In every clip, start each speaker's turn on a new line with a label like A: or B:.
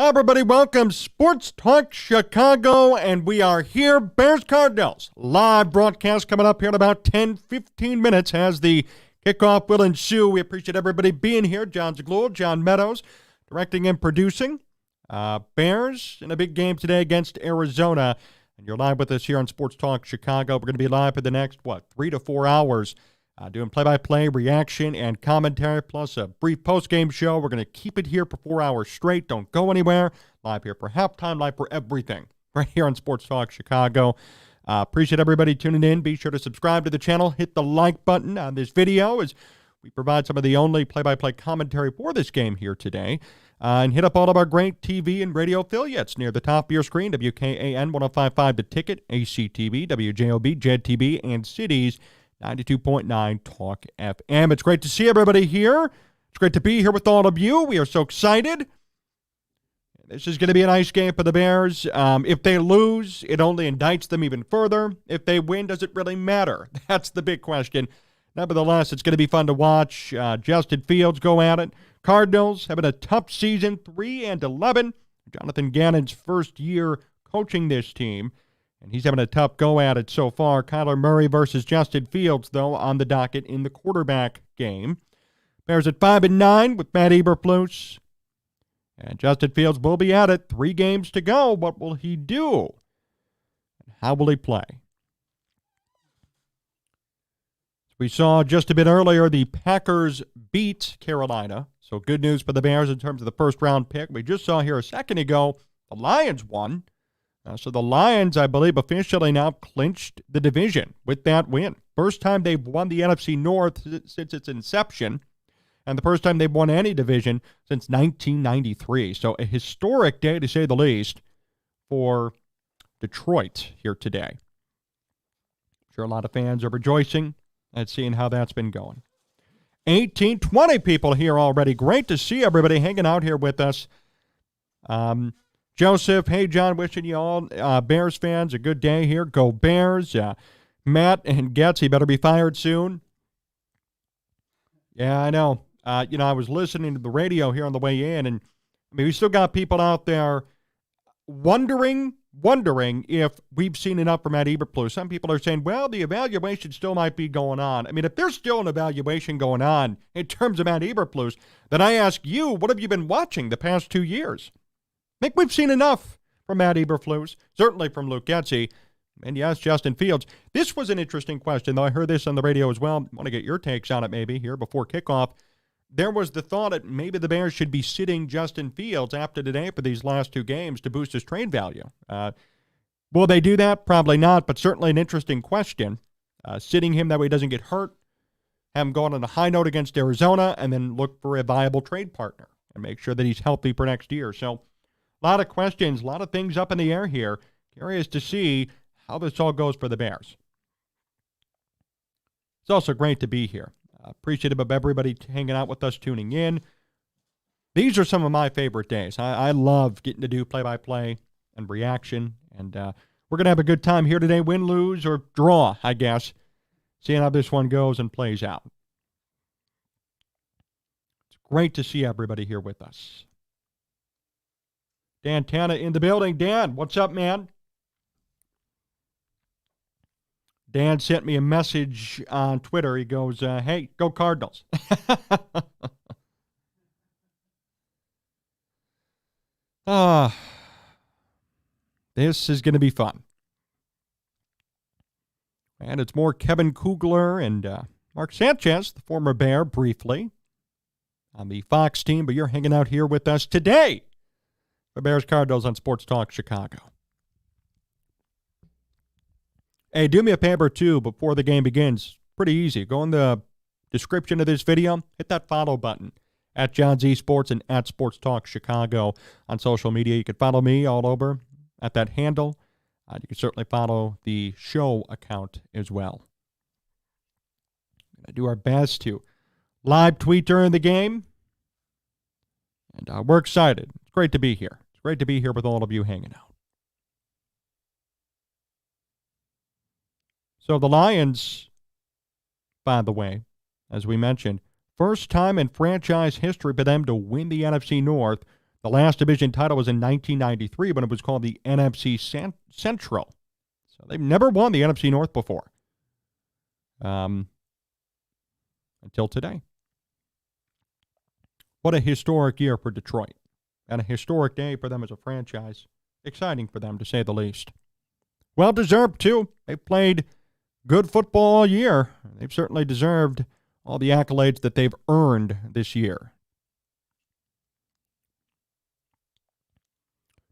A: everybody? Welcome, Sports Talk Chicago, and we are here, Bears Cardinals. Live broadcast coming up here in about 10-15 minutes as the kickoff will ensue. We appreciate everybody being here. Jon Zaghloul, John Meadows, directing and producing. Bears in a big game today against Arizona, and you're live with us here on Sports Talk Chicago. We're going to be live for the next, 3 to 4 hours. Doing play-by-play, reaction, and commentary, plus a brief post-game show. We're going to keep it here for 4 hours straight. Don't go anywhere. Live here for halftime, live for everything, right here on Sports Talk Chicago. Appreciate everybody tuning in. Be sure to subscribe to the channel. Hit the like button on this video as we provide some of the only play-by-play commentary for this game here today. And hit up all of our great TV and radio affiliates near the top of your screen. WKAN 105.5 The Ticket, ACTV, WJOB, JED-TV, and Cities 92.9 Talk FM. It's great to see everybody here. It's great to be here with all of you. We are so excited. This is going to be a nice game for the Bears. If they lose, it only indicts them even further. If they win, does it really matter? That's the big question. Nevertheless, it's going to be fun to watch Justin Fields go at it. Cardinals having a tough season, 3-11. Jonathan Gannon's first year coaching this team, and he's having a tough go at it so far. Kyler Murray versus Justin Fields, though, on the docket in the quarterback game. Bears at 5-9 with Matt Eberflus. And Justin Fields will be at it. 3 games to go. What will he do? And how will he play? We saw just a bit earlier the Packers beat Carolina. So good news for the Bears in terms of the first-round pick. We just saw here a second ago the Lions won. So the Lions, I believe, officially now clinched the division with that win. First time they've won the NFC North since its inception, and the first time they've won any division since 1993. So a historic day, to say the least, for Detroit here today. I'm sure a lot of fans are rejoicing at seeing how that's been going. 20 people here already. Great to see everybody hanging out here with us. Joseph, hey, John, wishing you all Bears fans a good day here. Go Bears. Matt and Getz, he better be fired soon. Yeah, I know. I was listening to the radio here on the way in, and we still got people out there wondering if we've seen enough from Matt Eberflus. Some people are saying, well, the evaluation still might be going on. I mean, if there's still an evaluation going on in terms of Matt Eberflus, then I ask you, what have you been watching the past 2 years? I think we've seen enough from Matt Eberflus, certainly from Luke Getsy, and yes, Justin Fields. This was an interesting question, though I heard this on the radio as well. I want to get your takes on it maybe here before kickoff. There was the thought that maybe the Bears should be sitting Justin Fields after today for these last 2 games to boost his trade value. Will they do that? Probably not, but certainly an interesting question. Sitting him that way he doesn't get hurt, have him go on a high note against Arizona, and then look for a viable trade partner and make sure that he's healthy for next year. So a lot of questions, a lot of things up in the air here. Curious to see how this all goes for the Bears. It's also great to be here. Appreciative of everybody hanging out with us, tuning in. These are some of my favorite days. I love getting to do play-by-play and reaction, and we're going to have a good time here today, win, lose, or draw, I guess, seeing how this one goes and plays out. It's great to see everybody here with us. Dan Tanna in the building. Dan, what's up, man? Dan sent me a message on Twitter. He goes, hey, go Cardinals. This is going to be fun. And it's more Kevin Kugler and Mark Sanchez, the former Bear, briefly on the Fox team. But you're hanging out here with us today for Bears Cardinals on Sports Talk Chicago. Hey, do me a favor, too, before the game begins. Pretty easy. Go in the description of this video, hit that follow button at Jon Z Sports and at Sports Talk Chicago on social media. You can follow me all over at that handle. You can certainly follow the show account as well. We're going to do our best to live tweet during the game. And we're excited. It's great to be here. It's great to be here with all of you hanging out. So the Lions, by the way, as we mentioned, first time in franchise history for them to win the NFC North. The last division title was in 1993 when it was called the NFC Central. So they've never won the NFC North before. Until today. What a historic year for Detroit. And a historic day for them as a franchise. Exciting for them, to say the least. Well deserved, too. They've played good football all year. They've certainly deserved all the accolades that they've earned this year.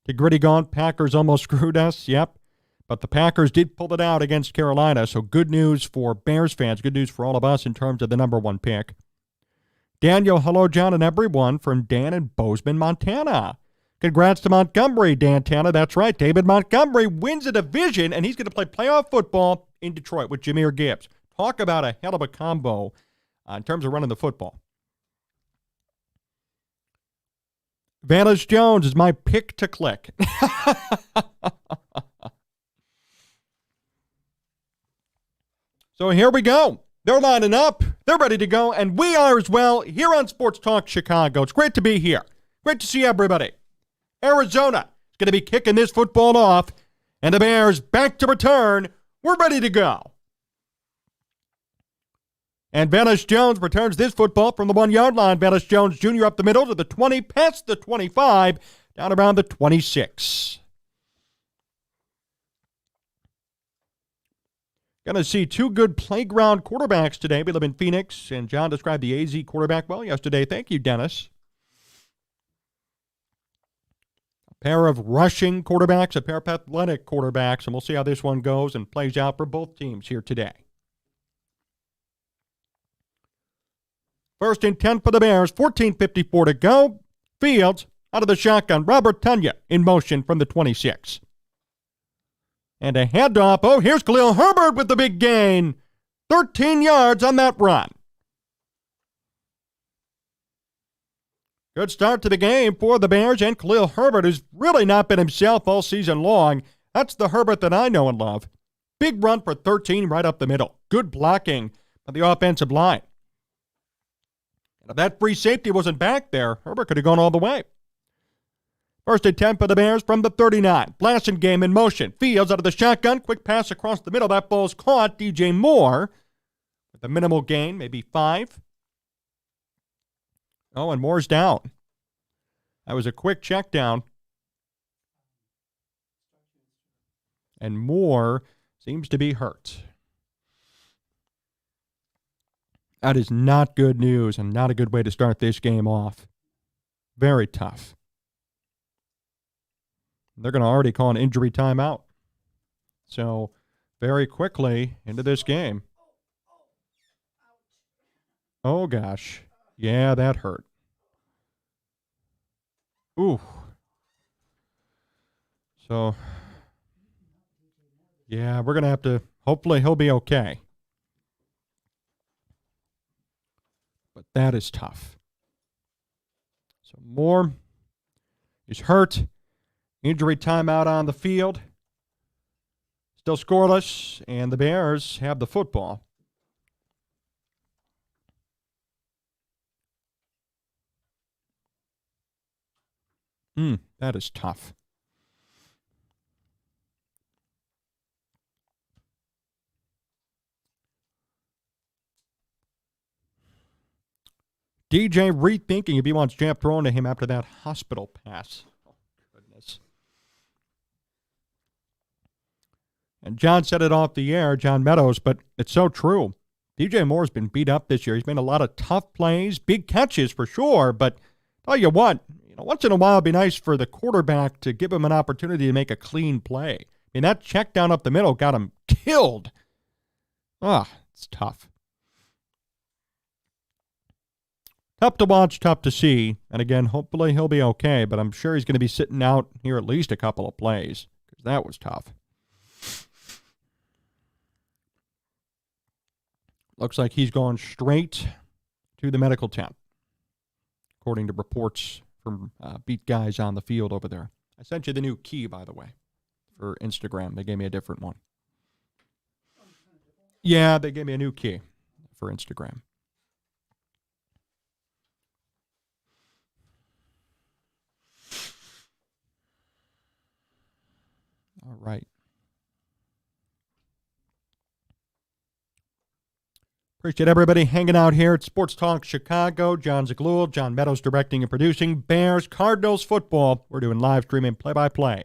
A: The gritty gaunt Packers almost screwed us, yep. But the Packers did pull it out against Carolina, so good news for Bears fans, good news for all of us in terms of the number one pick. Daniel, hello, John, and everyone from Dan in Bozeman, Montana. Congrats to Montgomery, Dantana. That's right. David Montgomery wins a division, and he's going to play playoff football in Detroit with Jahmyr Gibbs. Talk about a hell of a combo in terms of running the football. Vantage Jones is my pick to click. So here we go. They're lining up. They're ready to go. And we are as well here on Sports Talk Chicago. It's great to be here. Great to see everybody. Arizona is going to be kicking this football off. And the Bears back to return. We're ready to go. And Vantage Jones returns this football from the 1-yard line. Vantage Jones Jr. up the middle to the 20, past the 25, down around the 26. Going to see two good playground quarterbacks today. We live in Phoenix, and John described the AZ quarterback well yesterday. Thank you, Dennis. A pair of rushing quarterbacks, a pair of athletic quarterbacks, and we'll see how this one goes and plays out for both teams here today. First and 10 for the Bears, 14:54 to go. Fields out of the shotgun. Robert Tonyan in motion from the 26. And a handoff. Oh, here's Khalil Herbert with the big gain. 13 yards on that run. Good start to the game for the Bears and Khalil Herbert, who's really not been himself all season long. That's the Herbert that I know and love. Big run for 13 right up the middle. Good blocking on the offensive line. And if that free safety wasn't back there, Herbert could have gone all the way. First and 10 for the Bears from the 39. Blasingame in motion. Fields out of the shotgun. Quick pass across the middle. That ball's caught. DJ Moore with a minimal gain, maybe 5. Oh, and Moore's down. That was a quick check down. And Moore seems to be hurt. That is not good news and not a good way to start this game off. Very tough. They're going to already call an injury timeout. So, very quickly into this game. Oh, gosh. Yeah, that hurt. Ooh. So, yeah, we're going to have to, hopefully he'll be okay. But that is tough. So, Moore is hurt. Injury timeout on the field. Still scoreless, and the Bears have the football. That is tough. DJ rethinking if he wants jab thrown to him after that hospital pass. Oh, goodness. And John said it off the air, John Meadows, but it's so true. DJ Moore's been beat up this year. He's made a lot of tough plays, big catches for sure, but tell you what, once in a while it'd be nice for the quarterback to give him an opportunity to make a clean play. I mean, that check down up the middle got him killed. It's tough. Tough to watch, tough to see. And again, hopefully he'll be okay, but I'm sure he's going to be sitting out here at least a couple of plays because that was tough. Looks like he's gone straight to the medical tent, according to reports from beat guys on the field over there. I sent you the new key, by the way, for Instagram. They gave me a different one. Yeah, they gave me a new key for Instagram. All right. Appreciate everybody hanging out here at Sports Talk Chicago. Jon Zaghloul, John Meadows directing and producing. Bears, Cardinals football. We're doing live streaming play-by-play.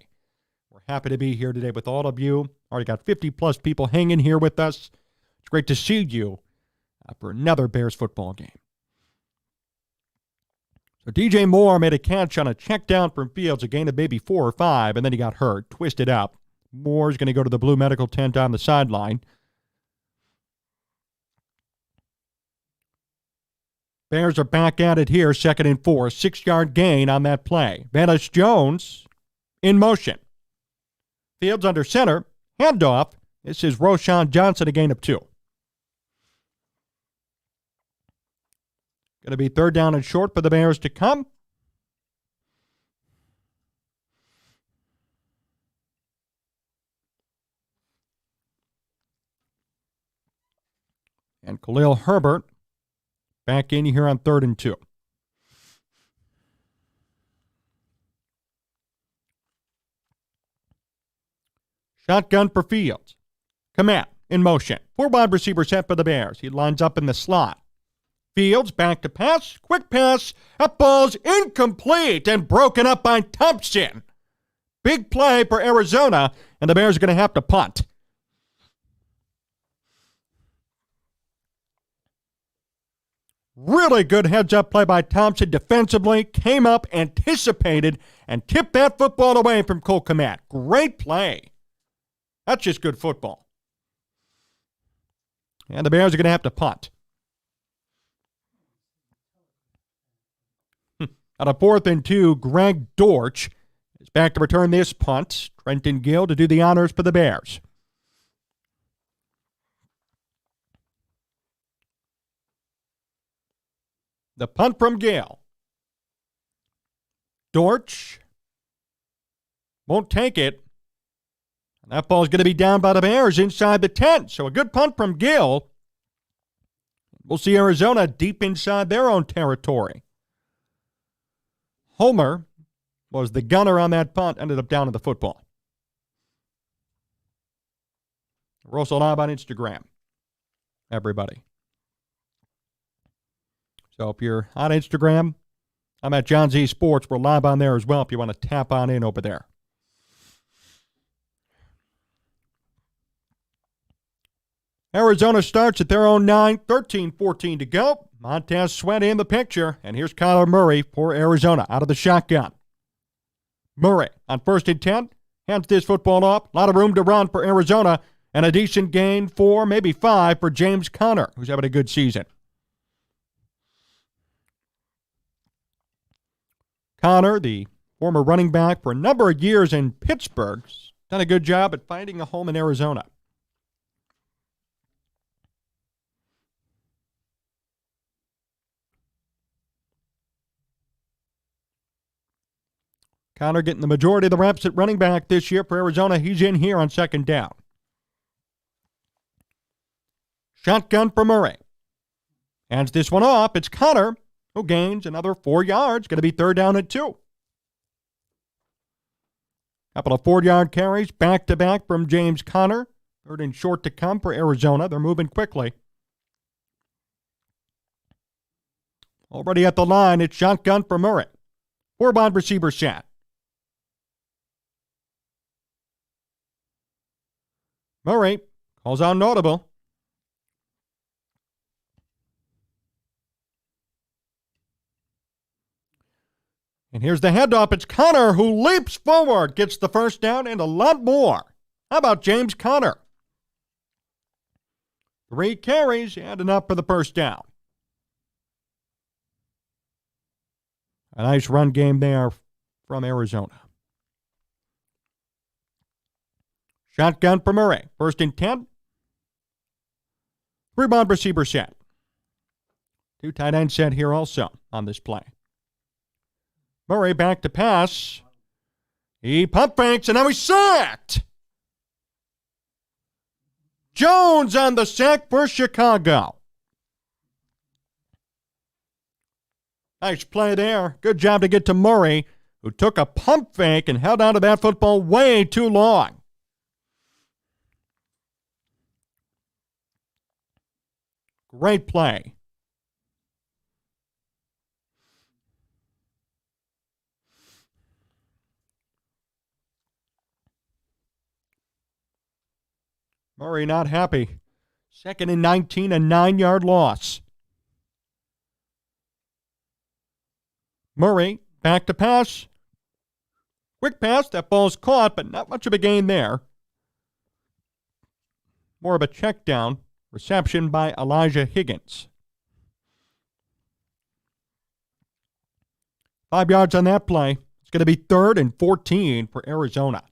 A: We're happy to be here today with all of you. Already got 50-plus people hanging here with us. It's great to see you for another Bears football game. So DJ Moore made a catch on a check down from Fields, a gain of maybe 4 or 5, and then he got hurt, twisted up. Moore's going to go to the blue medical tent on the sideline. Bears are back at it here, 2nd and 4, 6-yard gain on that play. Vannis Jones in motion. Fields under center, handoff. This is Roschon Johnson, a gain of 2. Going to be 3rd down and short for the Bears to come. And Khalil Herbert back in here on 3rd and 2. Shotgun for Fields. Komet in motion. 4 wide receiver set for the Bears. He lines up in the slot. Fields back to pass. Quick pass. That ball's incomplete and broken up by Thompson. Big play for Arizona, and the Bears are going to have to punt. Really good heads-up play by Thompson defensively. Came up, anticipated, and tipped that football away from Cole Komet. Great play. That's just good football. And the Bears are going to have to punt. On a 4th and 2, Greg Dortch is back to return this punt. Trenton Gill to do the honors for the Bears. The punt from Gill. Dortch won't take it. And that ball is going to be down by the Bears inside the 10. So a good punt from Gill. We'll see Arizona deep inside their own territory. Homer was the gunner on that punt, ended up down in the football. We're also live on Instagram, everybody. So if you're on Instagram, I'm at John Z Sports. We're live on there as well if you want to tap on in over there. Arizona starts at their own 9, 13-14 to go. Montez Sweat in the picture, and here's Kyler Murray for Arizona out of the shotgun. Murray on 1st and 10, hands this football off. A lot of room to run for Arizona, and a decent gain 4, maybe 5 for James Conner, who's having a good season. Conner, the former running back for a number of years in Pittsburgh, has done a good job at finding a home in Arizona. Conner getting the majority of the reps at running back this year for Arizona. He's in here on 2nd down. Shotgun for Murray. Hands this one off. It's Conner who gains another 4 yards. Going to be 3rd down and 2. Couple of 4-yard carries back-to-back from James Conner. 3rd and short to come for Arizona. They're moving quickly. Already at the line, it's shotgun for Murray. 4 wide receiver set. Murray calls out an audible. And here's the handoff. It's Conner who leaps forward, gets the 1st down and a lot more. How about James Conner? 3 carries and enough for the 1st down. A nice run game there from Arizona. Shotgun for Murray. 1st and 10. 3 wide receiver set. 2 tight end set here also on this play. Murray back to pass. He pump fakes, and now he's sacked. Jones on the sack for Chicago. Nice play there. Good job to get to Murray, who took a pump fake and held on to that football way too long. Great play. Murray not happy. 2nd and 19, a 9-yard loss. Murray back to pass. Quick pass. That ball's caught, but not much of a gain there. More of a check down. Reception by Elijah Higgins. 5 yards on that play. It's going to be 3rd and 14 for Arizona.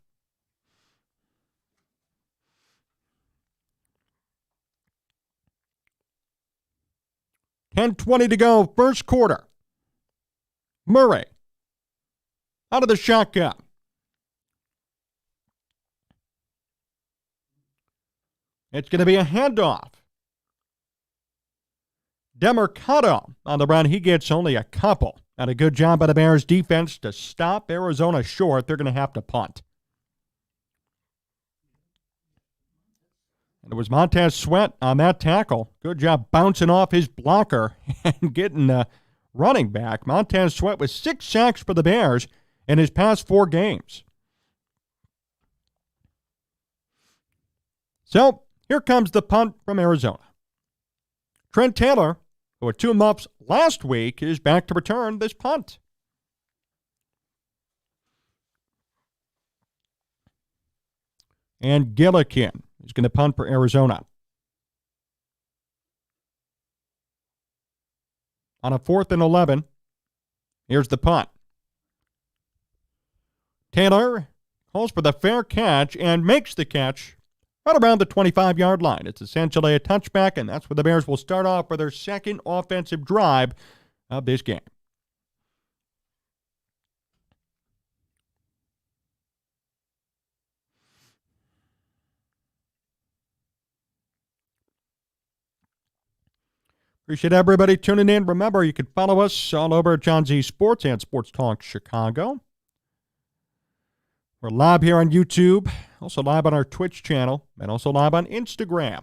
A: $10:20 to go, first quarter. Murray out of the shotgun. It's going to be a handoff. Demercado on the run. He gets only a couple. And a good job by the Bears defense to stop Arizona short. They're going to have to punt. And it was Montez Sweat on that tackle. Good job bouncing off his blocker and getting the running back. Montez Sweat with 6 sacks for the Bears in his past 4 games. So, here comes the punt from Arizona. Trent Taylor, who had 2 muffs last week, is back to return this punt. And Gillikin is going to punt for Arizona. On a 4th and 11, here's the punt. Taylor calls for the fair catch and makes the catch right around the 25-yard line. It's essentially a touchback, and that's where the Bears will start off for their second offensive drive of this game. Appreciate everybody tuning in. Remember, you can follow us all over at Jon Z Sports and Sports Talk Chicago. We're live here on YouTube, also live on our Twitch channel, and also live on Instagram.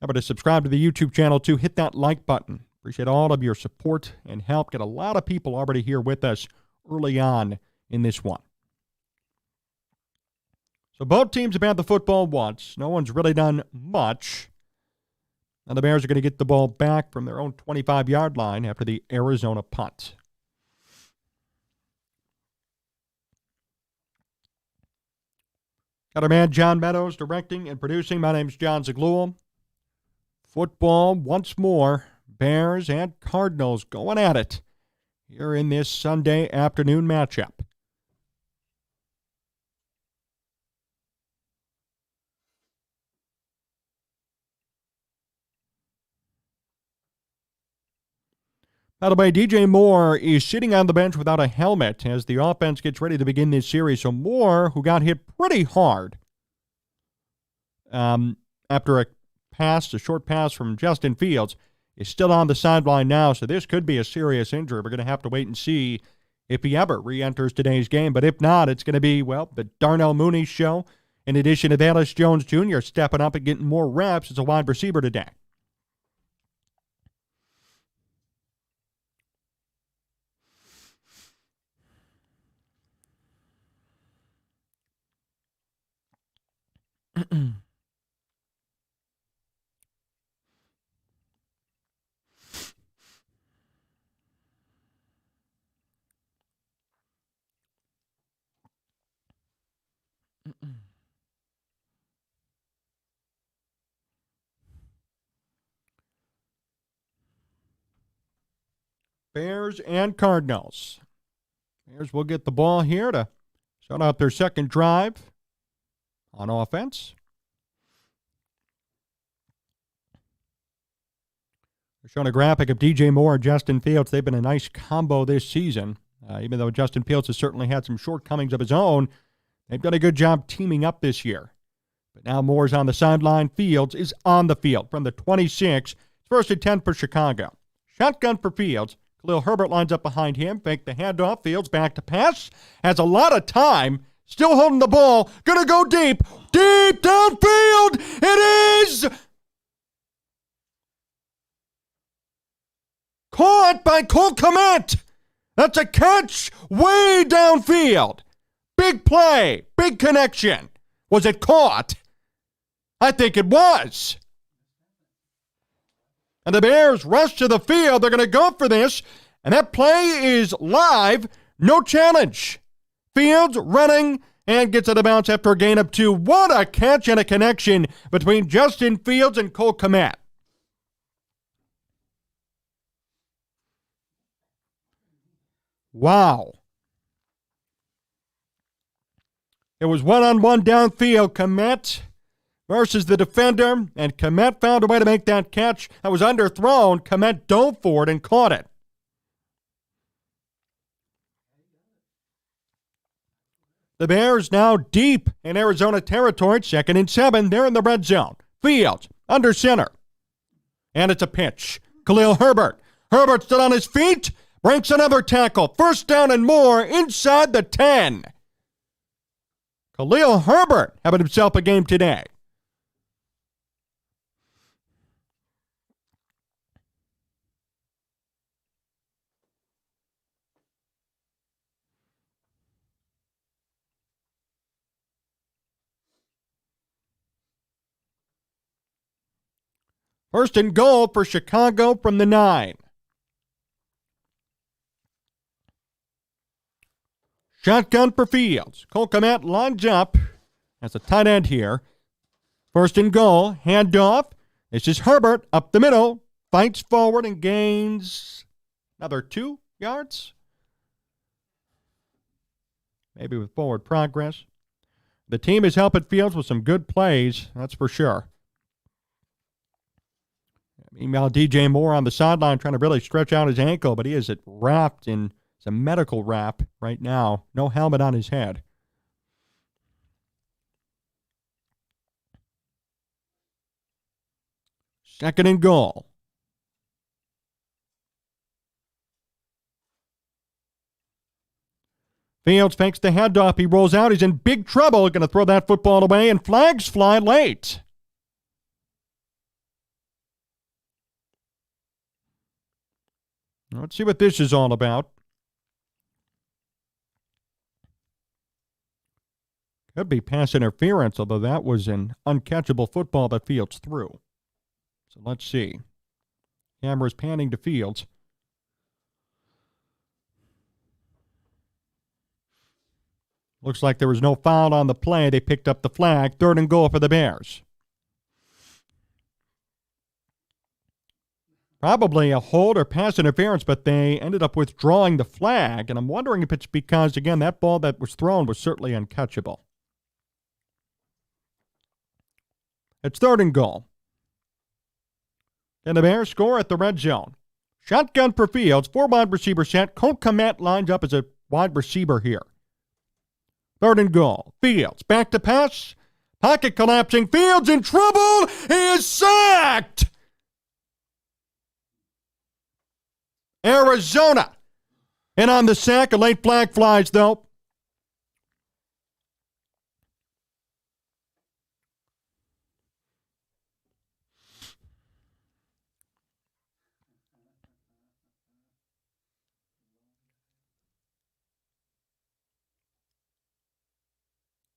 A: Remember to subscribe to the YouTube channel, too. Hit that like button. Appreciate all of your support and help. Get a lot of people already here with us early on in this one. So both teams have had the football once. No one's really done much. Now the Bears are going to get the ball back from their own 25-yard line after the Arizona punt. Got our man John Meadows directing and producing. My name's Jon Zaghloul. Football once more. Bears and Cardinals going at it here in this Sunday afternoon matchup. By the way, DJ Moore is sitting on the bench without a helmet as the offense gets ready to begin this series. So Moore, who got hit pretty hard after a short pass from Justin Fields, is still on the sideline now. So this could be a serious injury. We're going to have to wait and see if he ever re-enters today's game. But if not, it's going to be, the Darnell Mooney show. In addition to Velus Jones Jr. stepping up and getting more reps as a wide receiver today. Bears and Cardinals. Bears will get the ball here to start out their second drive on offense. We're showing a graphic of DJ Moore and Justin Fields. They've been a nice combo this season. Even though Justin Fields has certainly had some shortcomings of his own, they've done a good job teaming up this year. But now Moore's on the sideline. Fields is on the field from the 26. It's 1st and 10 for Chicago. Shotgun for Fields. Khalil Herbert lines up behind him. Fake the handoff. Fields back to pass. Has a lot of time. Still holding the ball. Gonna go deep. Deep downfield. It is caught by Cole Kmet. That's a catch way downfield. Big play, big connection. Was it caught? I think it was. And the Bears rush to the field. They're going to go for this. And that play is live. No challenge. Fields running and gets out of bounds after a gain of 2. What a catch and a connection between Justin Fields and Cole Kmet. Wow. It was one-on-one downfield. Kmet versus the defender, and Kmet found a way to make that catch. That was underthrown. Kmet dove for it and caught it. The Bears now deep in Arizona territory, 2nd and 7. They're in the red zone. Fields under center. And it's a pitch. Khalil Herbert. Herbert stood on his feet, breaks another tackle. 1st down and more inside the 10. Khalil Herbert having himself a game today. First and goal for Chicago from the 9. Shotgun for Fields. Cole Kmet lines up as a tight end here. First and goal, handoff. This is Herbert up the middle. Fights forward and gains another 2 yards. Maybe with forward progress. The team is helping Fields with some good plays, that's for sure. Meanwhile, DJ Moore on the sideline trying to really stretch out his ankle, but he is wrapped in some medical wrap right now. No helmet on his head. Second and goal. Fields fakes the handoff. He rolls out. He's in big trouble. Going to throw that football away, and flags fly late. Let's see what this is all about. Could be pass interference, although that was an uncatchable football that Fields threw. So let's see. Camera's panning to Fields. Looks like there was no foul on the play. They picked up the flag. 3rd and goal for the Bears. Probably a hold or pass interference, but they ended up withdrawing the flag. And I'm wondering if it's because, again, that ball that was thrown was certainly uncatchable. It's 3rd and goal. And the Bears score at the red zone. Shotgun for Fields. 4 wide receiver set. Cole Kmet lines up as a wide receiver here. 3rd and goal. Fields back to pass. Pocket collapsing. Fields in trouble. He is sacked. Arizona. And on the sack, a late flag flies, though.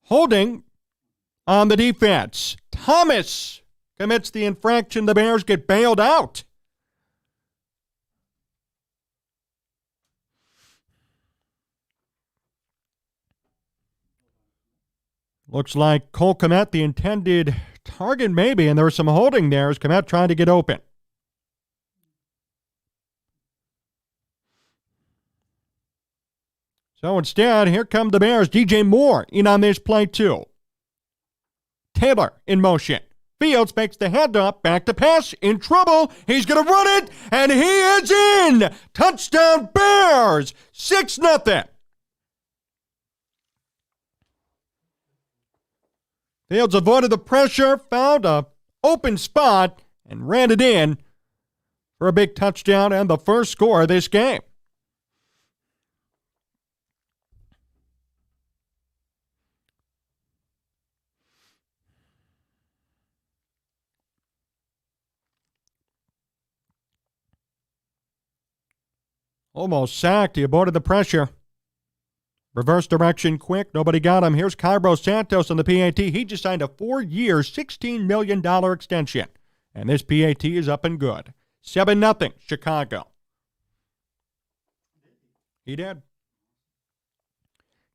A: Holding on the defense. Thomas commits the infraction. The Bears get bailed out. Looks like Cole Kmet, the intended target maybe, and there was some holding there as Kmet trying to get open. So instead, here come the Bears. DJ Moore in on this play too. Taylor in motion. Fields makes the handoff, back to pass, in trouble. He's going to run it, and he is in. Touchdown Bears, 6-0. Fields avoided the pressure, found an open spot, and ran it in for a big touchdown and the first score of this game. Almost sacked. He avoided the pressure. Reverse direction quick. Nobody got him. Here's Cairo Santos on the PAT. He just signed a 4-year, $16 million extension. And this PAT is up and good. 7-0, Chicago. He did.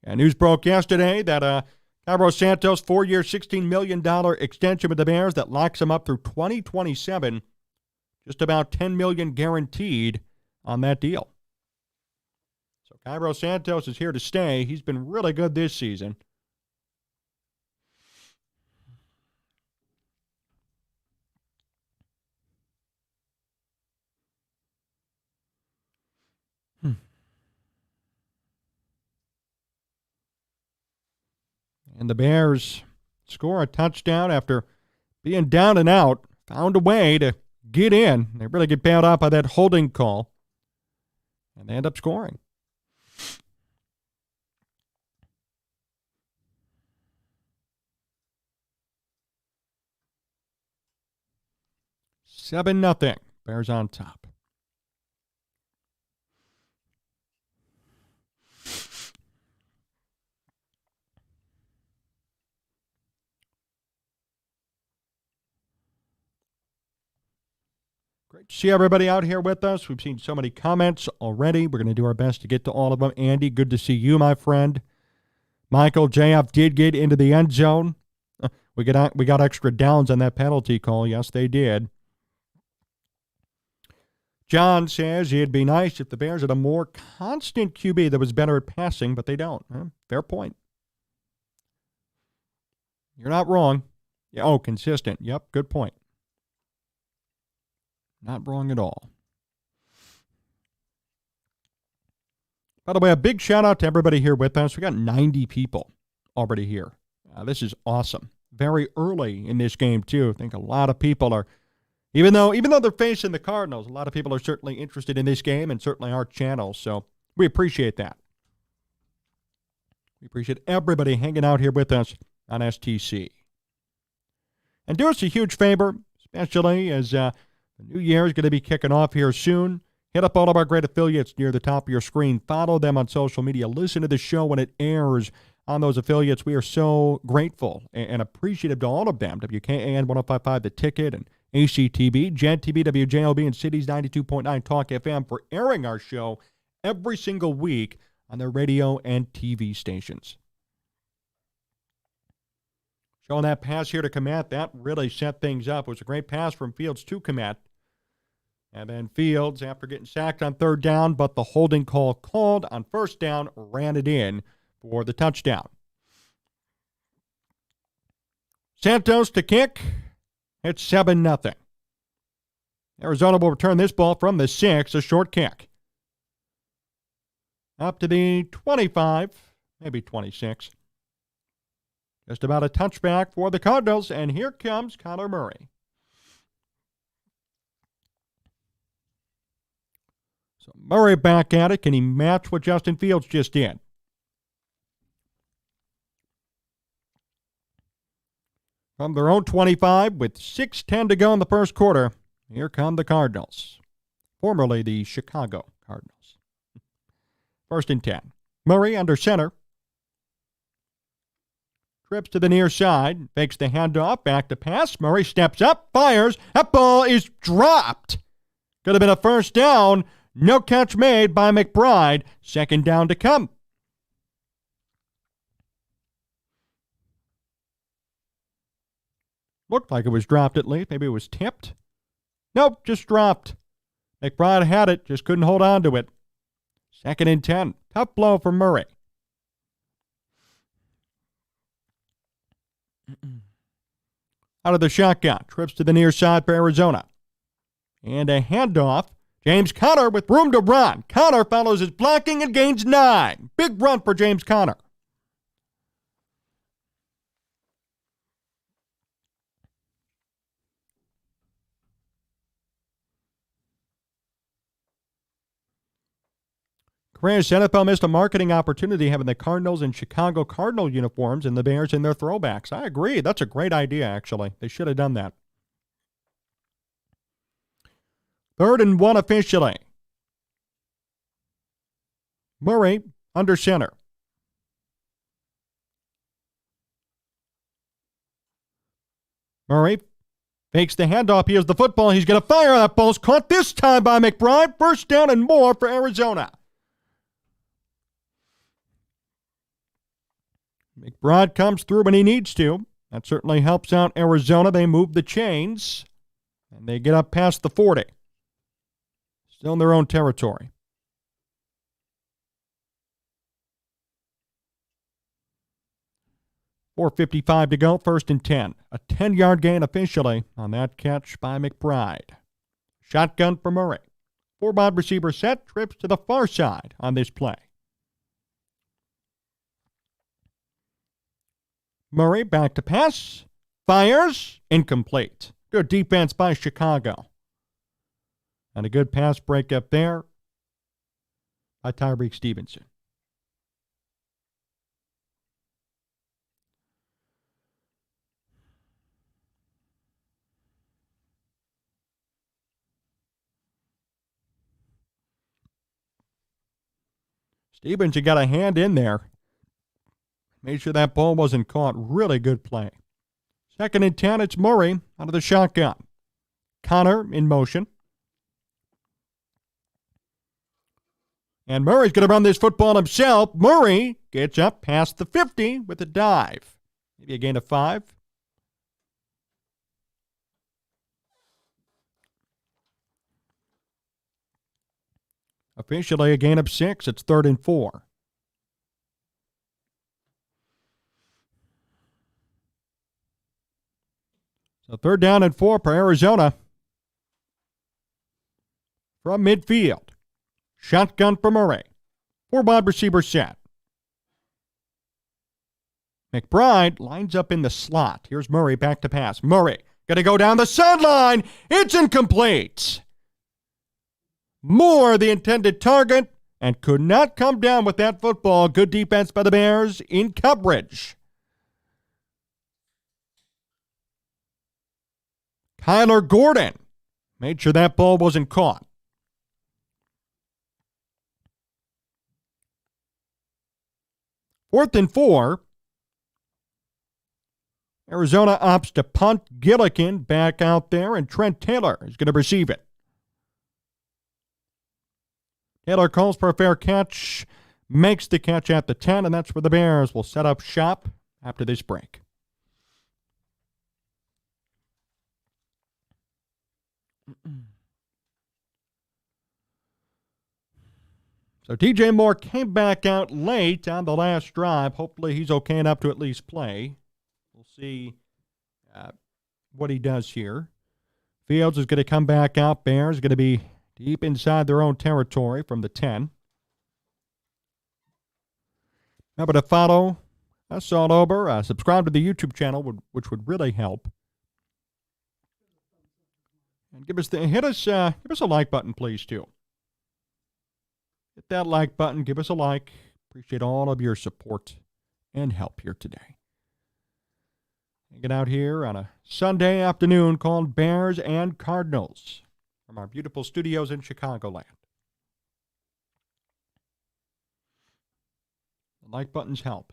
A: And news broke yesterday that Cairo Santos, 4-year, $16 million extension with the Bears that locks him up through 2027. Just about $10 million guaranteed on that deal. So Cairo Santos is here to stay. He's been really good this season. And the Bears score a touchdown after being down and out. Found a way to get in. They really get bailed out by that holding call. And they end up scoring. Seven nothing. Bears on top. Great to see everybody out here with us. We've seen so many comments already. We're going to do our best to get to all of them. Andy, good to see you, my friend. Michael, JF did get into the end zone. We got extra downs on that penalty call. Yes, they did. John says it'd be nice if the Bears had a more constant QB that was better at passing, but they don't. Fair point. You're not wrong. Yeah, oh, consistent. Yep, good point. Not wrong at all. By the way, a big shout out to everybody here with us. We got 90 people already here. This is awesome. Very early in this game, too. I think a lot of people are, even though they're facing the Cardinals, a lot of people are certainly interested in this game and certainly our channel. So we appreciate that. We appreciate everybody hanging out here with us on STC. And do us a huge favor, especially as the new year is going to be kicking off here soon. Hit up all of our great affiliates near the top of your screen. Follow them on social media. Listen to the show when it airs on those affiliates. We are so grateful and appreciative to all of them. WKAN 105.5 The Ticket and ACTV, Gen TV, WJLB, and Cities 92.9 Talk FM for airing our show every single week on their radio and TV stations. Showing that pass here to Komet, that really set things up. It was a great pass from Fields to Komet. And then Fields, after getting sacked on third down, but the holding call called on first down, ran it in for the touchdown. Santos to kick. It's 7-0. Arizona will return this ball from the 6, a short kick. Up to the 25, maybe 26. Just about a touchback for the Cardinals, and here comes Kyler Murray. So Murray back at it. Can he match what Justin Fields just did? From their own 25, with 6:10 to go in the first quarter, here come the Cardinals, formerly the Chicago Cardinals. First and 10. Murray under center. Trips to the near side, fakes the handoff, back to pass. Murray steps up, fires. That ball is dropped. Could have been a first down. No catch made by McBride. Second down to come. Looked like it was dropped at least. Maybe it was tipped. Nope, just dropped. McBride had it, just couldn't hold on to it. Second and 10. Tough blow for Murray. Out of the shotgun. Trips to the near side for Arizona. And a handoff. James Conner with room to run. Conner follows his blocking and gains 9. Big run for James Conner. Chris, NFL missed a marketing opportunity having the Cardinals and Chicago Cardinal uniforms and the Bears in their throwbacks. I agree. That's a great idea, actually. They should have done that. 3rd and 1 officially. Murray under center. Murray fakes the handoff. Here's the football. He's going to fire. That ball's caught this time by McBride. First down and more for Arizona. McBride comes through when he needs to. That certainly helps out Arizona. They move the chains, and they get up past the 40. Still in their own territory. .4:55 to go, 1st and 10. A 10-yard gain officially on that catch by McBride. Shotgun for Murray. 4-wide receiver set, trips to the far side on this play. Murray back to pass. Fires. Incomplete. Good defense by Chicago. And a good pass breakup there by Tyreek Stevenson. Stevenson got a hand in there. Made sure that ball wasn't caught. Really good play. 2nd and 10, it's Murray out of the shotgun. Connor in motion. And Murray's going to run this football himself. Murray gets up past the 50 with a dive. Maybe a gain of 5. Officially a gain of 6. It's 3rd and 4. So 3rd down and 4 for Arizona. From midfield. Shotgun for Murray. 4-wide receiver set. McBride lines up in the slot. Here's Murray back to pass. Murray going to go down the sideline. It's incomplete. Moore, the intended target, and could not come down with that football. Good defense by the Bears in coverage. Kyler Gordon made sure that ball wasn't caught. Fourth and 4. Arizona opts to punt. Gillikin back out there, and Trent Taylor is going to receive it. Taylor calls for a fair catch, makes the catch at the 10, and that's where the Bears will set up shop after this break. So DJ Moore came back out late on the last drive. Hopefully he's okay enough to at least play. We'll see what he does here. Fields is going to come back out. Bears going to be deep inside their own territory from the 10. Remember to follow us all over. Subscribe to the YouTube channel, which would really help. And give us a like button, please, too. Hit that like button. Give us a like. Appreciate all of your support and help here today. Hanging out here on a Sunday afternoon called Bears and Cardinals from our beautiful studios in Chicagoland. The like buttons help.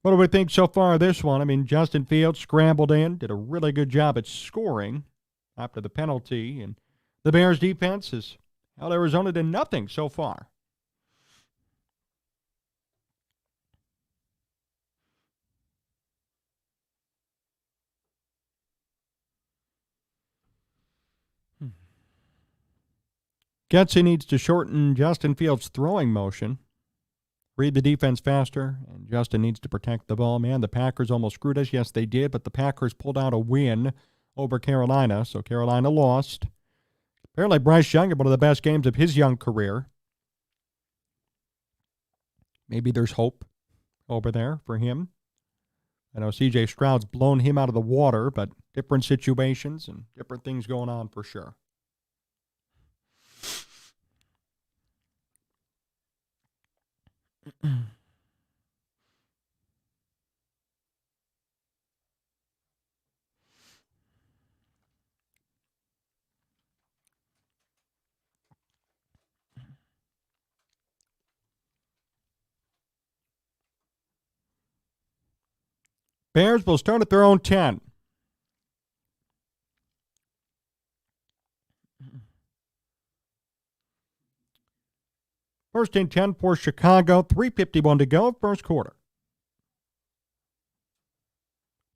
A: What do we think so far of this one? I mean, Justin Fields scrambled in, did a really good job at scoring after the penalty, and the Bears defense has held Arizona to nothing so far. Getsy needs to shorten Justin Fields' throwing motion. Read the defense faster, and Justin needs to protect the ball. Man, the Packers almost screwed us. Yes, they did, but the Packers pulled out a win over Carolina, so Carolina lost. Apparently, Bryce Young had one of the best games of his young career. Maybe there's hope over there for him. I know C.J. Stroud's blown him out of the water, but different situations and different things going on for sure. Bears will start at their own 10. First and 10 for Chicago. 3:51 to go, first quarter.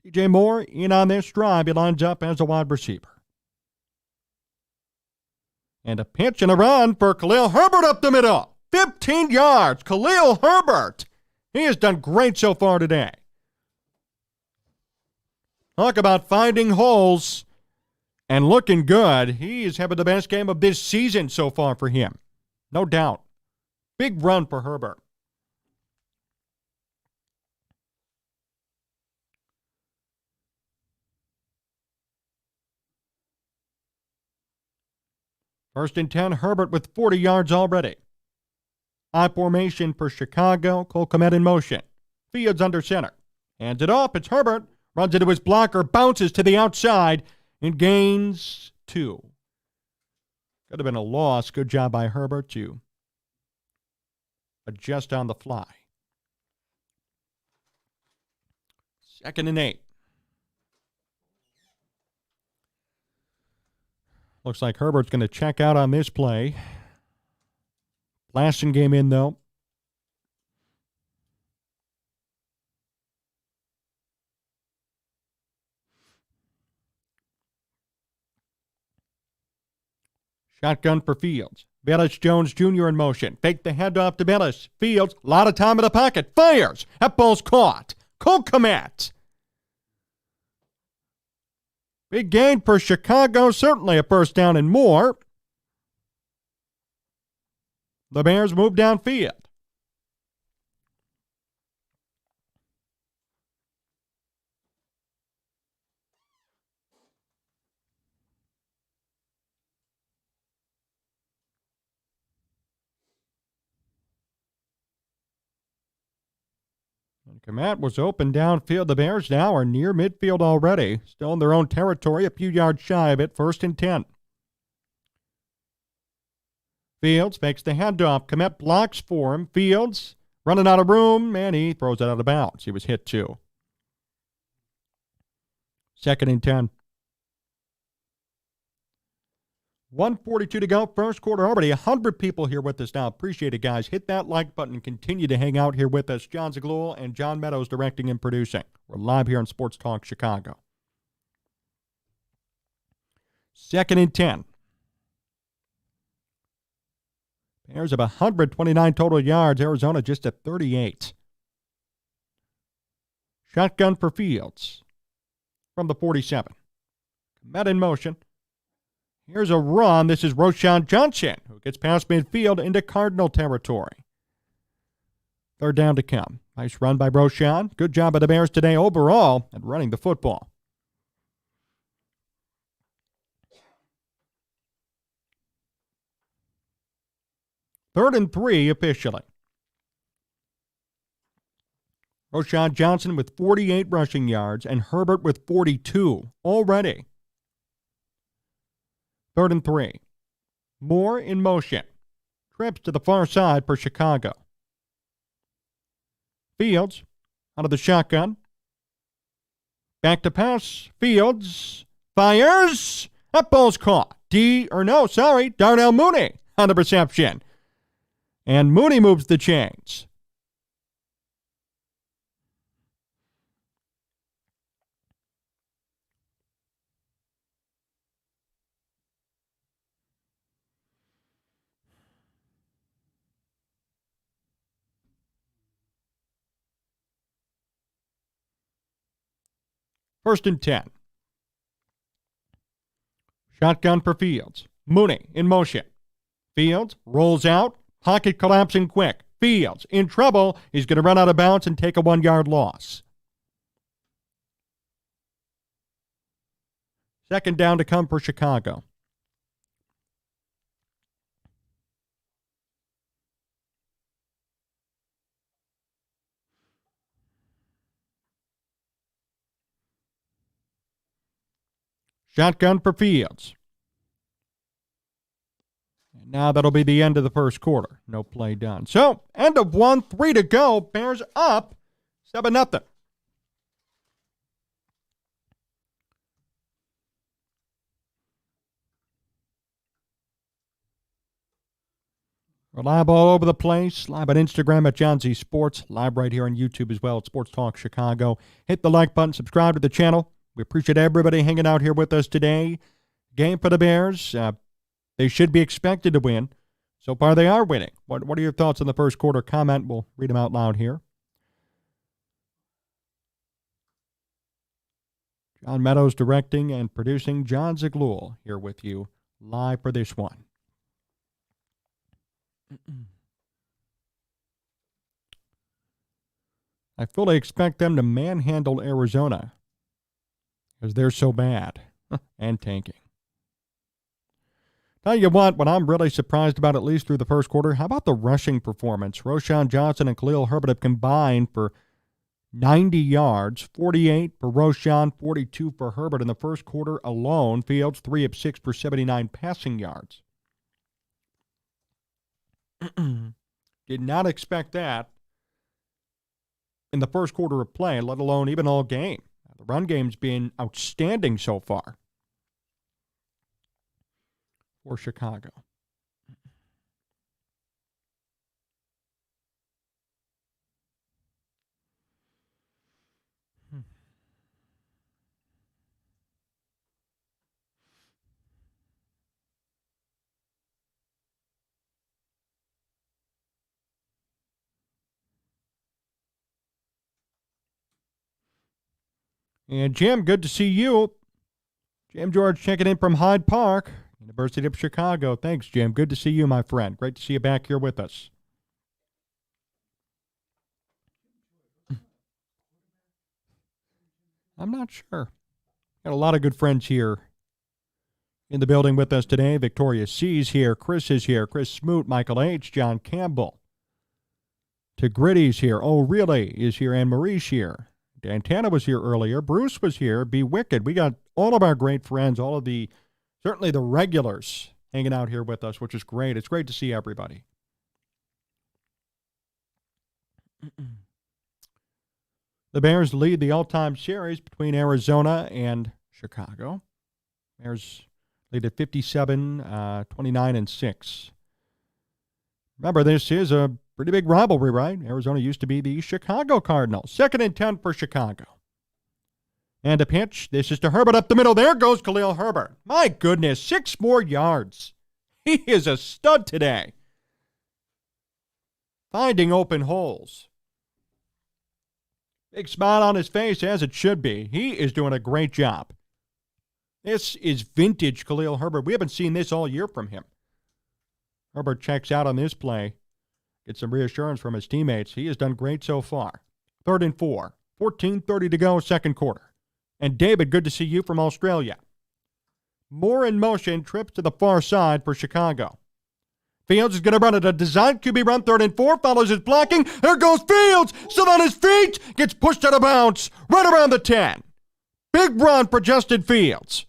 A: DJ Moore in on this drive. He lines up as a wide receiver. And a pitch and a run for Khalil Herbert up the middle. 15 yards. Khalil Herbert. He has done great so far today. Talk about finding holes and looking good. He is having the best game of this season so far for him. No doubt. Big run for Herbert. First and 10, Herbert with 40 yards already. I formation for Chicago. Cole Kmet in motion. Fields under center. Hands it off. It's Herbert. Runs into his blocker. Bounces to the outside and gains 2. Could have been a loss. Good job by Herbert to adjust on the fly. 2nd and 8. Looks like Herbert's going to check out on this play. Blasting game in, though. Shotgun for Fields. Velus Jones Jr. in motion. Fake the handoff to Velus. Fields, a lot of time in the pocket. Fires. That ball's caught. Cole Kmet. Big gain for Chicago. Certainly a first down and more. The Bears move downfield. Kmet was open downfield. The Bears now are near midfield already. Still in their own territory, a few yards shy of it. 1st and 10. Fields makes the handoff. Kmet blocks for him. Fields running out of room, and he throws it out of bounds. He was hit too. 2nd and 10. 1:42 to go, first quarter. Already 100 people here with us now. Appreciate it, guys. Hit that like button and continue to hang out here with us. Jon Zaghloul and John Meadows directing and producing. We're live here on Sports Talk Chicago. 2nd and 10. Bears have 129 total yards. Arizona just at 38. Shotgun for Fields from the 47. Kmet in motion. Here's a run. This is Roschon Johnson, who gets past midfield into Cardinal territory. 3rd down to come. Nice run by Roschon. Good job by the Bears today overall at running the football. Third and 3 officially. Roschon Johnson with 48 rushing yards and Herbert with 42 already. 3rd and 3. Moore in motion. Trips to the far side for Chicago. Fields out of the shotgun. Back to pass. Fields fires. That ball's caught. Darnell Mooney on the reception. And Mooney moves the chains. First and 10. Shotgun for Fields. Mooney in motion. Fields rolls out. Pocket collapsing quick. Fields in trouble. He's going to run out of bounds and take a 1-yard loss. 2nd down to come for Chicago. Shotgun for Fields. And now that'll be the end of the first quarter. No play done. So, end of 1, 3 to go. Bears up 7-0. We're live all over the place. Live on Instagram at Jon Z Sports. Live right here on YouTube as well at Sports Talk Chicago. Hit the like button. Subscribe to the channel. We appreciate everybody hanging out here with us today. Game for the Bears. They should be expected to win. So far, they are winning. What are your thoughts on the first quarter? Comment. We'll read them out loud here. John Meadows directing and producing. Jon Zaghloul here with you live for this one. I fully expect them to manhandle Arizona because they're so bad and tanking. Tell you what I'm really surprised about, at least through the first quarter, how about the rushing performance? Roschon Johnson and Khalil Herbert have combined for 90 yards, 48 for Roschon, 42 for Herbert in the first quarter alone. Fields 3 of 6 for 79 passing yards. Did not expect that in the first quarter of play, let alone even all game. The run game's been outstanding so far for Chicago. And Jim, good to see you. Jim George checking in from Hyde Park, University of Chicago. Thanks, Jim. Good to see you, my friend. Great to see you back here with us. I'm not sure. Got a lot of good friends here in the building with us today. Victoria C's here. Chris is here. Chris Smoot, Michael H., John Campbell. Tigritty's here. Oh, really? Is here. Anne Marie's here. Dantana was here earlier. Bruce was here. Be Wicked. We got all of our great friends, all of the, certainly the regulars hanging out here with us, which is great. It's great to see everybody. The Bears lead the all-time series between Arizona and Chicago. Bears lead at 57, 29, and 6. Remember, this is a pretty big rivalry, right? Arizona used to be the Chicago Cardinals. 2nd and 10 for Chicago. And a pitch. This is to Herbert up the middle. There goes Khalil Herbert. My goodness, 6 more yards. He is a stud today. Finding open holes. Big smile on his face, as it should be. He is doing a great job. This is vintage Khalil Herbert. We haven't seen this all year from him. Herbert checks out on this play. Get some reassurance from his teammates. He has done great so far. 3rd and 4. 14:30 to go, second quarter. And David, good to see you from Australia. More in motion, trips to the far side for Chicago. Fields is going to run it. A design QB run, 3rd and 4, follows his blocking. There goes Fields, still on his feet, gets pushed out of bounds, right around the 10. Big run for Justin Fields.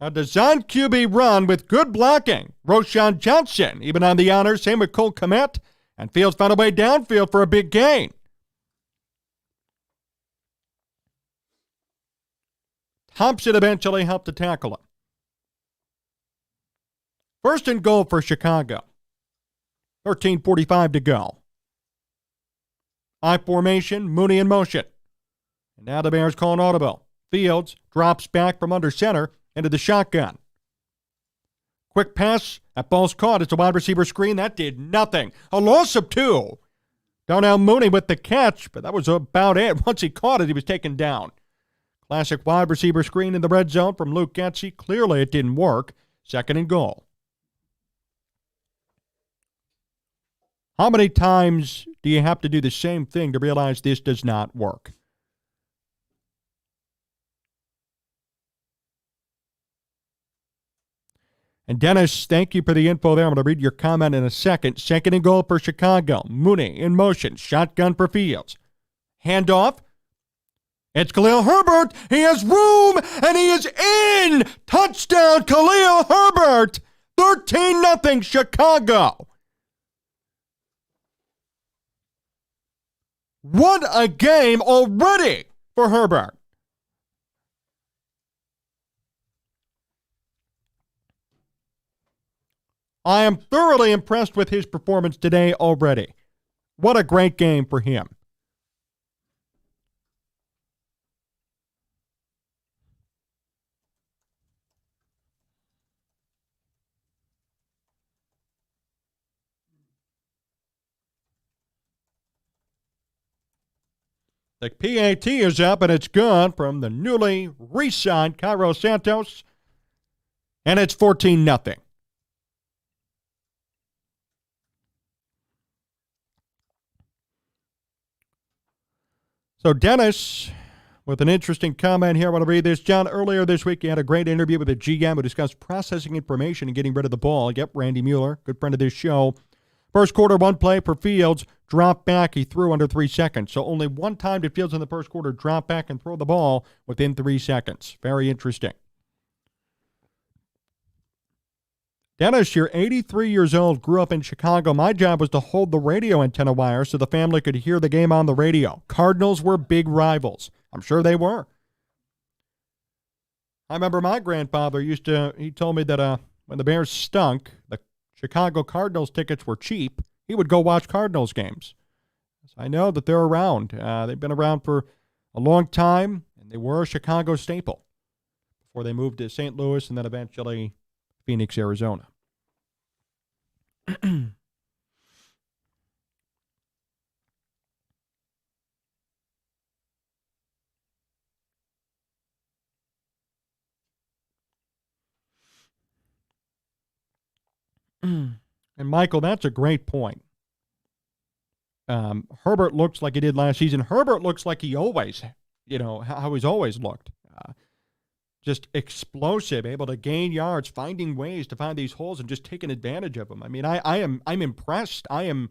A: A design QB run with good blocking. Roschon Johnson, even on the honor. Same with Cole Kmet. And Fields found a way downfield for a big gain. Thompson eventually helped to tackle him. 1st and goal for Chicago. 13:45 to go. I formation, Mooney in motion. And now the Bears call an audible. Fields drops back from under center into the shotgun. Quick pass. That ball's caught. It's a wide receiver screen. That did nothing. A loss of 2. Darnell Mooney with the catch, but that was about it. Once he caught it, he was taken down. Classic wide receiver screen in the red zone from Luke Getsy. Clearly it didn't work. 2nd and goal. How many times do you have to do the same thing to realize this does not work? And Dennis, thank you for the info there. I'm going to read your comment in a second. 2nd and goal for Chicago. Mooney in motion. Shotgun for Fields. Handoff. It's Khalil Herbert. He has room, and he is in. Touchdown, Khalil Herbert. 13-0 Chicago. What a game already for Herbert. I am thoroughly impressed with his performance today already. What a great game for him. The PAT is up, and it's good from the newly re-signed Cairo Santos, and it's 14-0. So Dennis, with an interesting comment here, I want to read this. John, earlier this week, you had a great interview with a GM who discussed processing information and getting rid of the ball. Yep, Randy Mueller, good friend of this show. First quarter, one play per Fields, drop back, he threw under 3 seconds. So only one time did Fields in the first quarter drop back and throw the ball within 3 seconds. Very interesting. Dennis, you're 83 years old, grew up in Chicago. My job was to hold the radio antenna wire so the family could hear the game on the radio. Cardinals were big rivals. I'm sure they were. I remember my grandfather he told me that when the Bears stunk, the Chicago Cardinals tickets were cheap, he would go watch Cardinals games. So I know that they're around. They've been around for a long time, and they were a Chicago staple before they moved to St. Louis and then eventually Phoenix, Arizona. And Michael, that's a great point. Herbert looks like he did last season. Herbert looks like he always, how he's always looked. Just explosive, able to gain yards, finding ways to find these holes and just taking advantage of them. I mean, I'm impressed. I am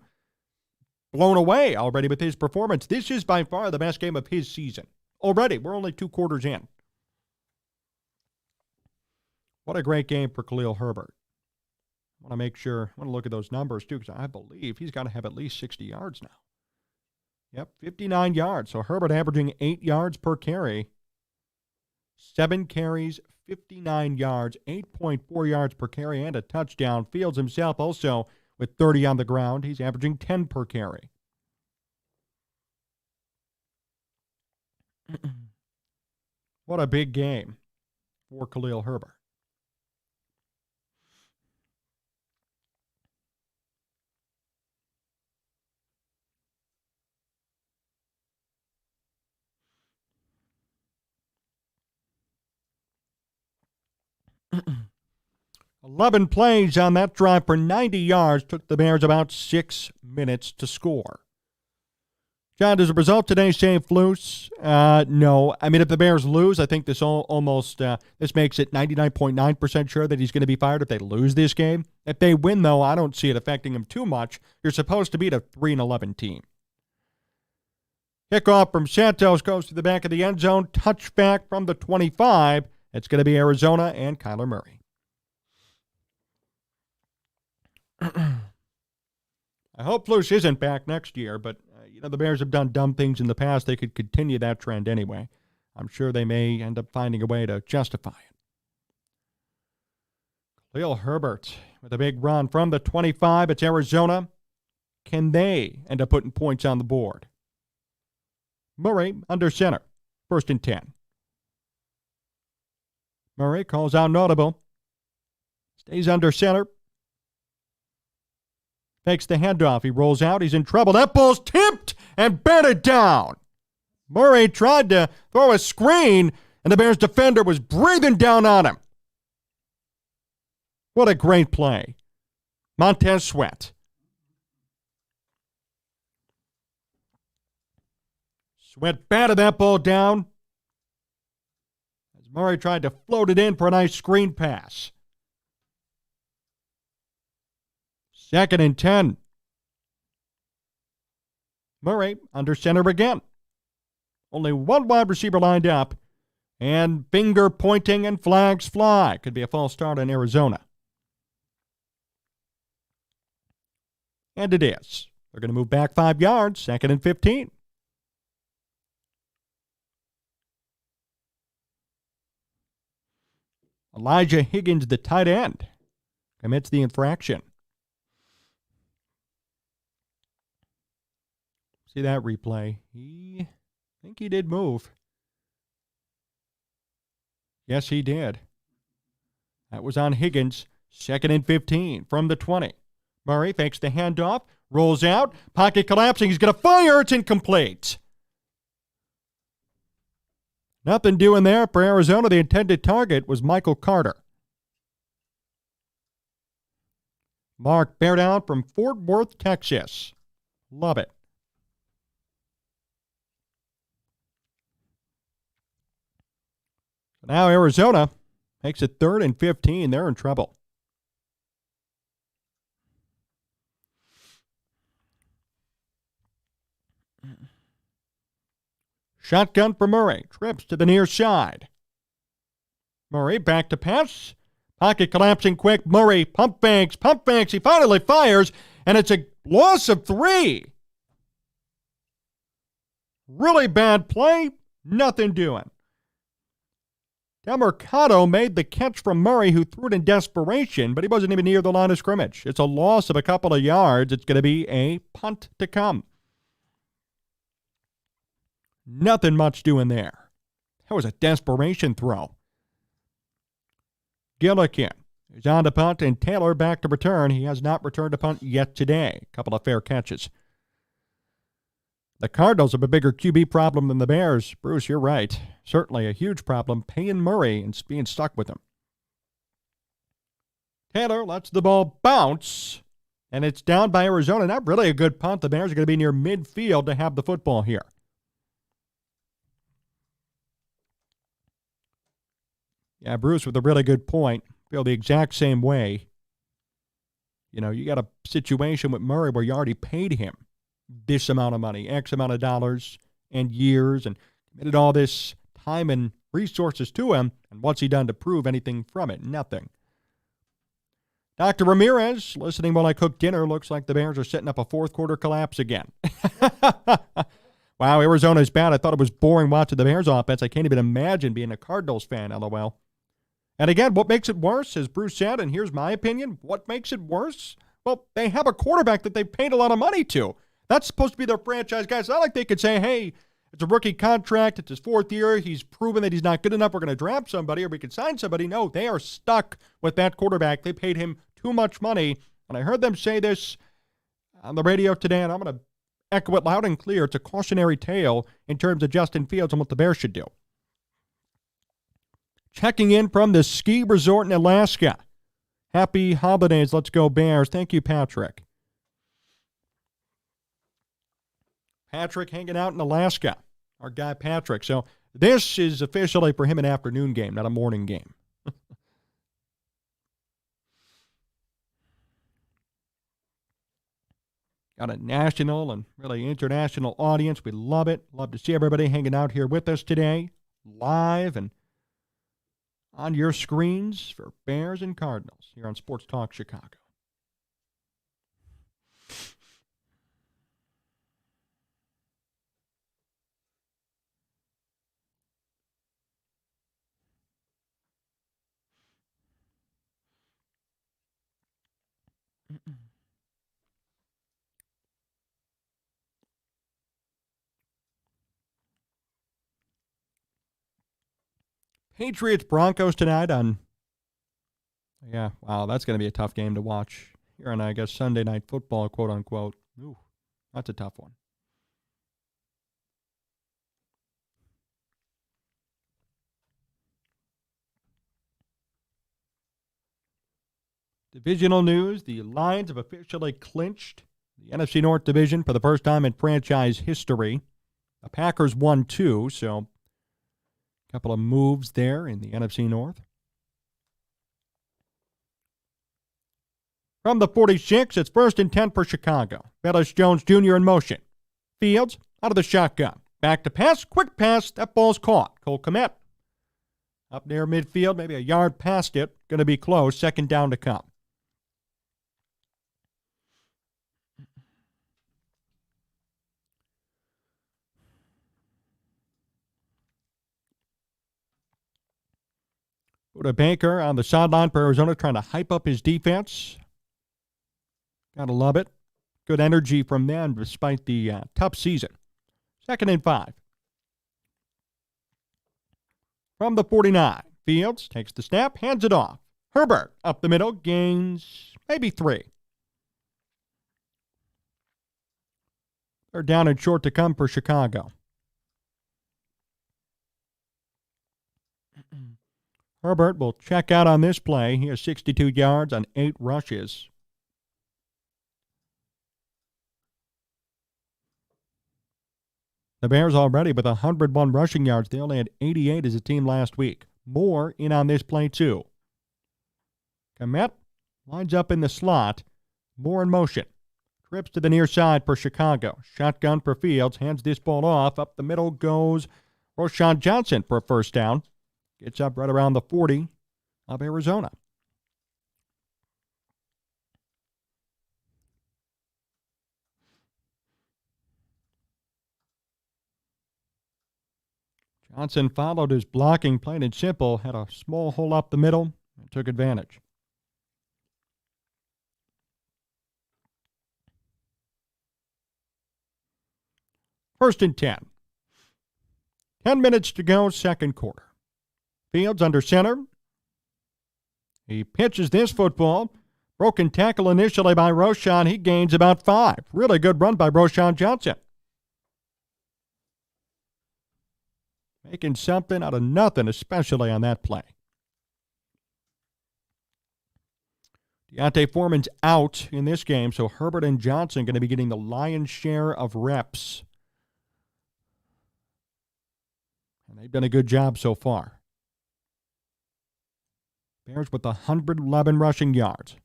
A: blown away already with his performance. This is by far the best game of his season. Already, we're only 2 quarters in. What a great game for Khalil Herbert. I want to look at those numbers too, because I believe he's got to have at least 60 yards now. Yep, 59 yards. So Herbert averaging 8 yards per carry. 7 carries, 59 yards, 8.4 yards per carry, and a touchdown. Fields himself also with 30 on the ground. He's averaging 10 per carry. What a big game for Khalil Herbert. $11 plays on that drive for 90 yards. Took the Bears about 6 minutes to score. John, does the result today save Flus? No. I mean, if the Bears lose, I think this this makes it 99.9% sure that he's going to be fired if they lose this game. If they win, though, I don't see it affecting him too much. You're supposed to beat a 3-11 team. Kickoff from Santos goes to the back of the end zone. Touchback from the 25. It's going to be Arizona and Kyler Murray. I hope Flus isn't back next year, but the Bears have done dumb things in the past. They could continue that trend anyway. I'm sure they may end up finding a way to justify it. Khalil Herbert with a big run from the 25. It's Arizona. Can they end up putting points on the board? Murray under center. 1st and 10. Murray calls out an audible. Stays under center. Takes the handoff. He rolls out. He's in trouble. That ball's tipped and batted down. Murray tried to throw a screen, and the Bears defender was breathing down on him. What a great play. Montez Sweat. Sweat batted that ball down as Murray tried to float it in for a nice screen pass. 2nd and 10. Murray under center again. Only one wide receiver lined up, and finger pointing and flags fly. Could be a false start in Arizona. And it is. They're going to move back 5 yards, 2nd and 15. Elijah Higgins, the tight end, commits the infraction. See that replay. I think he did move. Yes, he did. That was on Higgins. 2nd and 15 from the 20. Murray fakes the handoff, rolls out, pocket collapsing. He's going to fire. It's incomplete. Nothing doing there for Arizona. The intended target was Michael Carter. Mark bear down from Fort Worth, Texas. Love it. Now Arizona makes it 3rd and 15. They're in trouble. Shotgun for Murray. Trips to the near side. Murray back to pass. Pocket collapsing quick. Murray pump fakes. He finally fires, and it's a loss of 3. Really bad play. Nothing doing. Demercado made the catch from Murray, who threw it in desperation, but he wasn't even near the line of scrimmage. It's a loss of a couple of yards. It's going to be a punt to come. Nothing much doing there. That was a desperation throw. Gillikin is on to punt, and Taylor back to return. He has not returned a punt yet today. A couple of fair catches. The Cardinals have a bigger QB problem than the Bears. Bruce, you're right. Certainly a huge problem paying Murray and being stuck with him. Taylor lets the ball bounce, and it's down by Arizona. Not really a good punt. The Bears are going to be near midfield to have the football here. Yeah, Bruce with a really good point. Feel the exact same way. You know, you got a situation with Murray where you already paid him this amount of money, X amount of dollars and years, and committed all this time and resources to him. And what's he done to prove anything from it? Nothing. Dr. Ramirez, listening while I cook dinner, looks like the Bears are setting up a fourth quarter collapse again. Wow, Arizona's bad. I thought it was boring watching the Bears offense. I can't even imagine being a Cardinals fan, LOL. And again, what makes it worse, as Bruce said, and here's my opinion, what makes it worse? Well, they have a quarterback that they paid a lot of money to. That's supposed to be their franchise guy. It's not like they could say, hey, it's a rookie contract, it's his 4th year, he's proven that he's not good enough, we're going to draft somebody or we can sign somebody. No, they are stuck with that quarterback. They paid him too much money. And I heard them say this on the radio today, and I'm going to echo it loud and clear. It's a cautionary tale in terms of Justin Fields and what the Bears should do. Checking in from the ski resort in Alaska. Happy holidays. Let's go Bears. Thank you, Patrick. Patrick hanging out in Alaska. Our guy Patrick. So this is officially for him an afternoon game, not a morning game. Got a national and really international audience. We love it. Love to see everybody hanging out here with us today, live and on your screens for Bears and Cardinals here on Sports Talk Chicago. Patriots Broncos tonight on, wow, that's going to be a tough game to watch here on, I guess, Sunday Night Football, quote unquote. Ooh, that's a tough one. Divisional news, the Lions have officially clinched the NFC North division for the first time in franchise history. The Packers won 2, so a couple of moves there in the NFC North. From the 46, it's 1st and 10 for Chicago. Velus Jones Jr. in motion. Fields out of the shotgun. Back to pass, quick pass, that ball's caught. Cole Kmet up near midfield, maybe a yard past it. Going to be close, 2nd down to come. Buda Baker on the sideline for Arizona trying to hype up his defense. Gotta love it. Good energy from them despite the tough season. 2nd and 5. From the 49, Fields takes the snap, hands it off. Herbert up the middle, gains maybe 3. They're down and short to come for Chicago. Herbert will check out on this play. He has 62 yards on 8 rushes. The Bears already with 101 rushing yards. They only had 88 as a team last week. Moore in on this play too. Kmet lines up in the slot. Moore in motion. Trips to the near side for Chicago. Shotgun for Fields. Hands this ball off. Up the middle goes Roschon Johnson for a first down. Gets up right around the 40 of Arizona. Johnson followed his blocking, plain and simple, had a small hole up the middle, and took advantage. First and 10. 10 minutes to go, second quarter. Fields under center. He pitches this football. Broken tackle initially by Roschon. He gains about 5. Really good run by Roschon Johnson. Making something out of nothing, especially on that play. Deontay Foreman's out in this game, so Herbert and Johnson going to be getting the lion's share of reps. And they've done a good job so far. Bears with 111 rushing yards.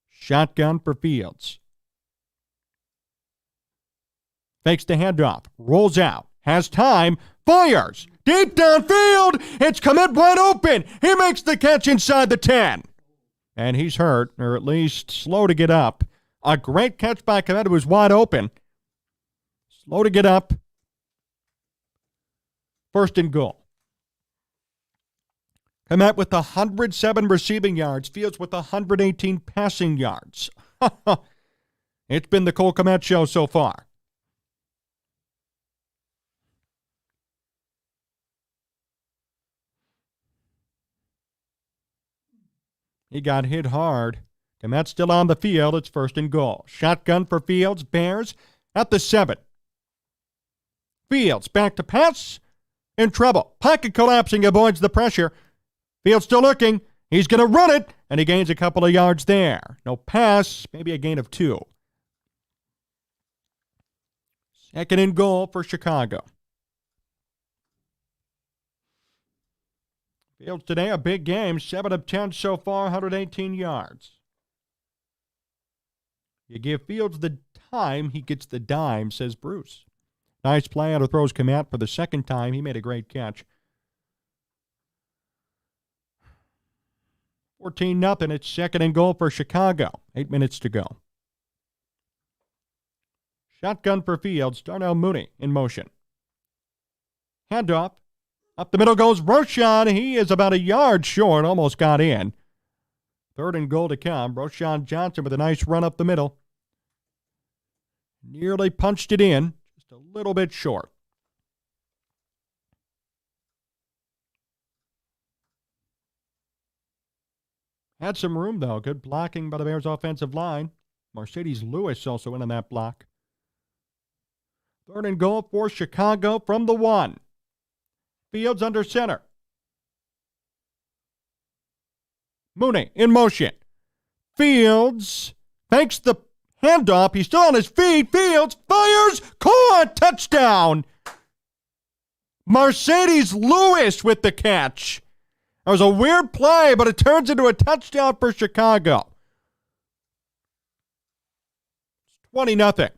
A: Shotgun for Fields. Fakes the handoff. Rolls out. Has time. Fires. Deep downfield. It's Kmet wide open. He makes the catch inside the 10. And he's hurt, or at least slow to get up. A great catch by Kmet, who was wide open. Slow to get up. First and goal. Kmet with 107 receiving yards. Fields with 118 passing yards. It's been the Cole Kmet show so far. He got hit hard. Kmet's still on the field. It's first and goal. Shotgun for Fields. Bears at the 7. Fields back to pass. In trouble. Pocket collapsing, avoids the pressure. Fields still looking. He's going to run it, and he gains a couple of yards there. No pass, maybe a gain of 2. Second and goal for Chicago. Fields today, a big game. 7 of 10 so far, 118 yards. You give Fields the time, he gets the dime, says Bruce. Nice play out of throws Kmet for the second time. He made a great catch. 14-0. It's second and goal for Chicago. 8 minutes to go. Shotgun for Fields. Darnell Mooney in motion. Handoff. Up the middle goes Roschon. He is about a yard short. Almost got in. Third and goal to come. Roschon Johnson with a nice run up the middle. Nearly punched it in. Just a little bit short. Had some room, though. Good blocking by the Bears' offensive line. Mercedes Lewis also in on that block. Third and goal for Chicago from the 1. Fields under center. Mooney in motion. Fields fakes the handoff. He's still on his feet. Fields fires. Caught. Touchdown. Mercedes Lewis with the catch. That was a weird play, but it turns into a touchdown for Chicago. It's 20-0.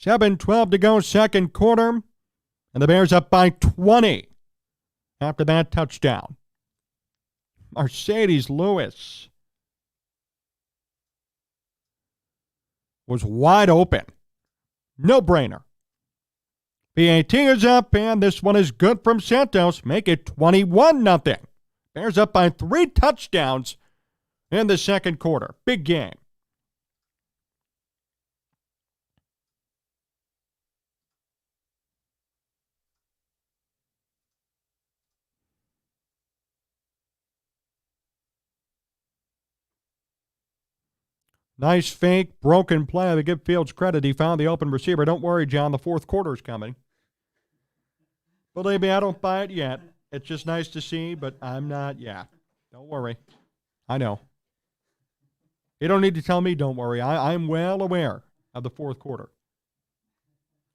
A: $7:12 to go, second quarter. And the Bears up by 20 after that touchdown. Mercedes Lewis was wide open. No-brainer. PAT is up, and this one is good from Santos. Make it 21-0. Bears up by 3 touchdowns in the second quarter. Big game. Nice fake, broken play. To give Fields credit, he found the open receiver. Don't worry, John, the fourth quarter's coming. Believe me, I don't buy it yet. It's just nice to see, but I'm not, Don't worry. I know. You don't need to tell me don't worry. I'm well aware of the fourth quarter.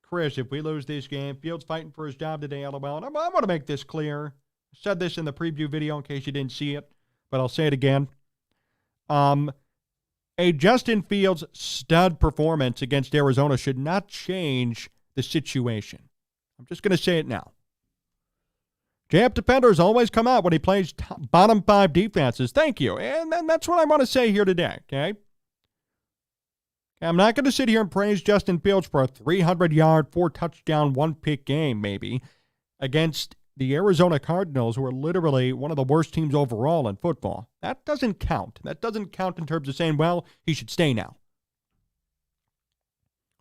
A: Chris, if we lose this game, Fields fighting for his job today, LOL. And I want to make this clear. I said this in the preview video in case you didn't see it, but I'll say it again. A Justin Fields stud performance against Arizona should not change the situation. I'm just going to say it now. JF defenders always come out when he plays bottom 5 defenses. Thank you. And that's what I want to say here today, okay? I'm not going to sit here and praise Justin Fields for a 300-yard, 4-touchdown, 1-pick game, maybe, against the Arizona Cardinals, who are literally one of the worst teams overall in football. That doesn't count. That doesn't count in terms of saying, well, he should stay now.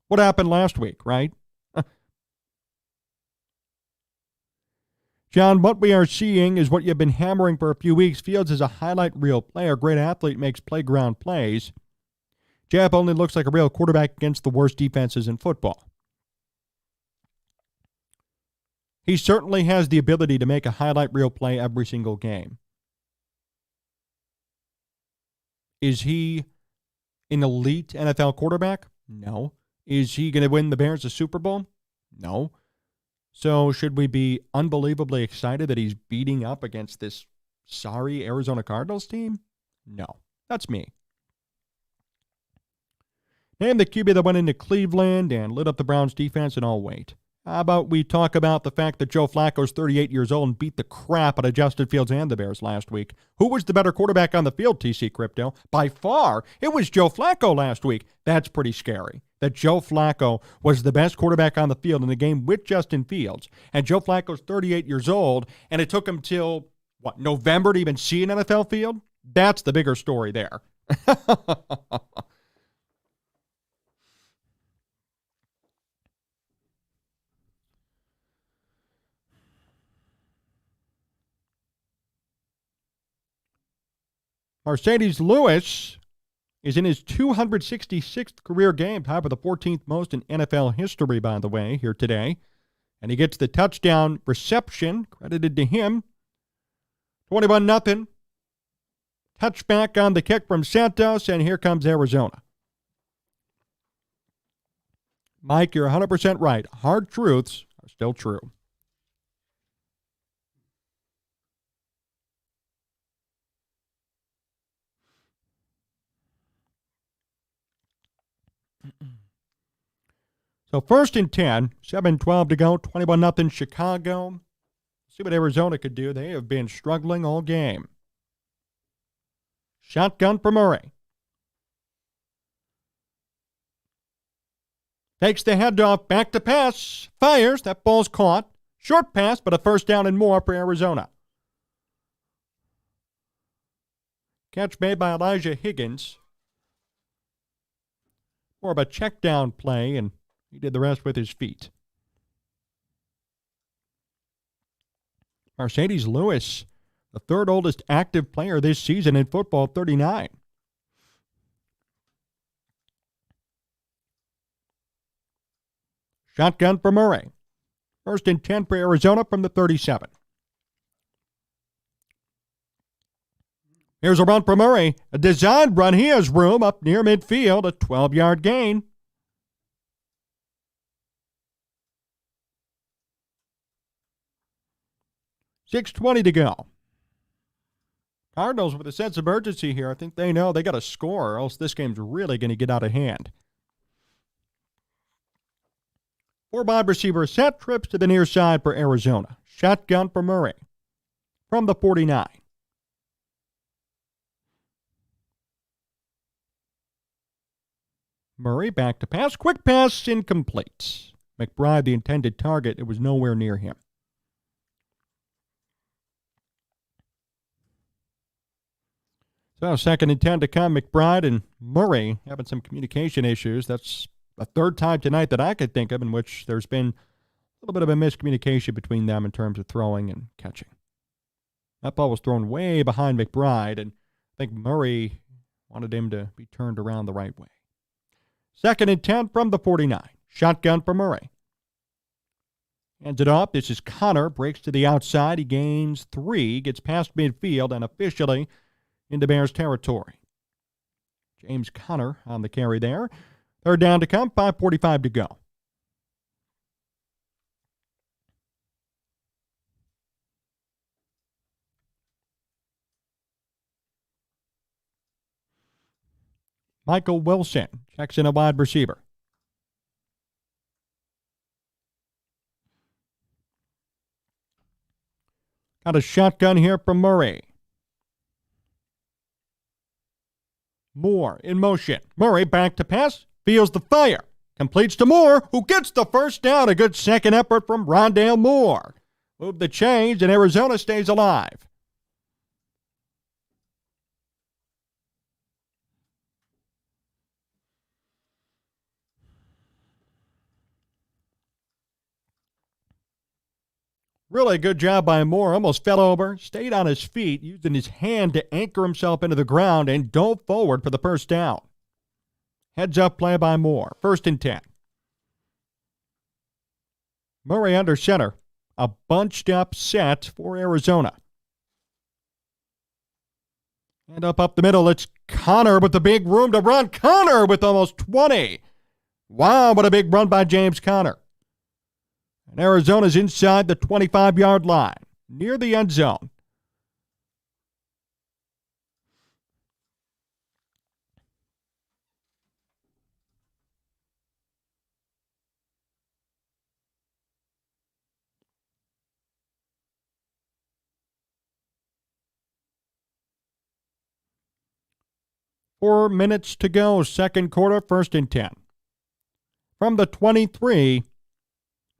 A: What happened last week, right? John, what we are seeing is what you've been hammering for a few weeks. Fields is a highlight reel player. Great athlete, makes playground plays. Jeff only looks like a real quarterback against the worst defenses in football. He certainly has the ability to make a highlight reel play every single game. Is he an elite NFL quarterback? No. Is he going to win the Bears a Super Bowl? No. So should we be unbelievably excited that he's beating up against this sorry Arizona Cardinals team? No. That's me. Name the QB that went into Cleveland and lit up the Browns defense, and I'll wait. How about we talk about the fact that Joe Flacco's 38 years old and beat the crap out of Justin Fields and the Bears last week? Who was the better quarterback on the field, TC Crypto? By far, it was Joe Flacco last week. That's pretty scary, that Joe Flacco was the best quarterback on the field in the game with Justin Fields. And Joe Flacco's 38 years old, and it took him till, November to even see an NFL field? That's the bigger story there. Mercedes Lewis is in his 266th career game, tied for the 14th most in NFL history, by the way, here today. And he gets the touchdown reception, credited to him. 21-0. Touchback on the kick from Santos, and here comes Arizona. Mike, you're 100% right. Hard truths are still true. So 1st and 10, 7:12 to go, 21-0 Chicago. See what Arizona could do. They have been struggling all game. Shotgun for Murray. Takes the handoff, back to pass, fires. That ball's caught. Short pass, but a first down and more for Arizona. Catch made by Elijah Higgins. More of a check down play, and he did the rest with his feet. Mercedes Lewis, the 3rd oldest active player this season in football, 39. Shotgun for Murray. 1st and 10 for Arizona from the 37. Here's a run for Murray. A design run. He has room up near midfield. A 12-yard gain. $6:20 to go. Cardinals with a sense of urgency here. I think they know they got to score, or else this game's really going to get out of hand. 4 wide receiver set, trips to the near side for Arizona. Shotgun for Murray from the 49. Murray back to pass. Quick pass, incomplete. McBride, the intended target, it was nowhere near him. So 2nd and 10 to come. McBride and Murray having some communication issues. That's a third time tonight that I could think of in which there's been a little bit of a miscommunication between them in terms of throwing and catching. That ball was thrown way behind McBride, and I think Murray wanted him to be turned around the right way. 2nd and 10 from the 49. Shotgun for Murray. Hands it off. This is Connor. Breaks to the outside. He gains 3. Gets past midfield and officially into Bears territory. James Conner on the carry there. 3rd down to come. 5:45 to go. Michael Wilson checks in a wide receiver. Got a shotgun here from Murray. Moore in motion. Murray back to pass. Feels the fire. Completes to Moore, who gets the first down. A good second effort from Rondale Moore. Move the chains, and Arizona stays alive. Really good job by Moore. Almost fell over, stayed on his feet, using his hand to anchor himself into the ground and dove forward for the first down. Heads up play by Moore. 1st and 10. Murray under center. A bunched up set for Arizona. And up the middle, it's Connor with the big room to run. Connor with almost 20. Wow, what a big run by James Conner. And Arizona's inside the 25-yard line, near the end zone. Four minutes to go, second quarter, 1st and 10. From the 23,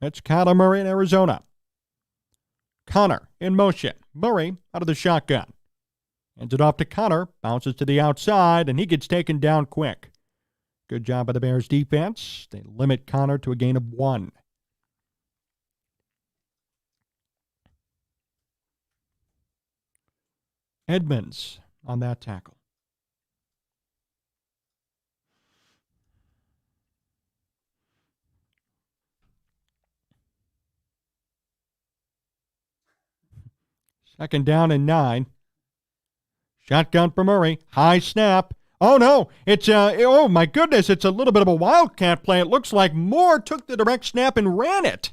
A: it's Kyler Murray in Arizona. Connor in motion. Murray out of the shotgun. Hands it off to Connor. Bounces to the outside, and he gets taken down quick. Good job by the Bears defense. They limit Connor to a gain of 1. Edmonds on that tackle. Second down and 9. Shotgun for Murray. High snap. Oh, no. It's, oh, my goodness. It's a little bit of a wildcat play. It looks like Moore took the direct snap and ran it.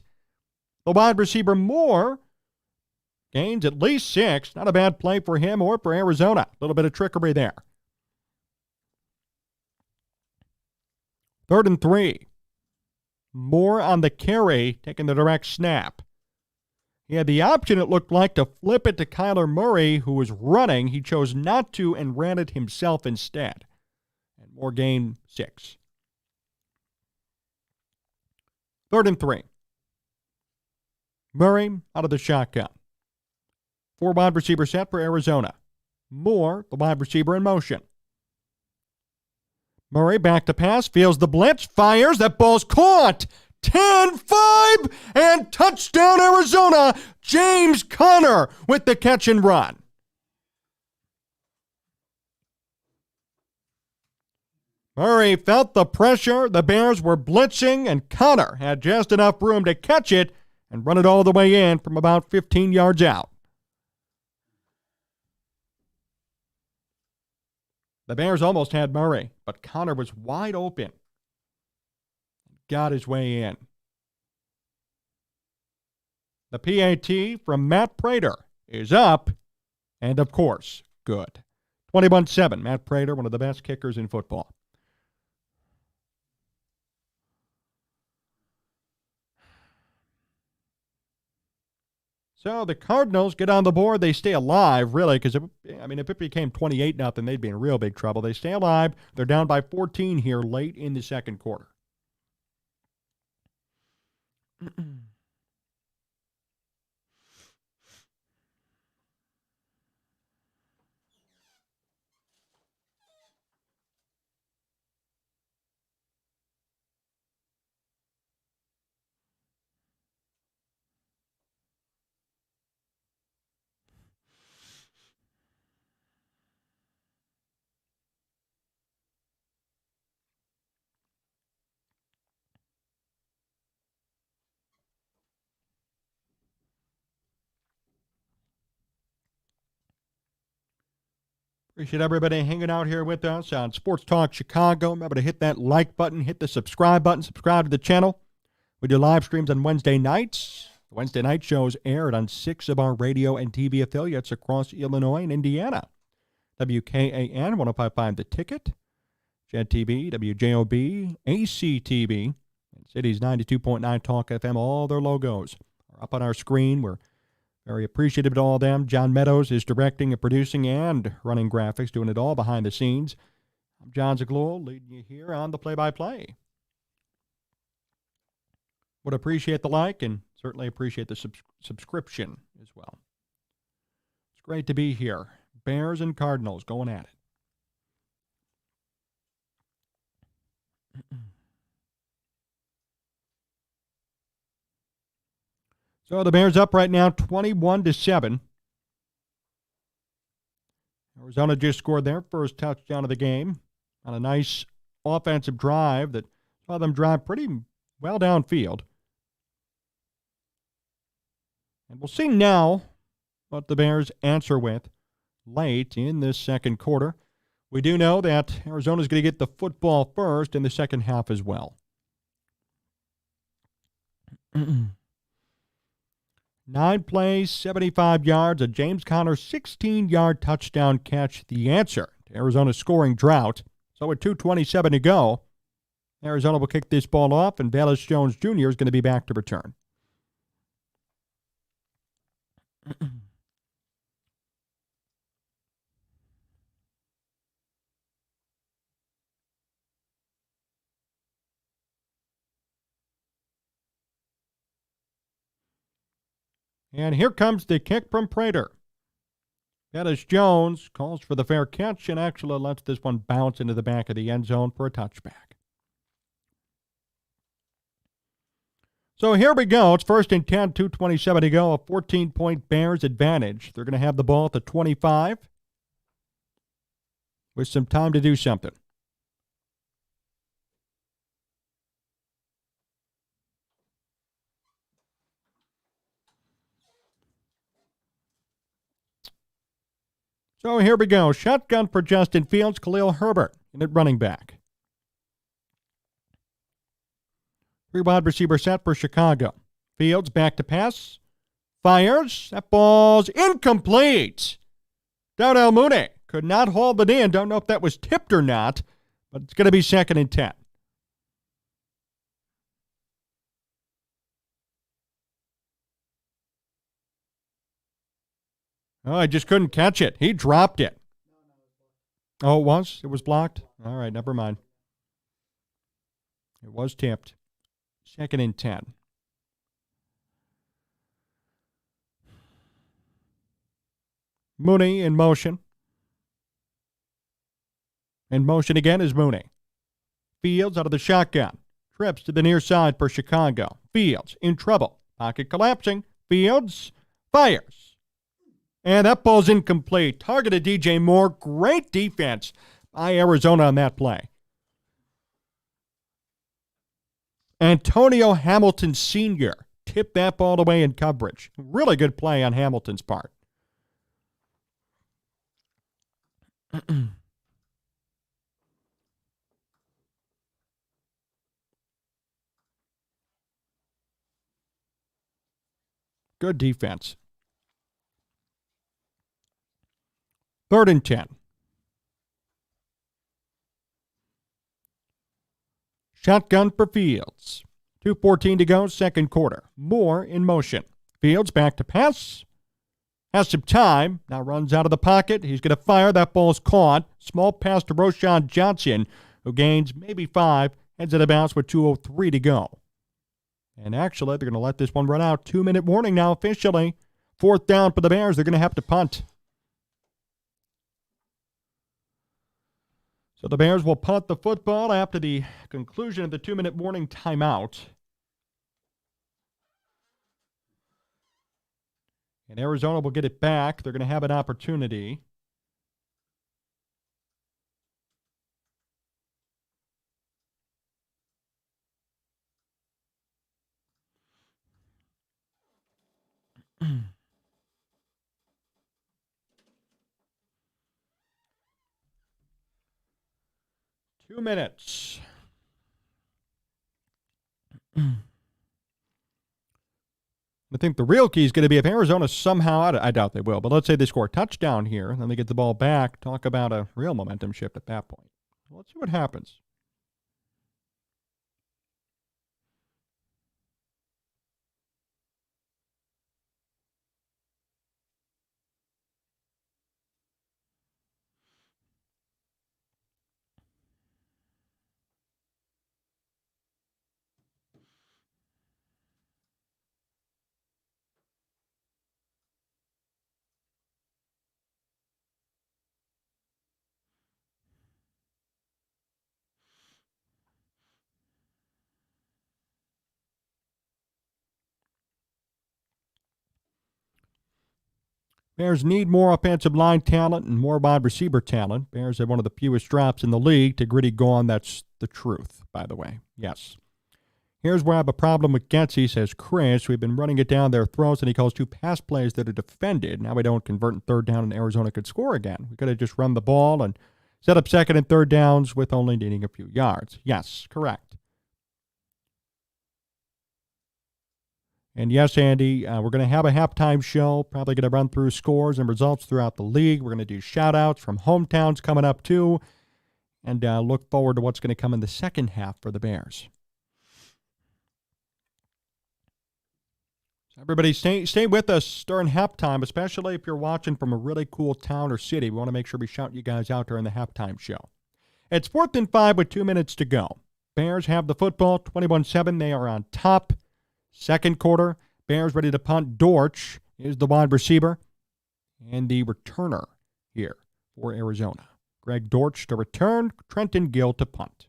A: The wide receiver Moore gains at least 6. Not a bad play for him or for Arizona. A little bit of trickery there. 3rd and 3. Moore on the carry, taking the direct snap. He had the option, it looked like, to flip it to Kyler Murray, who was running. He chose not to and ran it himself instead. And Moore gained 6. 3rd and 3. Murray out of the shotgun. 4 wide receiver set for Arizona. Moore, the wide receiver in motion. Murray back to pass, feels the blitz, fires, that ball's caught. 10-5 and touchdown Arizona. James Conner with the catch and run. Murray felt the pressure. The Bears were blitzing, and Conner had just enough room to catch it and run it all the way in from about 15 yards out. The Bears almost had Murray, but Conner was wide open. Got his way in. The PAT from Matt Prater is up, and of course, good. 21-7, Matt Prater, one of the best kickers in football. So the Cardinals get on the board. They stay alive, really, because if it became 28-0, they'd be in real big trouble. They stay alive. They're down by 14 here late in the second quarter. Appreciate everybody hanging out here with us on Sports Talk Chicago. Remember to hit that like button, hit the subscribe button, subscribe to the channel. We do live streams on Wednesday nights. The Wednesday night shows aired on 6 of our radio and TV affiliates across Illinois and Indiana. WKAN 105.5 The Ticket, Jet TV, WJOB, ACTV, and Cities 92.9 Talk FM. All their logos are up on our screen. We're very appreciative to all of them. John Meadows is directing and producing and running graphics, doing it all behind the scenes. I'm Jon Zaghloul, leading you here on the play-by-play. Would appreciate the like and certainly appreciate the subscription as well. It's great to be here. Bears and Cardinals going at it. So the Bears up right now 21-7. Arizona just scored their first touchdown of the game on a nice offensive drive that saw them drive pretty well downfield. And we'll see now what the Bears answer with late in this second quarter. We do know that Arizona's going to get the football first in the second half as well. 9 plays, 75 yards, a James Conner 16-yard touchdown catch, the answer to Arizona's scoring drought. So with 2:27 to go, Arizona will kick this ball off, and Velus Jones Jr. is going to be back to return. And here comes the kick from Prater. Velus Jones calls for the fair catch and actually lets this one bounce into the back of the end zone for a touchback. So here we go. It's 1st and 10, 2:27 to go. A 14-point Bears advantage. They're going to have the ball at the 25 with some time to do something. So here we go. Shotgun for Justin Fields, Khalil Herbert in at running back. 3 wide receiver set for Chicago. Fields back to pass. Fires. That ball's incomplete. Darnell Mooney could not hold it in. Don't know if that was tipped or not, but it's going to be 2nd and 10. Oh, I just couldn't catch it. He dropped it. Oh, it was? It was blocked? All right, never mind. It was tipped. 2nd and 10. Mooney in motion. In motion again is Mooney. Fields out of the shotgun. Trips to the near side for Chicago. Fields in trouble. Pocket collapsing. Fields fires. And that ball's incomplete. Targeted DJ Moore. Great defense by Arizona on that play. Antonio Hamilton Sr. tipped that ball away in coverage. Really good play on Hamilton's part. Good defense. 3rd and 10. Shotgun for Fields. 2:14 to go, second quarter. Moore in motion. Fields back to pass. Has some time. Now runs out of the pocket. He's going to fire. That ball's caught. Small pass to Roschon Johnson, who gains maybe 5. Heads out of bounds with 2:03 to go. And actually, they're going to let this one run out. 2-minute warning now officially. 4th down for the Bears. They're going to have to punt. So the Bears will punt the football after the conclusion of the 2-minute warning timeout. And Arizona will get it back. They're going to have an opportunity. Two minutes. I think the real key is going to be if Arizona somehow, I doubt they will, but let's say they score a touchdown here, and then they get the ball back, talk about a real momentum shift at that point. Let's see what happens. Bears need more offensive line talent and more wide receiver talent. Bears have one of the fewest drops in the league. To Gritty gone, that's the truth, by the way. Yes. Here's where I have a problem with Getsy, says Chris. We've been running it down their throats, and he calls 2 pass plays that are defended. Now we don't convert in 3rd down, and Arizona could score again. We could have just run the ball and set up 2nd and 3rd downs with only needing a few yards. Yes, correct. And yes, Andy, we're going to have a halftime show, probably going to run through scores and results throughout the league. We're going to do shout-outs from hometowns coming up, too, and look forward to what's going to come in the second half for the Bears. So everybody, stay with us during halftime, especially if you're watching from a really cool town or city. We want to make sure we shout you guys out during the halftime show. It's 4th and 5 with 2 minutes to go. Bears have the football, 21-7. They are on top. Second quarter, Bears ready to punt. Dortch is the wide receiver and the returner here for Arizona. Greg Dortch to return, Trenton Gill to punt.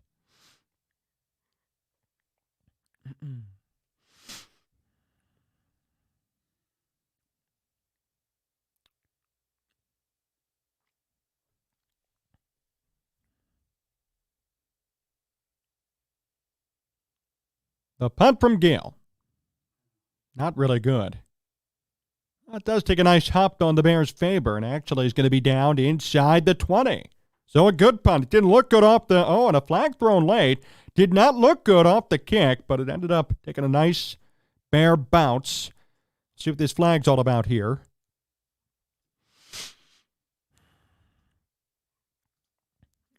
A: The punt from Gill. Not really good. That does take a nice hop on the Bears' favor, and actually is going to be down inside the 20. So a good punt. It didn't look good off the, and a flag thrown late. Did not look good off the kick, but it ended up taking a nice Bear bounce. See what this flag's all about here.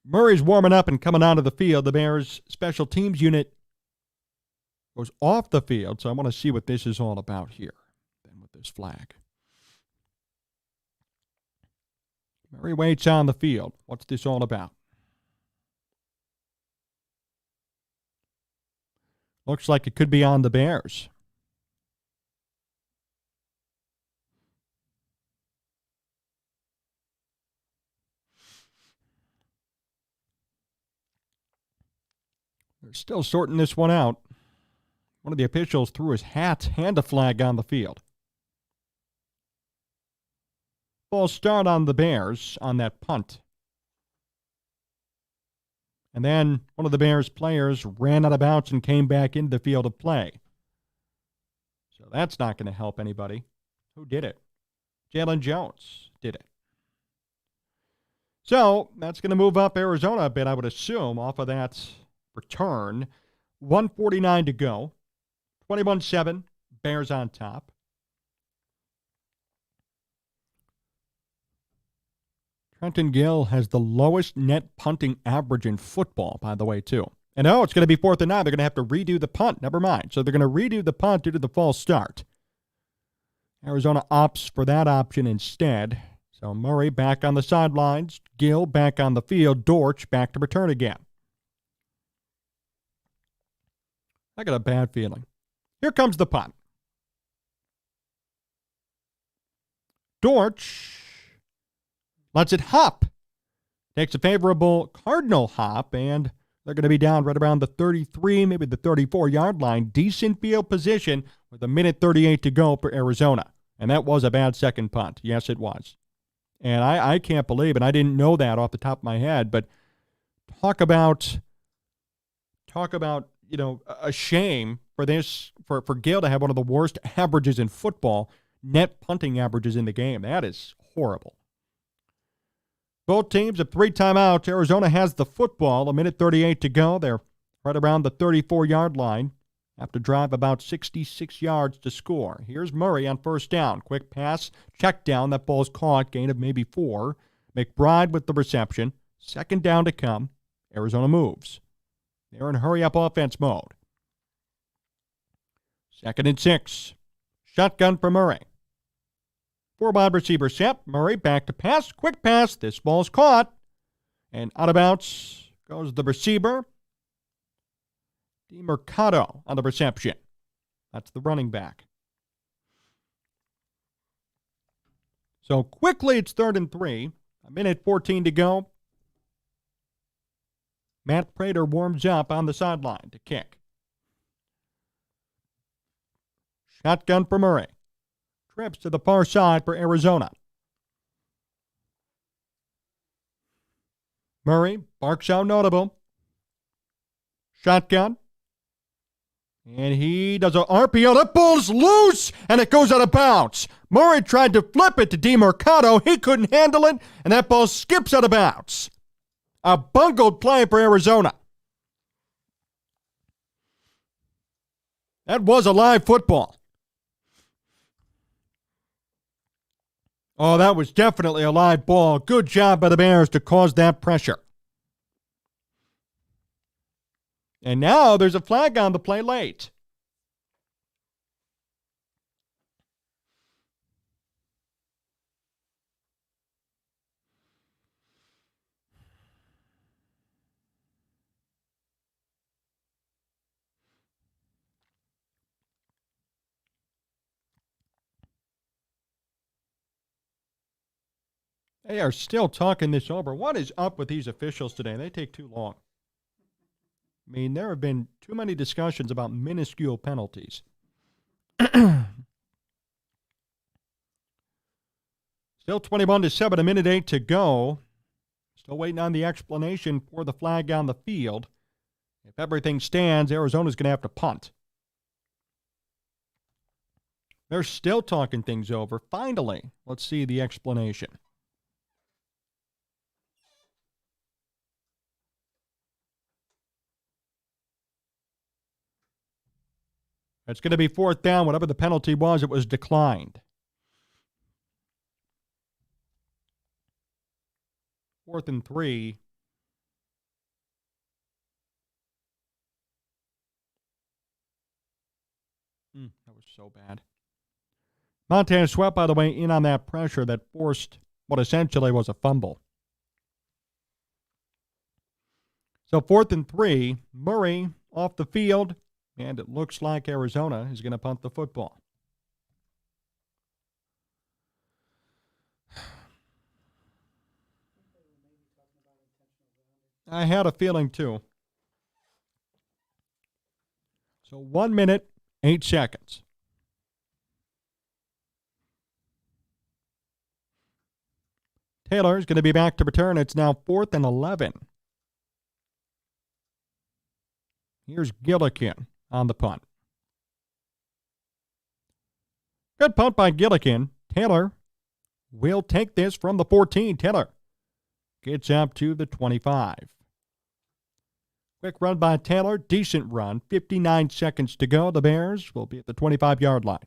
A: Murray's warming up and coming out of the field. The Bears' special teams unit goes off the field, so I want to see what this is all about here then with this flag. Murray waits on the field. What's this all about? Looks like it could be on the Bears. They're still sorting this one out. One of the officials threw his hat and a flag on the field. Ball start on the Bears on that punt. And then one of the Bears players ran out of bounds and came back into the field of play. So that's not going to help anybody. Who did it? Jalen Jones did it. So that's going to move up Arizona a bit, I would assume, off of that return. 1:49 to go. 21-7, Bears on top. Trenton Gill has the lowest net punting average in football, by the way, too. And it's going to be 4th and 9. They're going to have to redo the punt. Never mind. So they're going to redo the punt due to the false start. Arizona opts for that option instead. So Murray back on the sidelines. Gill back on the field. Dortch back to return again. I got a bad feeling. Here comes the punt. Dortch lets it hop. Takes a favorable Cardinal hop, and they're going to be down right around the 33, maybe the 34-yard line. Decent field position with 1:38 to go for Arizona. And that was a bad second punt. Yes, it was. And I can't believe it. I didn't know that off the top of my head, but talk about a shame for this for Gill to have one of the worst averages in football, net punting averages in the game. That is horrible. Both teams have 3 timeouts. Arizona has the football. 1:38 to go. They're right around the 34-yard line. Have to drive about 66 yards to score. Here's Murray on first down. Quick pass, check down. That ball's caught. Gain of maybe 4. McBride with the reception. Second down to come. Arizona moves. They're in hurry-up offense mode. 2nd and 6. Shotgun for Murray. 4 wide receiver set. Murray back to pass. Quick pass. This ball's caught. And out of bounds goes the receiver. DeMercado on the reception. That's the running back. So quickly it's 3rd and 3. 1:14 to go. Matt Prater warms up on the sideline to kick. Shotgun for Murray. Trips to the far side for Arizona. Murray barks out notable. Shotgun. And he does an RPO. That ball's loose, and it goes out of bounds. Murray tried to flip it to DeMercado. He couldn't handle it, and that ball skips out of bounds. A bungled play for Arizona. That was a live football. Oh, that was definitely a live ball. Good job by the Bears to cause that pressure. And now there's a flag on the play late. They are still talking this over. What is up with these officials today? They take too long. I mean, there have been too many discussions about minuscule penalties. Still 21-7, 1:08 to go. Still waiting on the explanation for the flag on the field. If everything stands, Arizona's going to have to punt. They're still talking things over. Finally, let's see the explanation. It's going to be 4th down. Whatever the penalty was, it was declined. 4th and 3. That was so bad. Montana Sweat, by the way, in on that pressure that forced what essentially was a fumble. So 4th and 3. Murray off the field. And it looks like Arizona is going to punt the football. I had a feeling too. So 1 minute, 8 seconds. Taylor is going to be back to return. It's now 4th and 11. Here's Gillikin on the punt. Good punt by Gillikin. Taylor will take this from the 14. Taylor gets up to the 25. Quick run by Taylor. Decent run. 59 seconds to go. The Bears will be at the 25-yard line.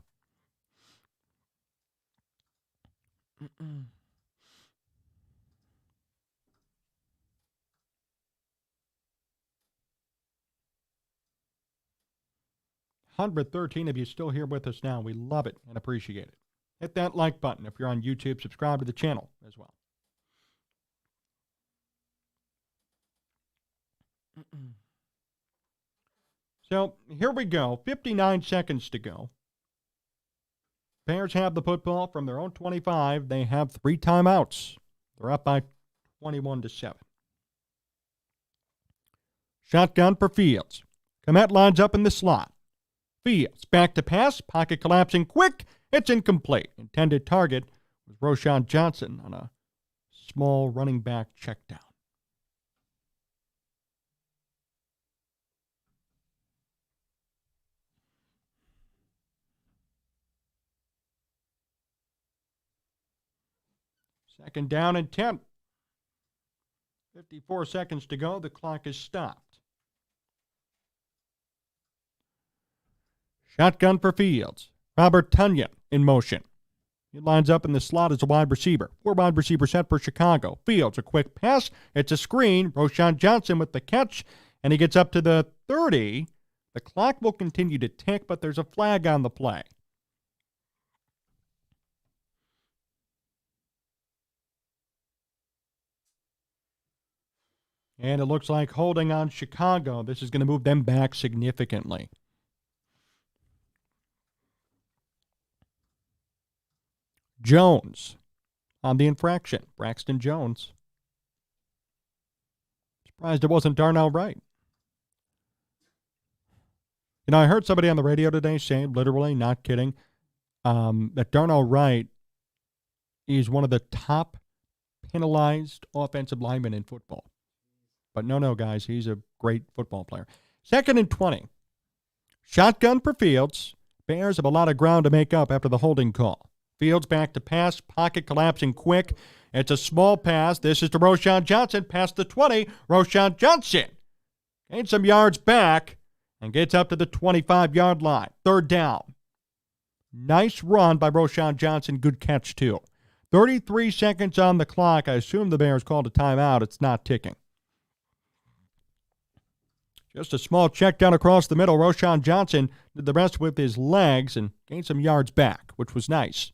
A: $113 of you still here with us now. We love it and appreciate it. Hit that like button. If you're on YouTube, subscribe to the channel as well. So here we go. 59 seconds to go. Bears have the football from their own 25. They have 3 timeouts. They're up by 21-7. Shotgun for Fields. Komet lines up in the slot. Fields back to pass. Pocket collapsing quick. It's incomplete. Intended target was Roschon Johnson on a small running back check down. Second down and 10. 54 seconds to go. The clock is stopped. Shotgun for Fields. Robert Tonyan in motion. He lines up in the slot as a wide receiver. 4 wide receiver set for Chicago. Fields, a quick pass. It's a screen. Roschon Johnson with the catch, and he gets up to the 30. The clock will continue to tick, but there's a flag on the play. And it looks like holding on Chicago. This is going to move them back significantly. Jones on the infraction. Braxton Jones. Surprised it wasn't Darnell Wright. You know, I heard somebody on the radio today say, literally, not kidding, that Darnell Wright is one of the top penalized offensive linemen in football. But no, guys, he's a great football player. 2nd and 20. Shotgun for Fields. Bears have a lot of ground to make up after the holding call. Fields back to pass. Pocket collapsing quick. It's a small pass. This is to Roschon Johnson. Past the 20. Roschon Johnson gains some yards back and gets up to the 25-yard line. 3rd down. Nice run by Roschon Johnson. Good catch, too. 33 seconds on the clock. I assume the Bears called a timeout. It's not ticking. Just a small check down across the middle. Roschon Johnson did the rest with his legs and gained some yards back, which was nice.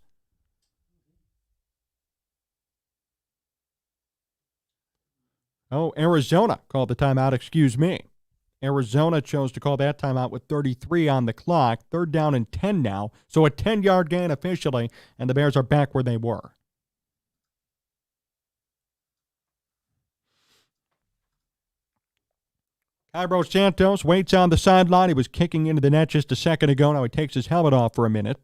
A: Oh, Arizona called the timeout. Excuse me. Arizona chose to call that timeout with 33 on the clock. 3rd down and 10 now. So a 10-yard gain officially, and the Bears are back where they were. Cairo Santos waits on the sideline. He was kicking into the net just a second ago. Now he takes his helmet off for a minute.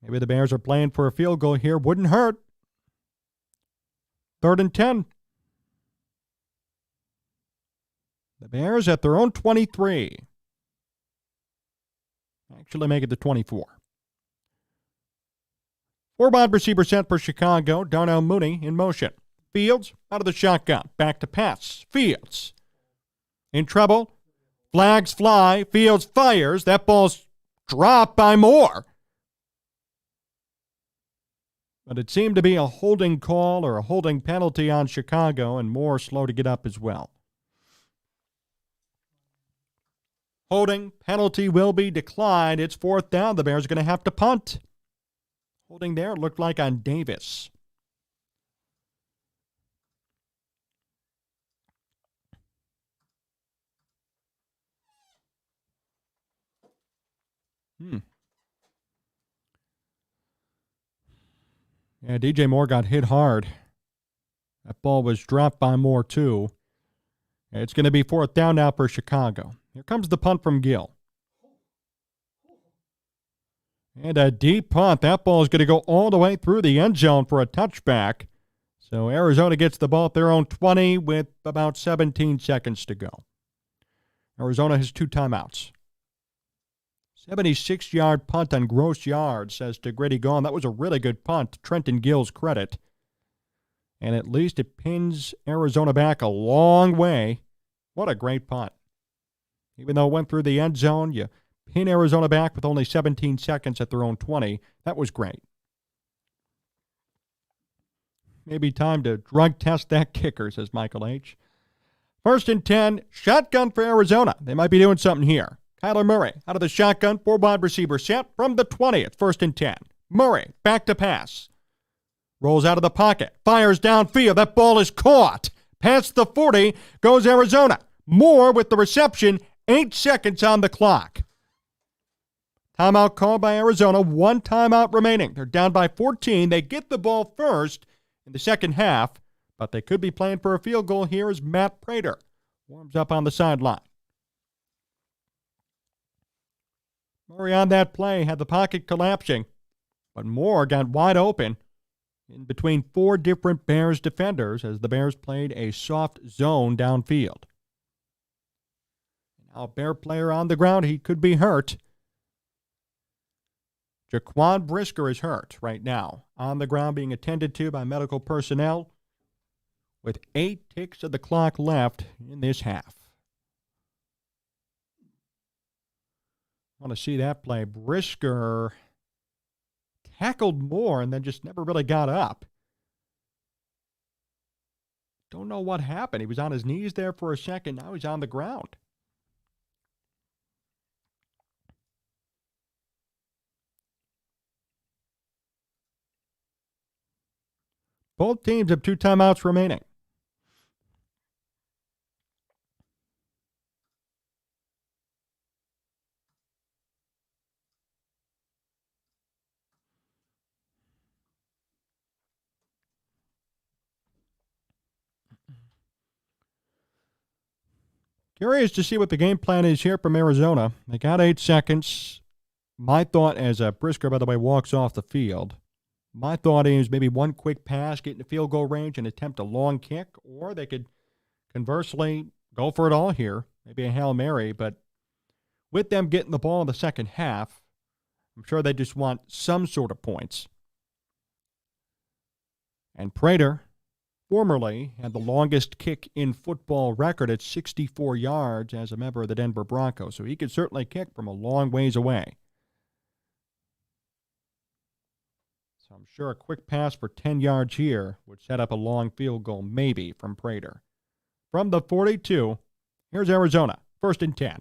A: Maybe the Bears are playing for a field goal here. Wouldn't hurt. 3rd and 10. The Bears at their own 23. Actually make it to 24. 4 wide receiver set for Chicago. Darnell Mooney in motion. Fields out of the shotgun. Back to pass. Fields in trouble. Flags fly. Fields fires. That ball's dropped by Moore. But it seemed to be a holding call or a holding penalty on Chicago, and Moore slow to get up as well. Holding penalty will be declined. It's 4th down. The Bears are going to have to punt. Holding there looked like on Davis. Yeah, DJ Moore got hit hard. That ball was dropped by Moore, too. It's going to be 4th down now for Chicago. Here comes the punt from Gill. And a deep punt. That ball is going to go all the way through the end zone for a touchback. So Arizona gets the ball at their own 20 with about 17 seconds to go. Arizona has 2 timeouts. 76-yard punt on gross yards, says to Gritty Gone. That was a really good punt, to Trenton Gill's credit. And at least it pins Arizona back a long way. What a great punt. Even though it went through the end zone, you pin Arizona back with only 17 seconds at their own 20. That was great. Maybe time to drug test that kicker, says Michael H. 1st and 10, shotgun for Arizona. They might be doing something here. Kyler Murray out of the shotgun, 4 wide receiver set from the 20. It's 1st and 10. Murray back to pass. Rolls out of the pocket. Fires downfield. That ball is caught. Past the 40 goes Arizona. Moore with the reception. 8 seconds on the clock. Timeout called by Arizona. 1 timeout remaining. They're down by 14. They get the ball first in the second half, but they could be playing for a field goal here as Matt Prater warms up on the sideline. Murray on that play had the pocket collapsing, but Moore got wide open in between 4 different Bears defenders as the Bears played a soft zone downfield. Now a Bear player on the ground, he could be hurt. Jaquan Brisker is hurt right now, on the ground being attended to by medical personnel with 8 ticks of the clock left in this half. I want to see that play. Brisker tackled Moore and then just never really got up. Don't know what happened. He was on his knees there for a second. Now he's on the ground. Both teams have 2 timeouts remaining. Curious to see what the game plan is here from Arizona. They got 8 seconds. My thought, as Brisker, by the way, walks off the field, my thought is maybe one quick pass, get in the field goal range, and attempt a long kick, or they could conversely go for it all here, maybe a Hail Mary. But with them getting the ball in the second half, I'm sure they just want some sort of points. And Prater formerly had the longest kick in football record at 64 yards as a member of the Denver Broncos, so he could certainly kick from a long ways away. So I'm sure a quick pass for 10 yards here would set up a long field goal, maybe, from Prater. From the 42, here's Arizona, 1st and 10.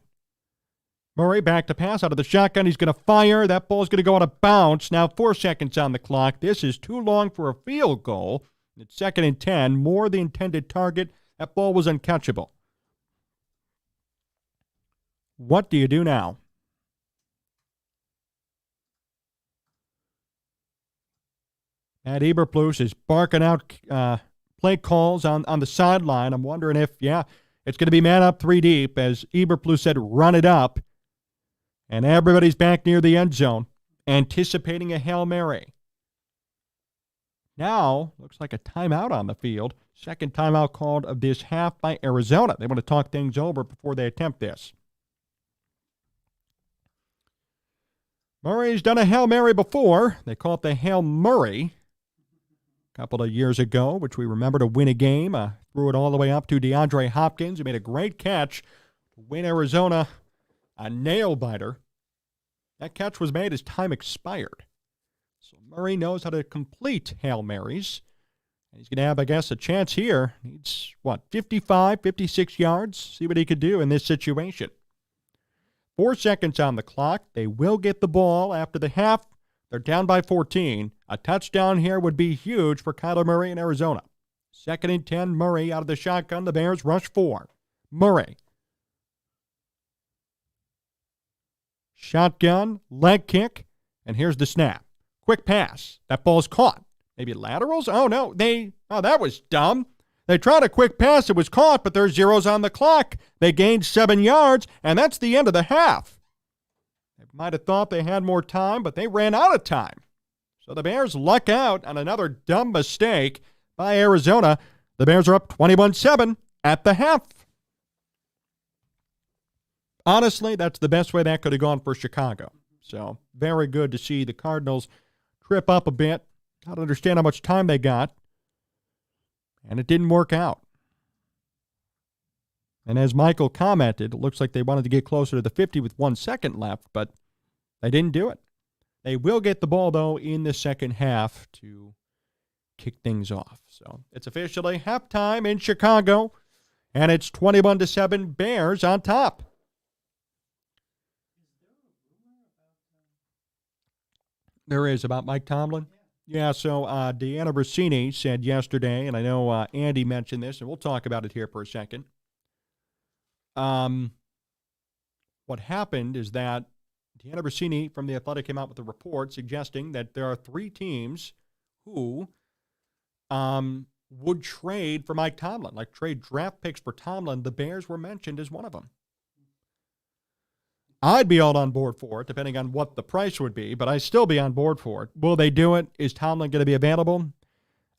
A: Murray back to pass out of the shotgun. He's going to fire. That ball's going to go out of bounds. Now 4 seconds on the clock. This is too long for a field goal. It's 2nd and 10. More the intended target. That ball was uncatchable. What do you do now? Matt Eberflus is barking out play calls on the sideline. I'm wondering if, it's going to be man up 3 deep, as Eberflus said, run it up. And everybody's back near the end zone, anticipating a Hail Mary. Now, looks like a timeout on the field. 2nd timeout called of this half by Arizona. They want to talk things over before they attempt this. Murray's done a Hail Mary before. They call it the Hail Murray a couple of years ago, which we remember to win a game. Threw it all the way up to DeAndre Hopkins, who made a great catch to win Arizona a nail-biter. That catch was made as time expired. So Murray knows how to complete Hail Marys. And he's going to have, I guess, a chance here. Needs, 55, 56 yards? See what he could do in this situation. 4 seconds on the clock. They will get the ball after the half. They're down by 14. A touchdown here would be huge for Kyler Murray in Arizona. 2nd and 10, Murray out of the shotgun. The Bears rush 4. Murray. Shotgun, leg kick, and here's the snap. Quick pass. That ball's caught. Maybe laterals? Oh, no. That was dumb. They tried a quick pass. It was caught, but there's zeros on the clock. They gained 7 yards, and that's the end of the half. They might have thought they had more time, but they ran out of time. So the Bears luck out on another dumb mistake by Arizona. The Bears are up 21-7 at the half. Honestly, that's the best way that could have gone for Chicago. So very good to see the Cardinals trip up a bit. I don't understand how much time they got. And it didn't work out. And as Michael commented, it looks like they wanted to get closer to the 50 with 1 second left, but they didn't do it. They will get the ball, though, in the second half to kick things off. So it's officially halftime in Chicago, and it's 21-7 Bears on top. There is, about Mike Tomlin. Yeah, so Deanna Rossini said yesterday, and I know Andy mentioned this, and we'll talk about it here for a second. What happened is that Deanna Rossini from The Athletic came out with a report suggesting that there are 3 teams who would trade for Mike Tomlin, like trade draft picks for Tomlin. The Bears were mentioned as one of them. I'd be all on board for it, depending on what the price would be, but I'd still be on board for it. Will they do it? Is Tomlin going to be available?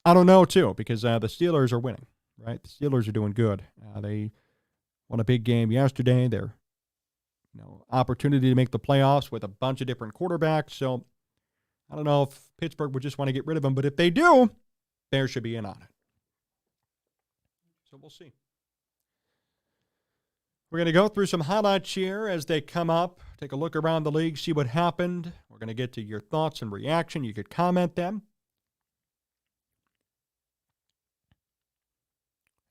A: I don't know, too, because the Steelers are winning, right? The Steelers are doing good. They won a big game yesterday. They're, opportunity to make the playoffs with a bunch of different quarterbacks. So I don't know if Pittsburgh would just want to get rid of him, but if they do, Bears should be in on it. So we'll see. We're going to go through some highlights here as they come up, take a look around the league, see what happened. We're going to get to your thoughts and reaction. You could comment them.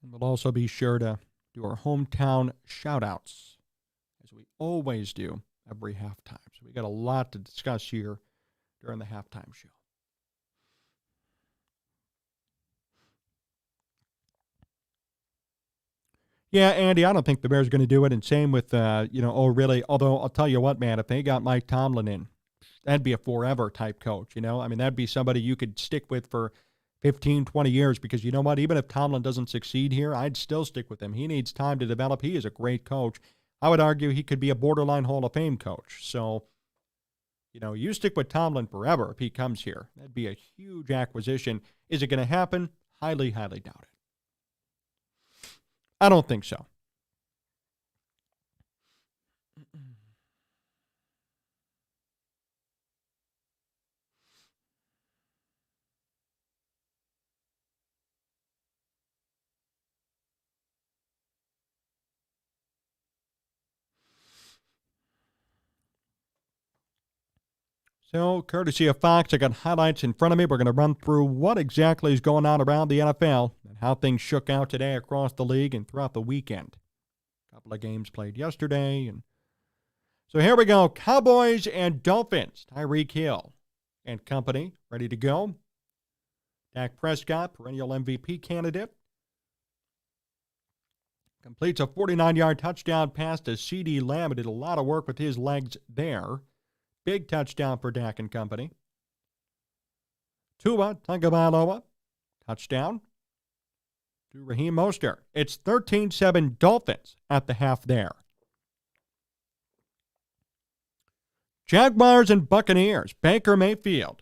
A: And we'll also be sure to do our hometown shout-outs, as we always do every halftime. So we got a lot to discuss here during the halftime show. Yeah, Andy, I don't think the Bears are going to do it. And same with, really. Although I'll tell you what, man, if they got Mike Tomlin in, that'd be a forever type coach, that'd be somebody you could stick with for 15, 20 years because you know what? Even if Tomlin doesn't succeed here, I'd still stick with him. He needs time to develop. He is a great coach. I would argue he could be a borderline Hall of Fame coach. So, you stick with Tomlin forever if he comes here. That'd be a huge acquisition. Is it going to happen? Highly, highly doubt it. I don't think so. So, courtesy of Fox, I got highlights in front of me. We're going to run through what exactly is going on around the NFL and how things shook out today across the league and throughout the weekend. A couple of games played yesterday. And so here we go. Cowboys and Dolphins. Tyreek Hill and company ready to go. Dak Prescott, perennial MVP candidate, completes a 49-yard touchdown pass to CeeDee Lamb. Did a lot of work with his legs there. Big touchdown for Dak and company. Tua Tagovailoa, touchdown to Raheem Mostert. It's 13-7 Dolphins at the half there. Jaguars and Buccaneers, Baker Mayfield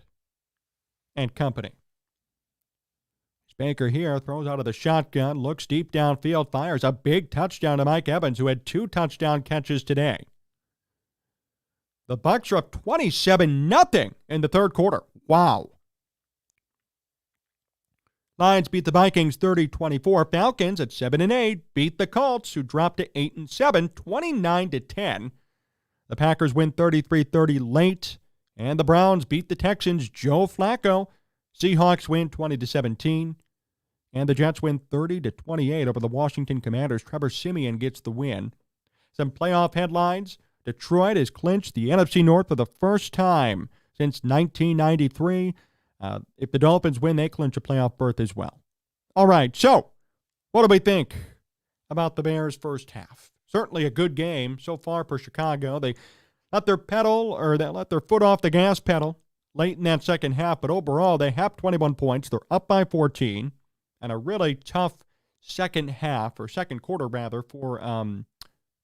A: and company. Baker here throws out of the shotgun, looks deep downfield, fires a big touchdown to Mike Evans, who had 2 touchdown catches today. The Bucs are up 27-0 in the third quarter. Wow. Lions beat the Vikings 30-24. Falcons at 7-8 beat the Colts, who dropped to 8-7, 29-10. The Packers win 33-30 late, and the Browns beat the Texans. Joe Flacco. Seahawks win 20-17, and the Jets win 30-28 over the Washington Commanders. Trevor Siemian gets the win. Some playoff headlines. Detroit has clinched the NFC North for the first time since 1993. If the Dolphins win, they clinch a playoff berth as well. All right, so what do we think about the Bears' first half? Certainly a good game so far for Chicago. They let their foot off the gas pedal late in that second half, but overall they have 21 points. They're up by 14, and a really tough second quarter rather, for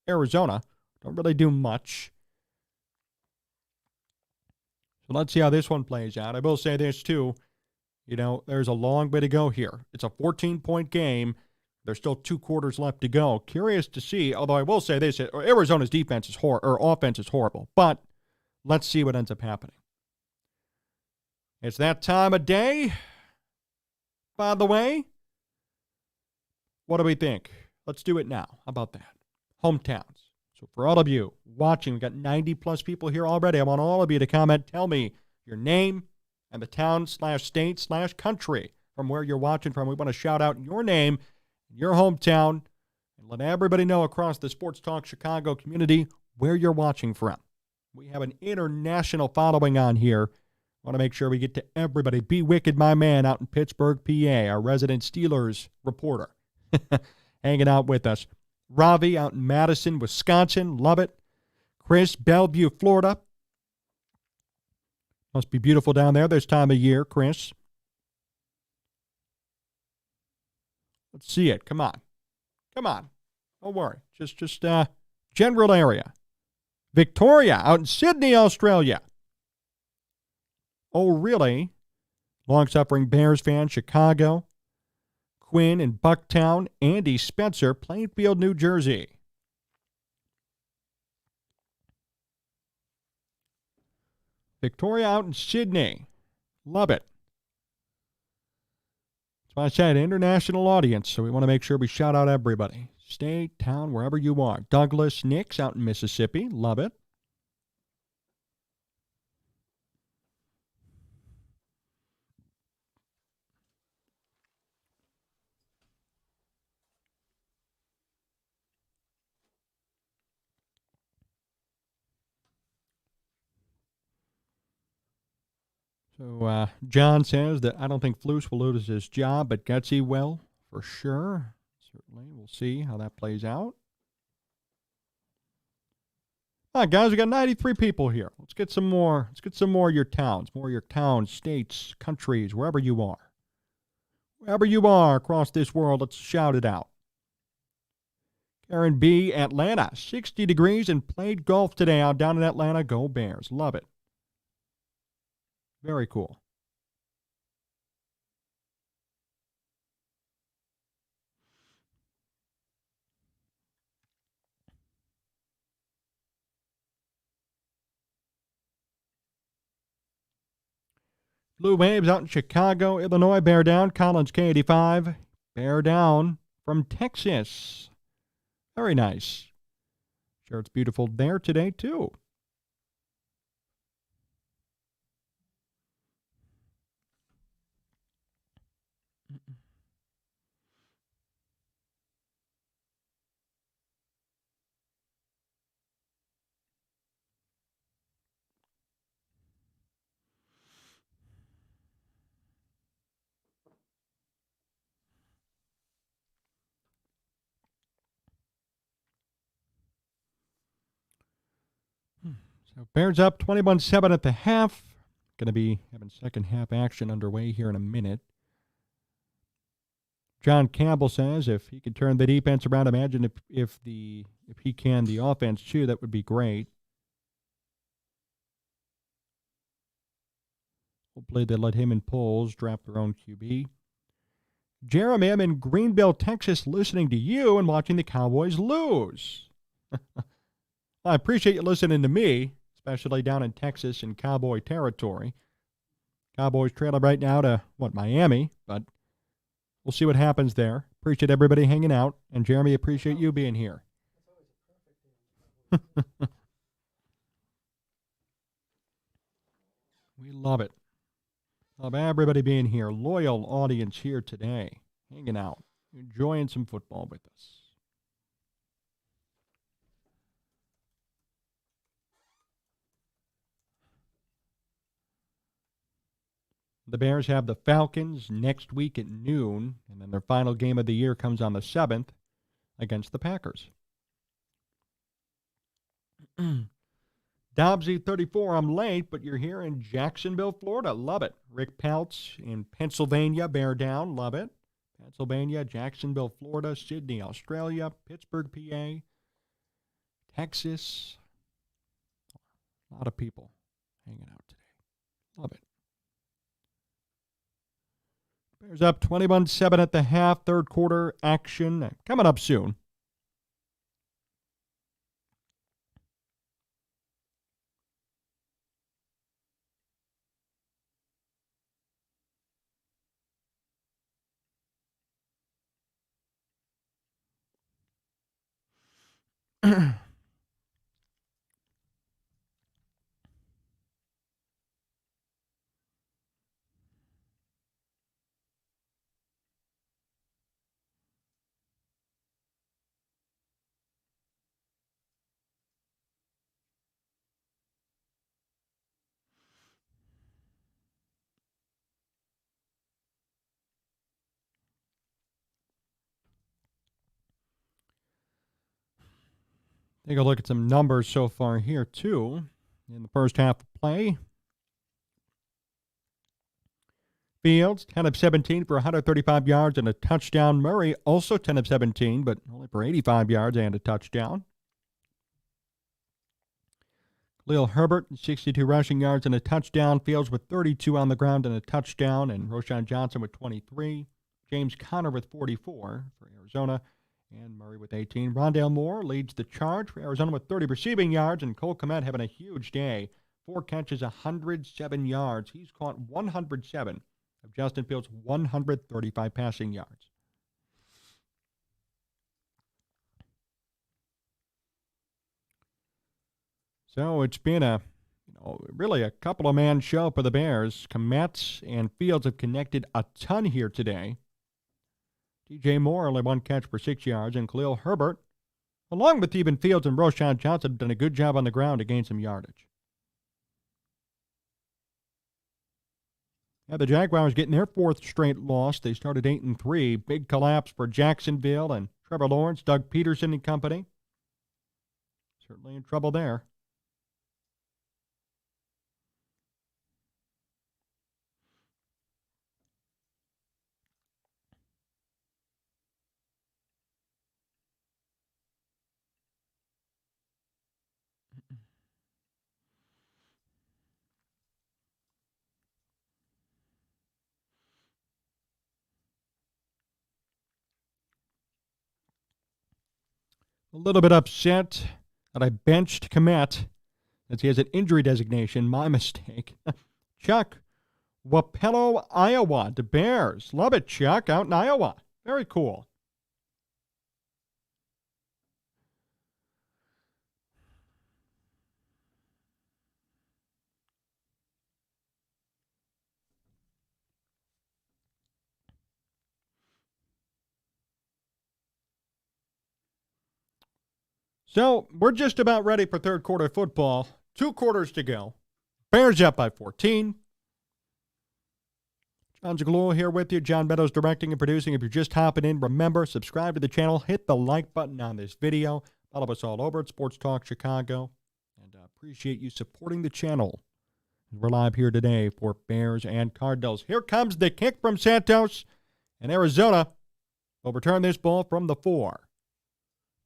A: Arizona. Don't really do much. So let's see how this one plays out. I will say this, too. There's a long way to go here. It's a 14-point game. There's still 2 quarters left to go. Curious to see, although I will say this, Arizona's offense is horrible. But let's see what ends up happening. It's that time of day. By the way, what do we think? Let's do it now. How about that? Hometowns. So for all of you watching, we've got 90-plus people here already. I want all of you to comment. Tell me your name and the town/state/country from where you're watching from. We want to shout out your name, your hometown, and let everybody know across the Sports Talk Chicago community where you're watching from. We have an international following on here. Want to make sure we get to everybody. Be Wicked, my man, out in Pittsburgh, PA, our resident Steelers reporter, hanging out with us. Ravi out in Madison, Wisconsin. Love it. Chris, Bellevue, Florida. Must be beautiful down there this time of year, Chris. Let's see it. Come on. Come on. Don't worry. Just general area. Victoria out in Sydney, Australia. Oh, really? Long-suffering Bears fan, Chicago. Quinn in Bucktown. Andy Spencer, Plainfield, New Jersey. Victoria out in Sydney. Love it. That's why I said international audience, so we want to make sure we shout out everybody. State, town, wherever you are. Douglas Nix out in Mississippi. Love it. So John says that I don't think Flus will lose his job, but Gutsy will, for sure. Certainly. We'll see how that plays out. All right, guys, we got 93 people here. Let's get some more. Let's get some more of your towns, states, countries, wherever you are. Wherever you are across this world, let's shout it out. Karen B., Atlanta, 60 degrees and played golf today out down in Atlanta. Go Bears. Love it. Very cool. Blue Waves out in Chicago, Illinois. Bear down. Collins K85. Bear down from Texas. Very nice. Sure, it's beautiful there today, too. So Bears up 21-7 at the half. Going to be having second half action underway here in a minute. John Campbell says if he could turn the defense around, imagine if he can the offense too, that would be great. Hopefully they let him and Poles draft their own QB. Jeremy, I'm in Greenville, Texas, listening to you and watching the Cowboys lose. I appreciate you listening to me, especially down in Texas in Cowboy territory. Cowboys trailing right now to, Miami, but we'll see what happens there. Appreciate everybody hanging out, and Jeremy, appreciate you being here. We love it. Love everybody being here. Loyal audience here today, hanging out, enjoying some football with us. The Bears have the Falcons next week at noon, and then their final game of the year comes on the 7th against the Packers. Dobbsy 34, I'm late, but you're here in Jacksonville, Florida. Love it. Rick Peltz in Pennsylvania, bear down. Love it. Pennsylvania, Jacksonville, Florida, Sydney, Australia, Pittsburgh, PA, Texas. A lot of people hanging out today. Love it. Bears up 21-7 at the half. Third quarter action coming up soon. Take a look at some numbers so far here, too, in the first half of play. Fields, 10 of 17 for 135 yards and a touchdown. Murray, also 10 of 17, but only for 85 yards and a touchdown. Khalil Herbert, 62 rushing yards and a touchdown. Fields with 32 on the ground and a touchdown. And Roschon Johnson with 23. James Conner with 44 for Arizona. And Murray with 18. Rondale Moore leads the charge for Arizona with 30 receiving yards. And Cole Kmet having a huge day. 4 catches, 107 yards. He's caught 107 of Justin Fields' 135 passing yards. So it's been really a couple of man show for the Bears. Kmet and Fields have connected a ton here today. DJ Moore only 1 catch for 6 yards, and Khalil Herbert, along with even Fields and Roschon Johnson, have done a good job on the ground to gain some yardage. Yeah, the Jaguars getting their 4th straight loss. They started 8-3. Big collapse for Jacksonville and Trevor Lawrence, Doug Peterson and company. Certainly in trouble there. A little bit upset that I benched Kmet as he has an injury designation. My mistake. Chuck, Wapello, Iowa, the Bears. Love it, Chuck, out in Iowa. Very cool. So we're just about ready for third quarter football. 2 quarters to go. Bears up by 14. Jon Zaghloul here with you. John Meadows directing and producing. If you're just hopping in, remember, subscribe to the channel. Hit the like button on this video. Follow us all over at Sports Talk Chicago. And I appreciate you supporting the channel. We're live here today for Bears and Cardinals. Here comes the kick from Santos. And Arizona will return this ball from the 4.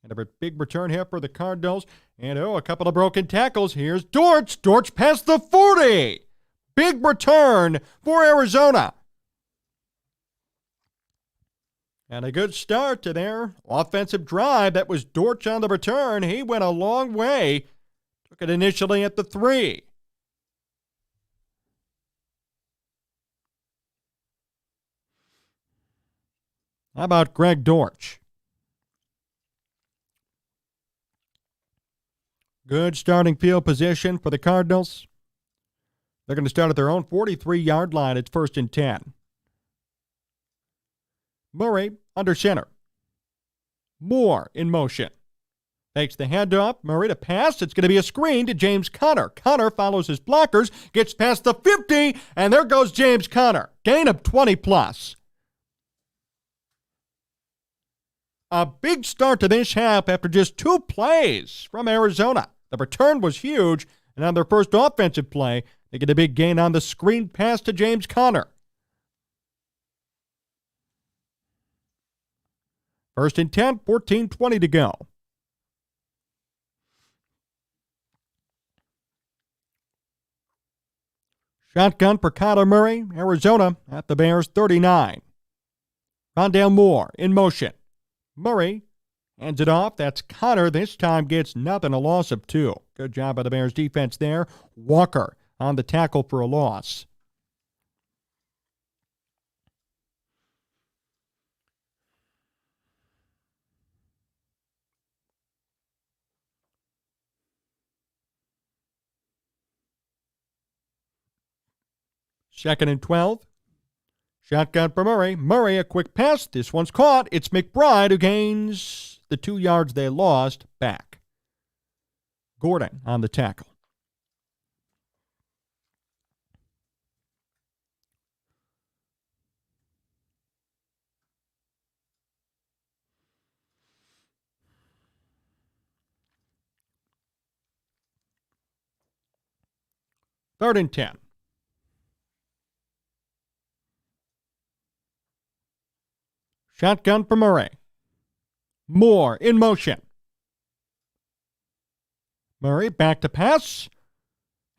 A: And a big return here for the Cardinals. And, a couple of broken tackles. Here's Dortch. Dortch past the 40. Big return for Arizona. And a good start to their offensive drive. That was Dortch on the return. He went a long way. Took it initially at the 3. How about Greg Dortch? Good starting field position for the Cardinals. They're going to start at their own 43-yard line. It's 1st and 10. Murray under center. Moore in motion. Takes the handoff. Murray to pass. It's going to be a screen to James Conner. Conner follows his blockers, gets past the 50, and there goes James Conner. Gain of 20+. A big start to this half after just 2 plays from Arizona. The return was huge, and on their first offensive play, they get a big gain on the screen pass to James Conner. 1st and 10, 14:20 to go. Shotgun for Kyler Murray, Arizona at the Bears' 39. Rondale Moore in motion. Murray hands it off. That's Conner. This time gets nothing, a loss of 2. Good job by the Bears defense there. Walker on the tackle for a loss. Second and 12. Shotgun for Murray. Murray, a quick pass. This one's caught. It's McBride who gains the 2 yards they lost back. Gordon on the tackle. 3rd and 10. Shotgun for Murray. Moore in motion. Murray back to pass.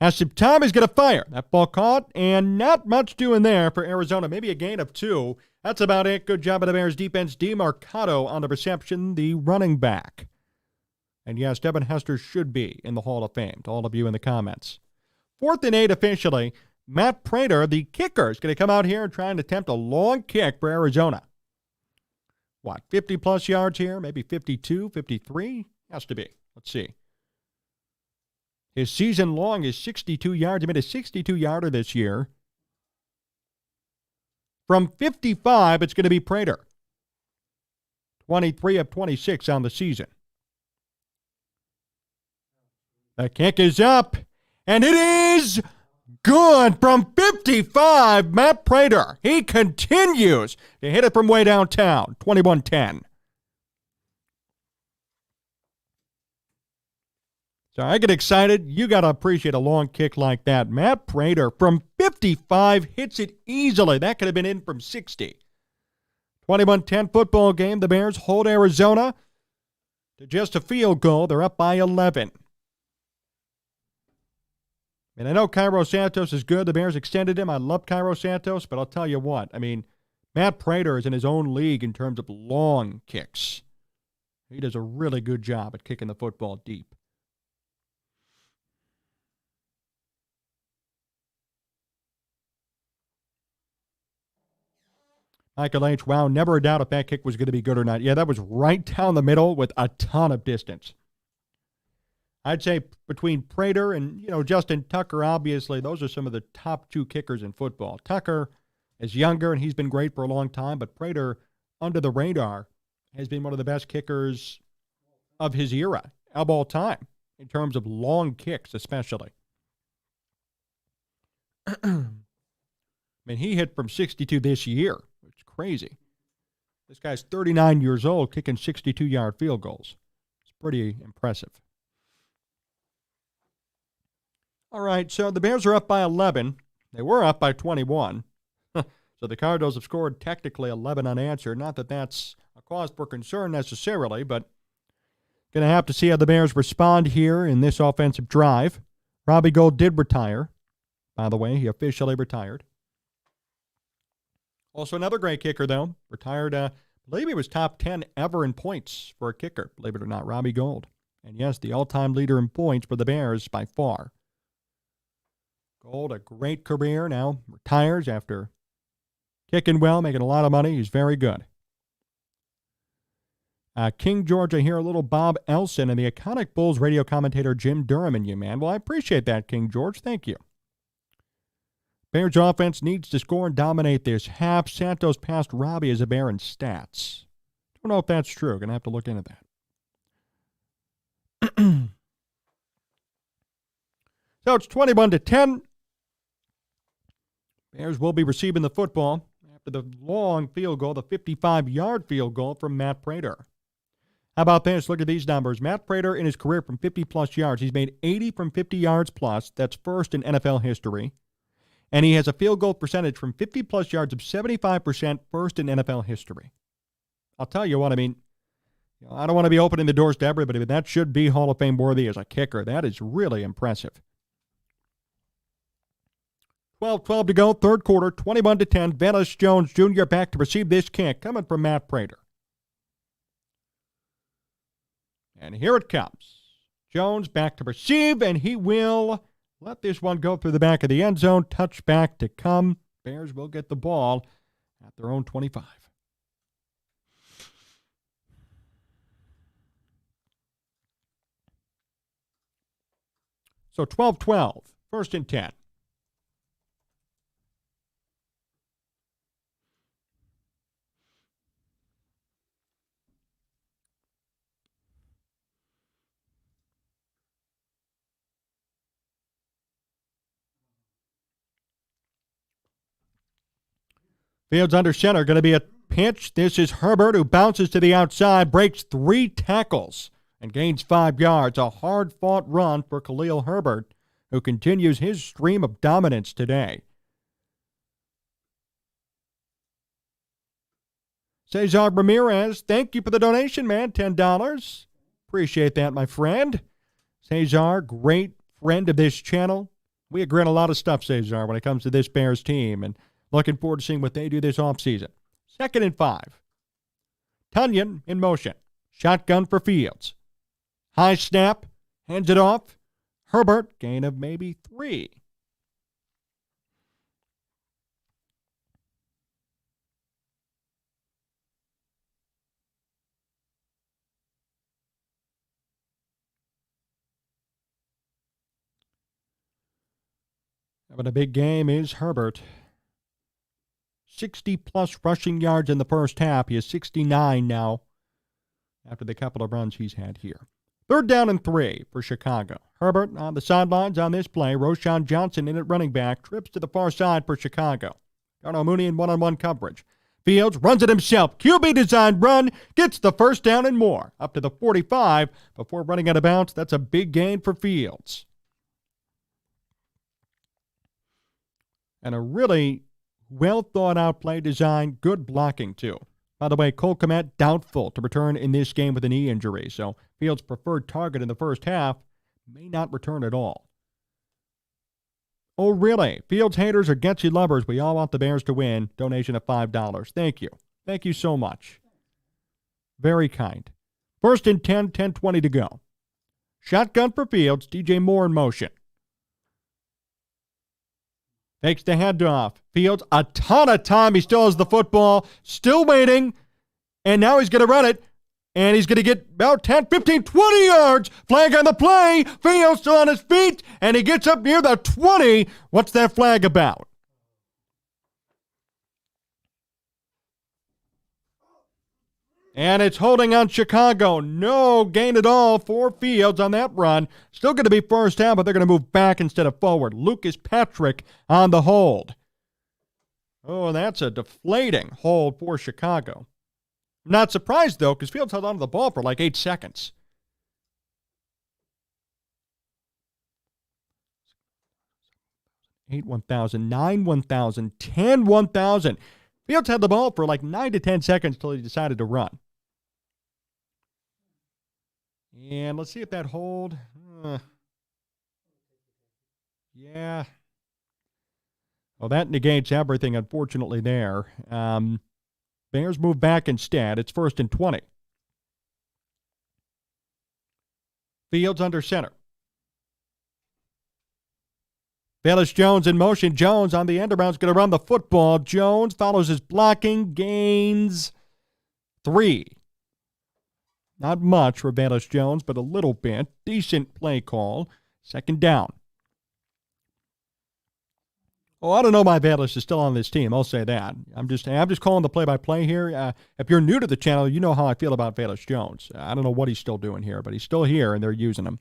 A: Has some time. He's going to fire. That ball caught, and not much doing there for Arizona. Maybe a gain of 2. That's about it. Good job of the Bears defense. DeMarcado on the reception, the running back. And yes, Devin Hester should be in the Hall of Fame, to all of you in the comments. 4th and 8 officially. Matt Prater, the kicker, is going to come out here and try and attempt a long kick for Arizona. 50-plus yards here? Maybe 52, 53? Has to be. Let's see. His season long is 62 yards. He made a 62-yarder this year. From 55, it's going to be Prater. 23 of 26 on the season. The kick is up, and it is good from 55. Matt Prater, he continues to hit it from way downtown. 21-10. So I get excited. You got to appreciate a long kick like that. Matt Prater from 55 hits it easily. That could have been in from 60. 21-10 football game. The Bears hold Arizona to just a field goal. They're up by 11. And I know Cairo Santos is good. The Bears extended him. I love Cairo Santos, but I'll tell you what. Matt Prater is in his own league in terms of long kicks. He does a really good job at kicking the football deep. Michael H., wow, never a doubt if that kick was going to be good or not. Yeah, that was right down the middle with a ton of distance. I'd say between Prater and, Justin Tucker, obviously, those are some of the top 2 kickers in football. Tucker is younger, and he's been great for a long time, but Prater, under the radar, has been one of the best kickers of his era, of all time, in terms of long kicks especially. He hit from 62 this year. It's crazy. This guy's 39 years old kicking 62-yard field goals. It's pretty impressive. All right, so the Bears are up by 11. They were up by 21. So the Cardinals have scored technically 11 unanswered. Not that that's a cause for concern necessarily, but going to have to see how the Bears respond here in this offensive drive. Robbie Gould did retire. By the way, he officially retired. Also another great kicker, though. Retired, I believe he was top 10 ever in points for a kicker, believe it or not, Robbie Gould. And yes, the all-time leader in points for the Bears by far. Gould, a great career, now retires after kicking well, making a lot of money. He's very good. King George, I hear a little Bob Elson and the iconic Bulls radio commentator Jim Durham in you, man. Well, I appreciate that, King George. Thank you. Bears offense needs to score and dominate this half. Santos passed Robbie as a Bear in stats. Don't know if that's true. Going to have to look into that. So it's 21-10. Bears will be receiving the football after the long field goal, the 55-yard field goal from Matt Prater. How about this? Look at these numbers. Matt Prater in his career from 50-plus yards. He's made 80 from 50 yards plus. That's first in NFL history. And he has a field goal percentage from 50-plus yards of 75%, first in NFL history. I'll tell you what, I don't want to be opening the doors to everybody, but that should be Hall of Fame worthy as a kicker. That is really impressive. 12-12 to go, third quarter, 21-10. Velus Jones Jr. back to receive this kick, coming from Matt Prater. And here it comes. Jones back to receive, and he will let this one go through the back of the end zone. Touchback to come. Bears will get the ball at their own 25. So 12-12, first and 10. Fields under center, going to be a pitch. This is Herbert, who bounces to the outside, breaks 3 tackles, and gains 5 yards. A hard-fought run for Khalil Herbert. who continues his stream of dominance today. Cesar Ramirez, thank you for the donation, man. $10. Appreciate that, my friend. Cesar, great friend of this channel. We agree on a lot of stuff, Cesar, when it comes to this Bears team, and looking forward to seeing what they do this offseason. 2nd and 5. Tunyon in motion. Shotgun for Fields. High snap. Hands it off. Herbert, gain of maybe 3. Having a big game is Herbert. 60-plus rushing yards in the first half. He has 69 now after the couple of runs he's had here. 3rd down and 3 for Chicago. Herbert on the sidelines on this play. Roschon Johnson in at running back. Trips to the far side for Chicago. Darnell Mooney in one-on-one coverage. Fields runs it himself. QB designed run. Gets the first down and more. Up to the 45 before running out of bounds. That's a big gain for Fields. And a really well-thought-out play design. Good blocking, too. By the way, Cole Kmet doubtful to return in this game with a knee injury, so Fields' preferred target in the first half may not return at all. Oh, really? Fields haters or Getsy lovers, we all want the Bears to win. Donation of $5. Thank you. Thank you so much. Very kind. 1st and 10, 10:20 to go. Shotgun for Fields, DJ Moore in motion. Takes the handoff. Fields, a ton of time. He still has the football. Still waiting. And now he's going to run it. And he's going to get about 10, 15, 20 yards. Flag on the play. Fields still on his feet. And he gets up near the 20. What's that flag about? And it's holding on Chicago. No gain at all for Fields on that run. Still going to be first down, but they're going to move back instead of forward. Lucas Patrick on the hold. Oh, that's a deflating hold for Chicago. I'm not surprised, though, because Fields held on to the ball for like 8 seconds. Eight 1,000, 9 1,000, 10 1,000. Fields had the ball for like 9 to 10 seconds until he decided to run. And let's see if that hold. Yeah. Well, that negates everything, unfortunately, there. Bears move back instead. It's 1st and 20. Fields under center. Velus Jones in motion. Jones on the end around is going to run the football. Jones follows his blocking, gains 3. Not much for Velus Jones, but a little bit. Decent play call. 2nd down. Oh, I don't know why Velus is still on this team. I'll say that. I'm just calling the play-by-play here. If you're new to the channel, you know how I feel about Velus Jones. I don't know what he's still doing here, but he's still here, and they're using him.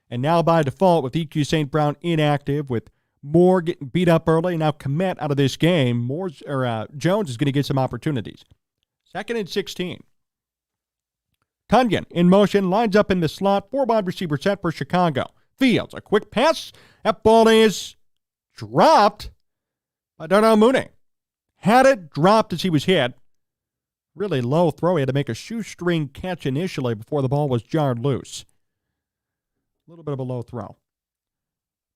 A: And now by default, with EQ St. Brown inactive, with Moore getting beat up early, now Kmet out of this game, Jones is going to get some opportunities. 2nd and 16. Tunyon in motion, lines up in the slot, 4 wide receiver set for Chicago. Fields, a quick pass. That ball is dropped by Darnell Mooney. Had it, dropped as he was hit. Really low throw. He had to make a shoestring catch initially before the ball was jarred loose. A little bit of a low throw.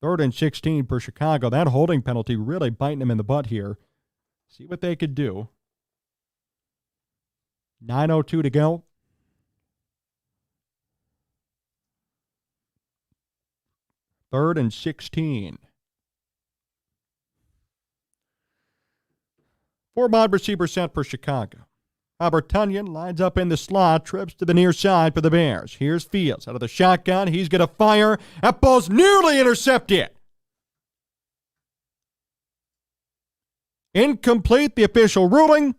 A: 3rd and 16 for Chicago. That holding penalty really biting them in the butt here. See what they could do. 9:02 to go. Third and 16. 4 wide receiver set for Chicago. Robert Tunyon lines up in the slot, trips to the near side for the Bears. Here's Fields out of the shotgun. He's going to fire. That ball's nearly intercepted. Incomplete, the official ruling.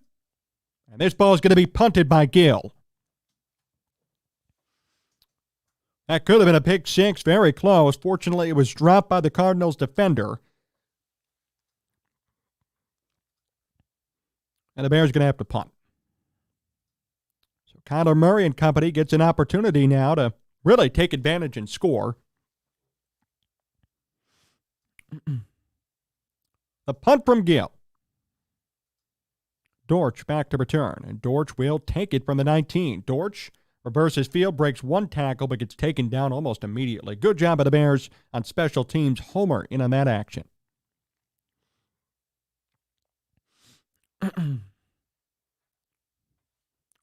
A: And this ball is going to be punted by Gill. That could have been a pick six, very close. Fortunately, it was dropped by the Cardinals defender. And the Bears are going to have to punt. So Kyler Murray and company gets an opportunity now to really take advantage and score. The punt from Gill. Dortch back to return, and Dortch will take it from the 19. Dortch reverses field, breaks one tackle, but gets taken down almost immediately. Good job by the Bears on special teams. Homer in on that action.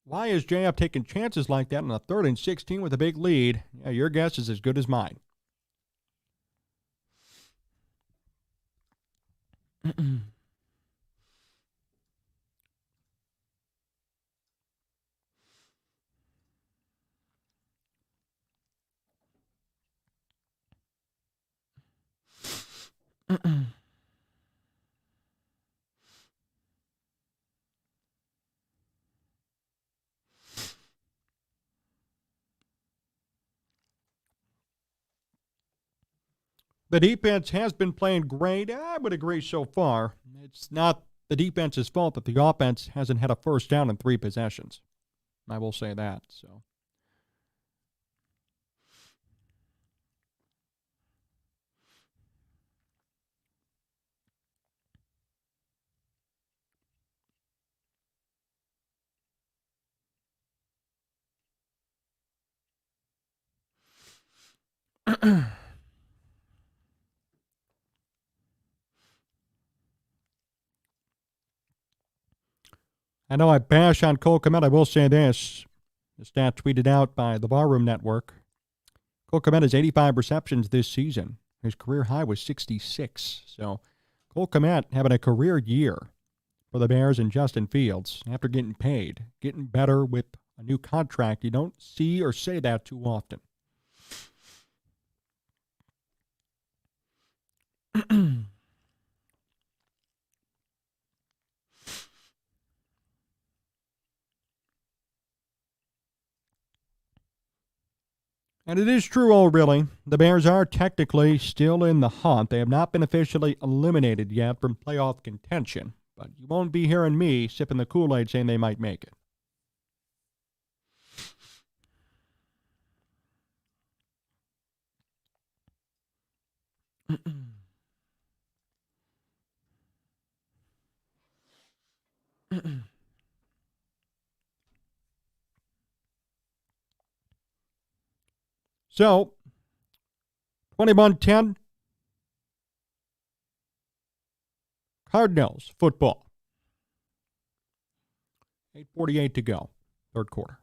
A: Why is JF taking chances like that on a 3rd and 16 with a big lead? Yeah, your guess is as good as mine. The defense has been playing great. I would agree so far. It's not the defense's fault that the offense hasn't had a first down in 3 possessions. I will say that. So. I know I bash on Cole Kmet. I will say this. The stat tweeted out by the Barroom Network. Cole Kmet has 85 receptions this season. His career high was 66. So Cole Kmet having a career year for the Bears and Justin Fields after getting paid, getting better with a new contract. You don't see or say that too often. And it is true, oh really, the Bears are technically still in the hunt. They have not been officially eliminated yet from playoff contention, but you won't be hearing me sipping the Kool-Aid saying they might make it. So, 21-10, Cardinals football. 8:48 to go, 3rd quarter.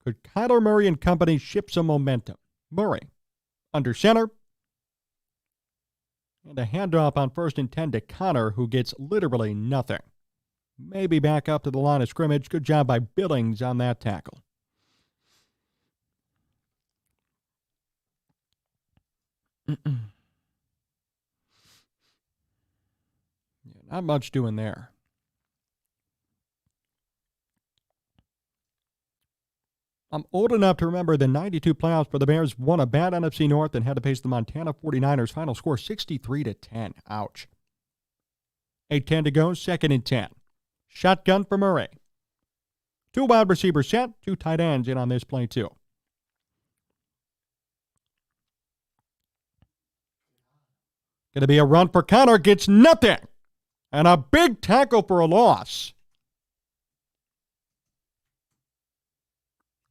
A: Could Kyler Murray and company ship some momentum? Murray, under center, and a handoff on 1st and 10 to Connor, who gets literally nothing. Maybe back up to the line of scrimmage. Good job by Billings on that tackle. Not much doing there. I'm old enough to remember the 92 playoffs where the Bears won a bad NFC North and had to face the Montana 49ers. Final score 63-10. Ouch. 8:10 to go, 2nd and 10. Shotgun for Murray. 2 wide receivers set, 2 tight ends in on this play too. Going to be a run for Connor, gets nothing. And a big tackle for a loss.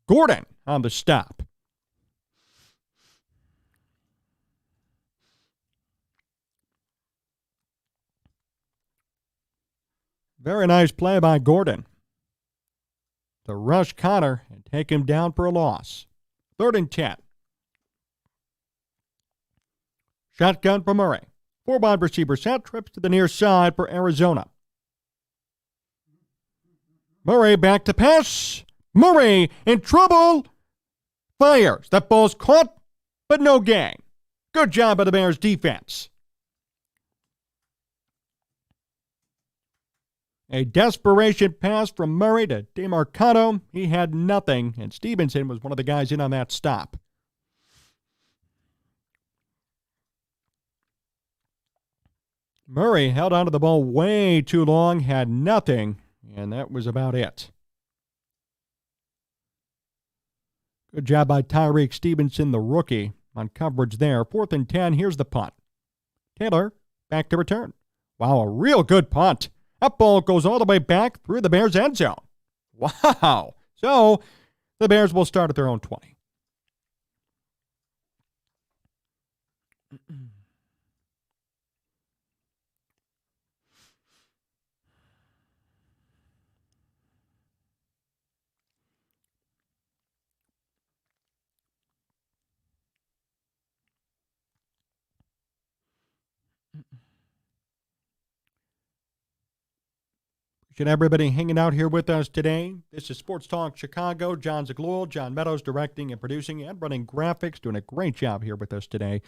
A: Gordon on the stop. Very nice play by Gordon to rush Connor and take him down for a loss. 3rd and 10. Shotgun for Murray. 4 wide receiver set, trips to the near side for Arizona. Murray back to pass. Murray in trouble. Fires. That ball's caught, but no gain. Good job by the Bears defense. A desperation pass from Murray to DeMarcano. He had nothing, and Stevenson was one of the guys in on that stop. Murray held onto the ball way too long, had nothing, and that was about it. Good job by Tyreek Stevenson, the rookie, on coverage there. 4th and 10. Here's the punt. Taylor back to return. Wow, a real good punt. That ball goes all the way back through the Bears' end zone. Wow. So the Bears will start at their own 20. Appreciate everybody hanging out here with us today. This is Sports Talk Chicago. Jon Zaghloul, John Meadows directing and producing and running graphics, doing a great job here with us today.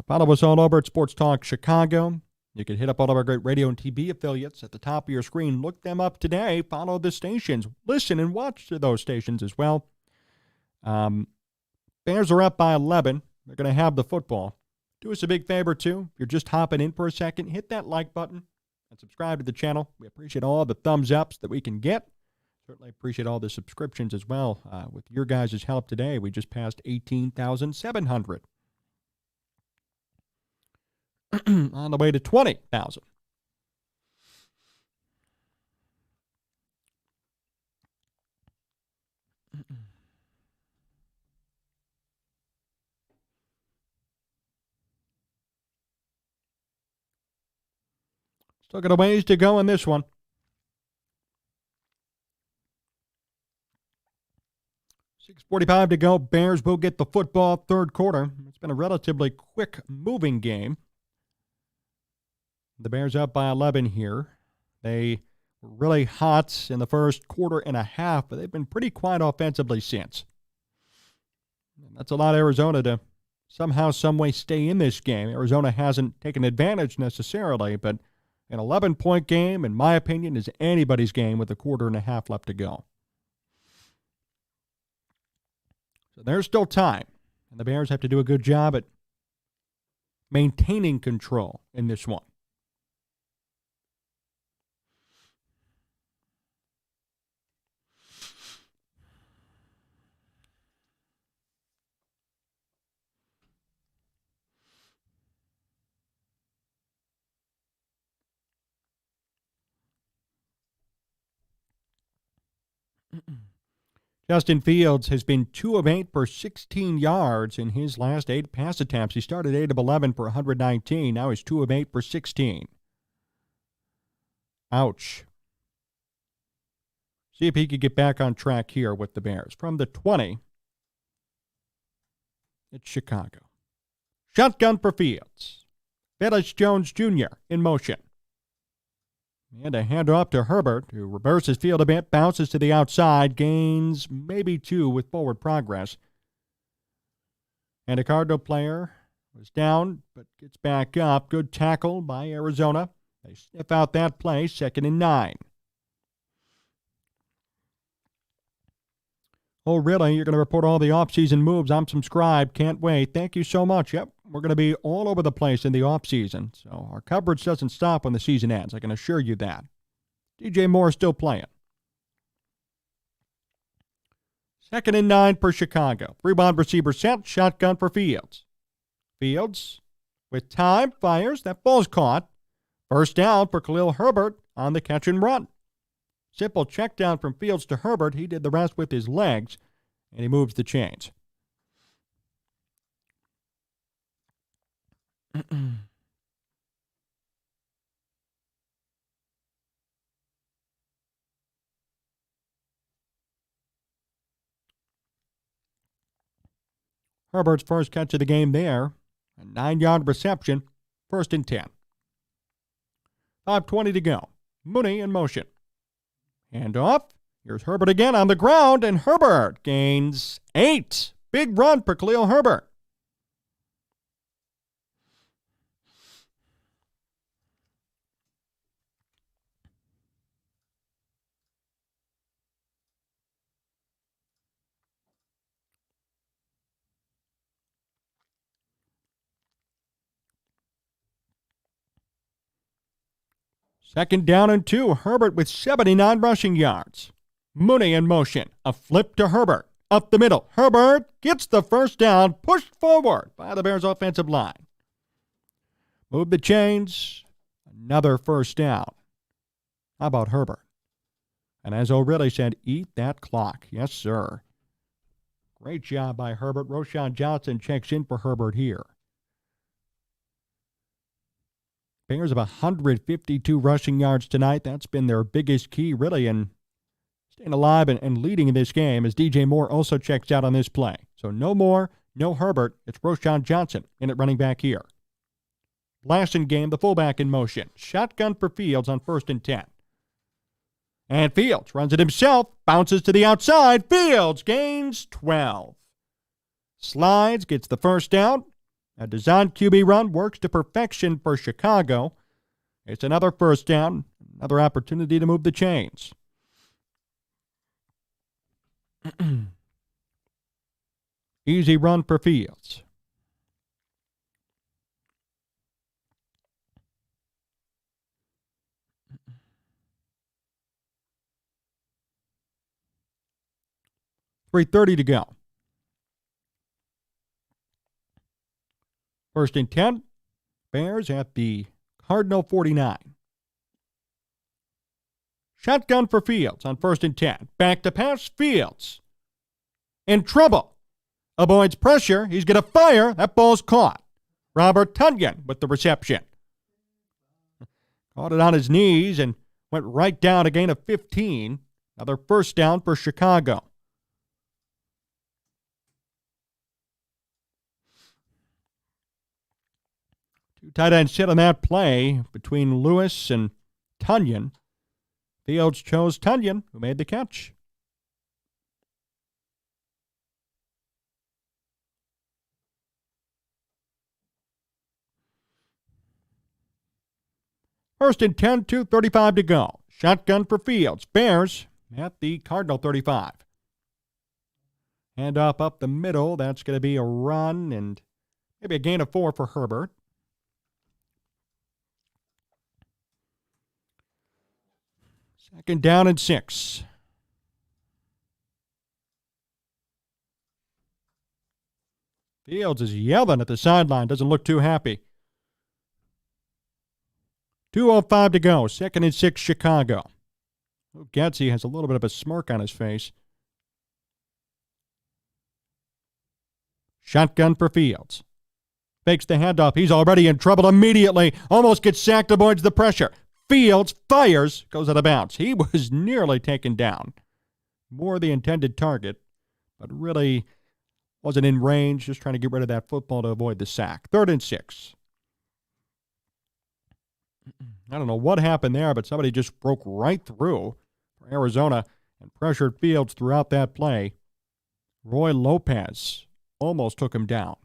A: Follow us all over at Sports Talk Chicago. You can hit up all of our great radio and TV affiliates at the top of your screen. Look them up today. Follow the stations. Listen and watch to those stations as well. Bears are up by 11. They're going to have the football. Do us a big favor, too. If you're just hopping in for a second, hit that like button and subscribe to the channel. We appreciate all the thumbs ups that we can get. Certainly appreciate all the subscriptions as well. With your guys' help today, we just passed 18,700. On the way to 20,000. Still got a ways to go in this one. 6:45 to go. Bears will get the football, third quarter. It's been a relatively quick moving game. The Bears up by 11 here. They were really hot in the first quarter and a half, but they've been pretty quiet offensively since. And that's a lot of Arizona to somehow, some way stay in this game. Arizona hasn't taken advantage necessarily, but an 11-point game, in my opinion, is anybody's game with a quarter and a half left to go. So there's still time, and the Bears have to do a good job at maintaining control in this one. Justin Fields has been 2 of 8 for 16 yards in his last 8 pass attempts. He started 8 of 11 for 119. Now he's 2 of 8 for 16. Ouch. See if he could get back on track here with the Bears. From the 20, it's Chicago. Shotgun for Fields. Velus Jones Jr. in motion. And a handoff to Herbert, who reverses field a bit, bounces to the outside, gains maybe 2 with forward progress. And a Cardinal player was down, but gets back up. Good tackle by Arizona. They sniff out that play, 2nd and 9. Oh, really? You're going to report all the offseason moves? I'm subscribed. Can't wait. Thank you so much. Yep, we're going to be all over the place in the offseason. So our coverage doesn't stop when the season ends. I can assure you that. DJ Moore is still playing. 2nd and 9 for Chicago. 3 wide receiver set. Shotgun for Fields. Fields, with time, fires. That ball's caught. First down for Khalil Herbert on the catch and run. Simple check down from Fields to Herbert. He did the rest with his legs, and he moves the chains. Herbert's first catch of the game there. A 9-yard reception. 1st and 10. 5:20 to go. Mooney in motion. Handoff. Here's Herbert again on the ground, and Herbert gains 8. Big run for Khalil Herbert. Second down and 2. Herbert with 79 rushing yards. Mooney in motion. A flip to Herbert. up the middle. Herbert gets the first down, pushed forward by the Bears offensive line. Move the chains. Another first down. How about Herbert? And as O'Reilly said, eat that clock. Yes, sir. Great job by Herbert. Roschon Johnson checks in for Herbert here. Bears have 152 rushing yards tonight. That's been their biggest key, really, in staying alive and leading in this game, as DJ Moore also checks out on this play. So no Moore, no Herbert. It's Roschon Johnson in at running back here. Blasting game, the fullback in motion. Shotgun for Fields on 1st and 10. And Fields runs it himself, bounces to the outside. Fields gains 12. Slides, gets the first down. A design QB run works to perfection for Chicago. It's another first down, another opportunity to move the chains. Easy run for Fields. .330 to go. 1st and 10. Bears at the Cardinal 49. Shotgun for Fields on 1st and 10. Back to pass, Fields. In trouble. Avoids pressure. He's going to fire. That ball's caught. Robert Tonyan with the reception. Caught it on his knees and went right down, a gain of 15. Another first down for Chicago. Two tight ends sit on that play between Lewis and Tonyan. Fields chose Tonyan, who made the catch. First and 10, 2:35 to go. Shotgun for Fields. Bears at the Cardinal 35. Hand off up the middle. That's going to be a run and maybe a gain of 4 for Herbert. Second down and 6. Fields is yelling at the sideline. Doesn't look too happy. 2:05 to go. 2nd and 6, Chicago. Getsy has a little bit of a smirk on his face. Shotgun for Fields. Fakes the handoff. He's already in trouble immediately. Almost gets sacked, avoids the pressure. Fields fires, goes out of bounds. He was nearly taken down. More the intended target, but really wasn't in range, just trying to get rid of that football to avoid the sack. 3rd and 6. I don't know what happened there, but somebody just broke right through for Arizona and pressured Fields throughout that play. Roy Lopez almost took him down.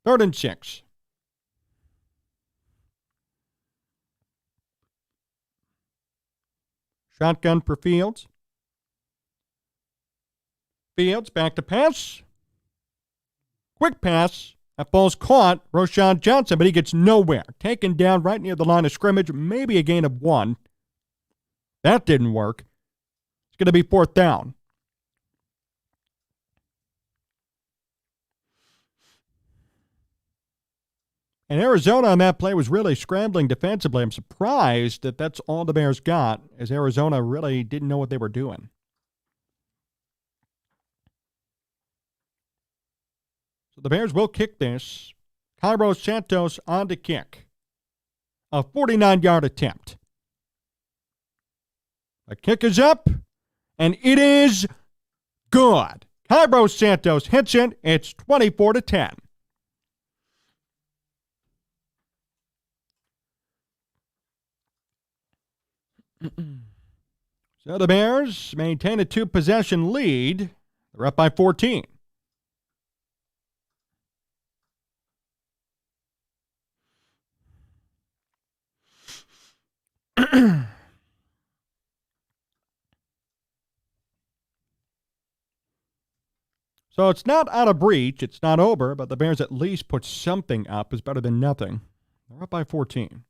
A: Third and 6. Shotgun for Fields. Fields back to pass. Quick pass. That ball's caught. Roschon Johnson, but he gets nowhere. Taken down right near the line of scrimmage. Maybe a gain of 1. That didn't work. It's going to be 4th down. And Arizona on that play was really scrambling defensively. I'm surprised that that's all the Bears got, as Arizona really didn't know what they were doing. So the Bears will kick this. Cairo Santos on to kick. A 49-yard attempt. The kick is up, and it is good. Cairo Santos hits it. It's 24-10. So the Bears maintain a 2-possession lead. They're up by 14. So it's not out of reach. It's not over, but the Bears at least put something up. Is better than nothing. They're up by 14.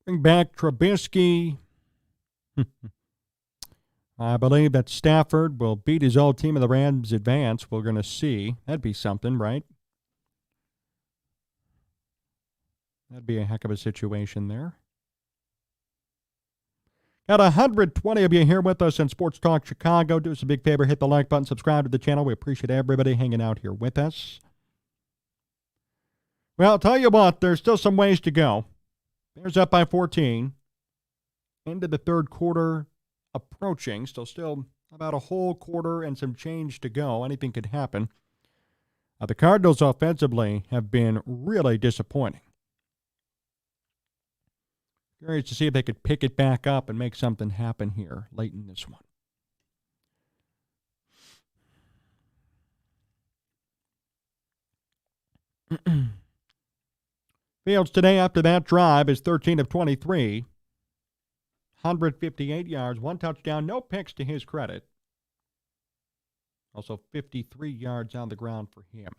A: Bring back Trubisky. I believe that Stafford will beat his old team in the Rams advance. We're going to see. That'd be something, right? That'd be a heck of a situation there. Got 120 of you here with us in Sports Talk Chicago. Do us a big favor, hit the like button, subscribe to the channel. We appreciate everybody hanging out here with us. Well, I'll tell you what, there's still some ways to go. Bears up by 14. Into the third quarter approaching. Still about a whole quarter and some change to go. Anything could happen. The Cardinals offensively have been really disappointing. Curious to see if they could pick it back up and make something happen here late in this one. Fields today after that drive is 13 of 23. 158 yards, one touchdown, no picks to his credit. Also 53 yards on the ground for him.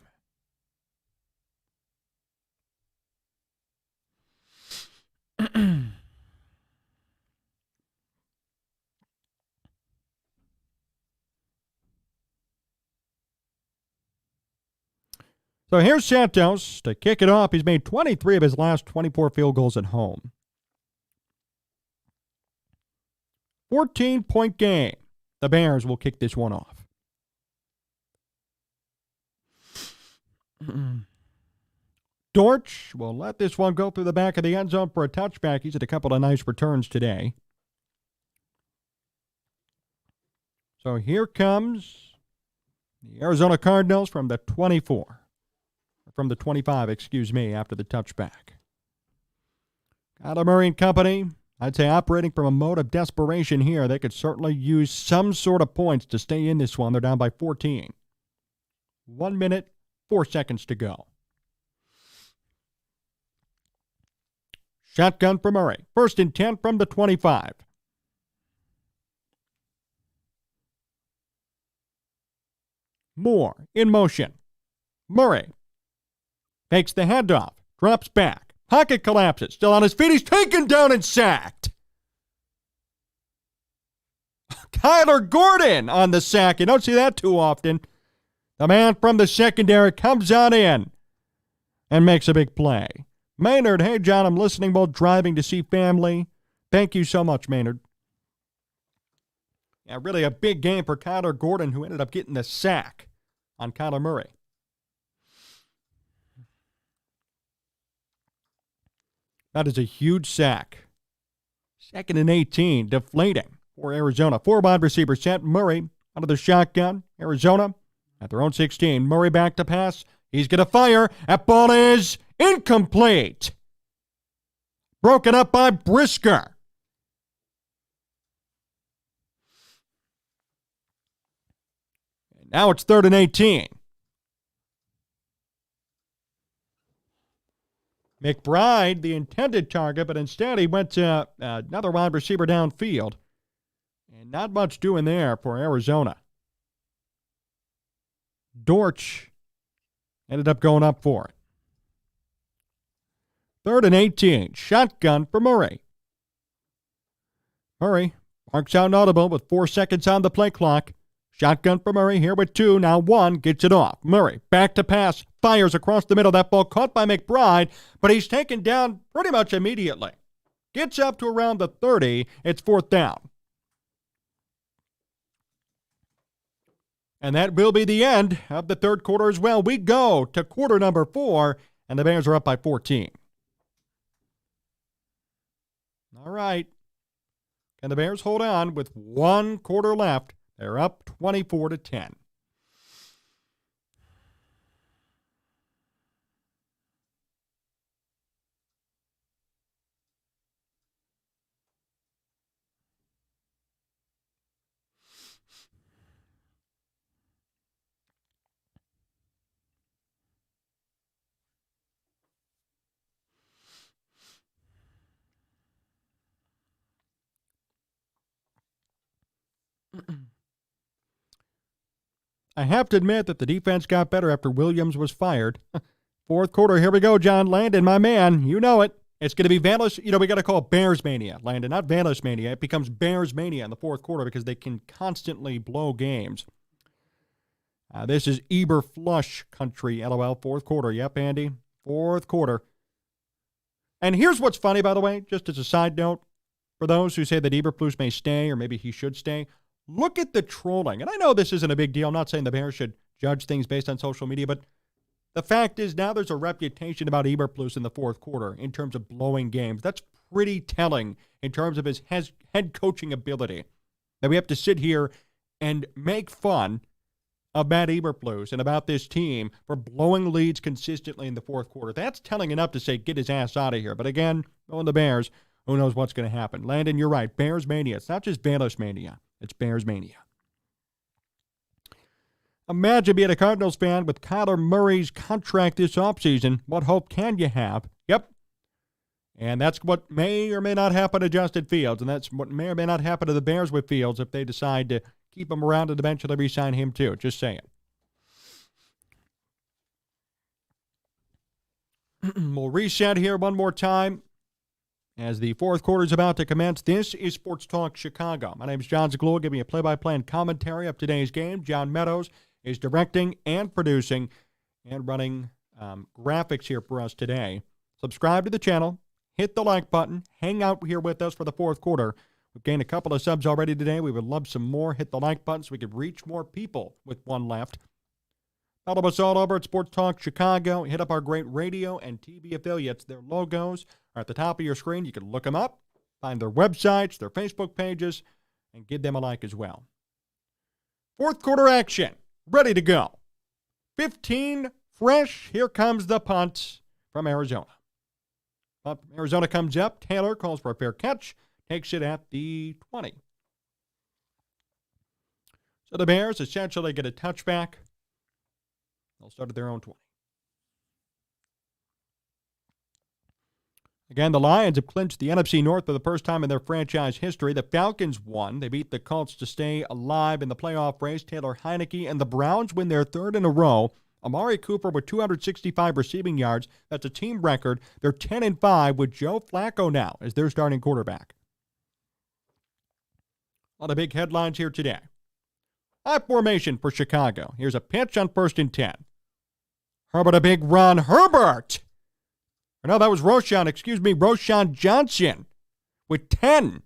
A: So here's Santos to kick it off. He's made 23 of his last 24 field goals at home. 14-point game. The Bears will kick this one off. Dortch will let this one go through the back of the end zone for a touchback. He's had a couple of nice returns today. So here comes the Arizona Cardinals from the 24. From the 25, after the touchback. Kyler Murray and company, I'd say operating from a mode of desperation here. They could certainly use some sort of points to stay in this one. They're down by 14. 1 minute, 4 seconds to go. Shotgun for Murray. 1st and 10 from the 25. Moore in motion. Murray takes the handoff, drops back. Pocket collapses. Still on his feet. He's taken down and sacked. Kyler Gordon on the sack. You don't see that too often. The man from the secondary comes on in and makes a big play. Maynard, hey, John, I'm listening while driving to see family. Thank you so much, Maynard. Yeah, really a big game for Kyler Gordon, who ended up getting the sack on Kyler Murray. That is a huge sack. 2nd and 18, deflating for Arizona. 4 wide receivers set. Murray out of the shotgun. Arizona at their own 16. Murray back to pass. He's going to fire. That ball is incomplete. Broken up by Brisker. And now it's 3rd and 18. McBride, the intended target, but instead he went to another wide receiver downfield. And not much doing there for Arizona. Dortch ended up going up for it. 3rd and 18. Shotgun for Murray. Murray marks out an audible with 4 seconds on the play clock. Shotgun for Murray here with 2. Now 1 gets it off. Murray back to pass. Fires across the middle. That ball caught by McBride, but he's taken down pretty much immediately. Gets up to around the 30. It's 4th down. And that will be the end of the third quarter as well. We go to quarter number 4, and the Bears are up by 14. All right. Can the Bears hold on with 1 quarter left? They're up 24-10. I have to admit that the defense got better after Williams was fired. Fourth quarter, here we go, John Landon, my man. You know it. It's going to be Vandalish. We got to call it Bears Mania, Landon, not Vandalish Mania. It becomes Bears Mania in the fourth quarter because they can constantly blow games. This is Eberflush country, LOL, fourth quarter. Yep, Andy, fourth quarter. And here's what's funny, by the way, just as a side note, for those who say that Eberflus may stay or maybe he should stay, look at the trolling. And I know this isn't a big deal. I'm not saying the Bears should judge things based on social media, but the fact is now there's a reputation about Eberflus in the fourth quarter in terms of blowing games. That's pretty telling in terms of his head coaching ability. That we have to sit here and make fun of Matt Eberflus and about this team for blowing leads consistently in the fourth quarter. That's telling enough to say, get his ass out of here. But again, knowing the Bears, who knows what's going to happen. Landon, you're right. Bears Mania. It's not just Vandalish Mania. It's Bears Mania. Imagine being a Cardinals fan with Kyler Murray's contract this offseason. What hope can you have? Yep. And that's what may or may not happen to Justin Fields. And that's what may or may not happen to the Bears with Fields if they decide to keep him around and eventually re-sign him too. Just saying. We'll reset here one more time as the fourth quarter is about to commence. This is Sports Talk Chicago. My name is Jon Zaghloul, giving you a play-by-play and commentary of today's game. John Meadows is directing and producing and running graphics here for us today. Subscribe to the channel. Hit the like button. Hang out here with us for the fourth quarter. We've gained a couple of subs already today. We would love some more. Hit the like button so we could reach more people with one left. Follow us all over at Sports Talk Chicago. Hit up our great radio and TV affiliates. Their logos are at the top of your screen. You can look them up, find their websites, their Facebook pages, and give them a like as well. Fourth quarter action. Ready to go. 15 fresh. Here comes the punt from Arizona. Arizona comes up. Taylor calls for a fair catch. Takes it at the 20. So the Bears essentially get a touchback. They'll start at their own 20. Again, the Lions have clinched the NFC North for the first time in their franchise history. The Falcons won. They beat the Colts to stay alive in the playoff race. Taylor Heineke and the Browns win their third in a row. Amari Cooper with 265 receiving yards. That's a team record. They're 10-5 with Joe Flacco now as their starting quarterback. A lot of big headlines here today. High formation for Chicago. Here's a pitch on 1st and 10. Herbert, a big run. Herbert! No, that was Roschon Johnson with 10.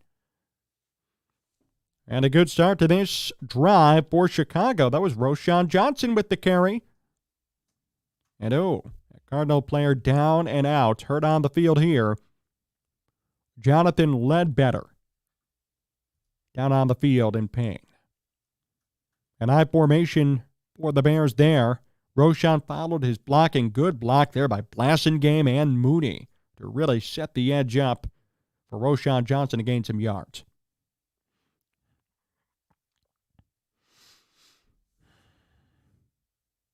A: And a good start to this drive for Chicago. That was Roschon Johnson with the carry. And a Cardinal player down and out. Hurt on the field here. Jonathan Ledbetter down on the field in pain. An high formation for the Bears there. Roschon followed his blocking. Good block there by Blasingame and Mooney to really set the edge up for Roschon Johnson to gain some yards.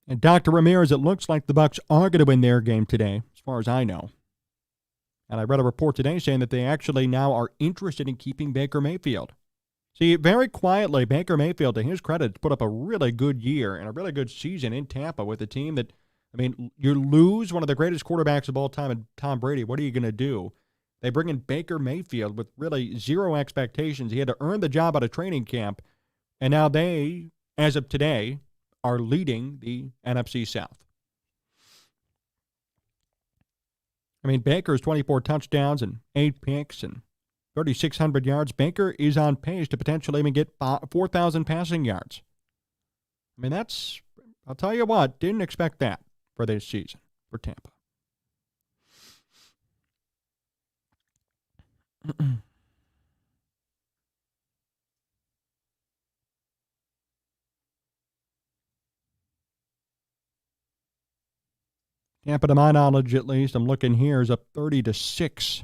A: And Dr. Ramirez, it looks like the Bucs are going to win their game today, as far as I know. And I read a report today saying that they actually now are interested in keeping Baker Mayfield. See, very quietly, Baker Mayfield, to his credit, put up a really good year and a really good season in Tampa with a team that, you lose one of the greatest quarterbacks of all time in Tom Brady. What are you going to do? They bring in Baker Mayfield with really zero expectations. He had to earn the job out of training camp, and now they, as of today, are leading the NFC South. Baker's 24 touchdowns and 8 picks and 3,600 yards. Baker is on pace to potentially even get 4,000 passing yards. I'll tell you what, didn't expect that for this season for Tampa. Tampa, to my knowledge at least, I'm looking here, is up 30-6.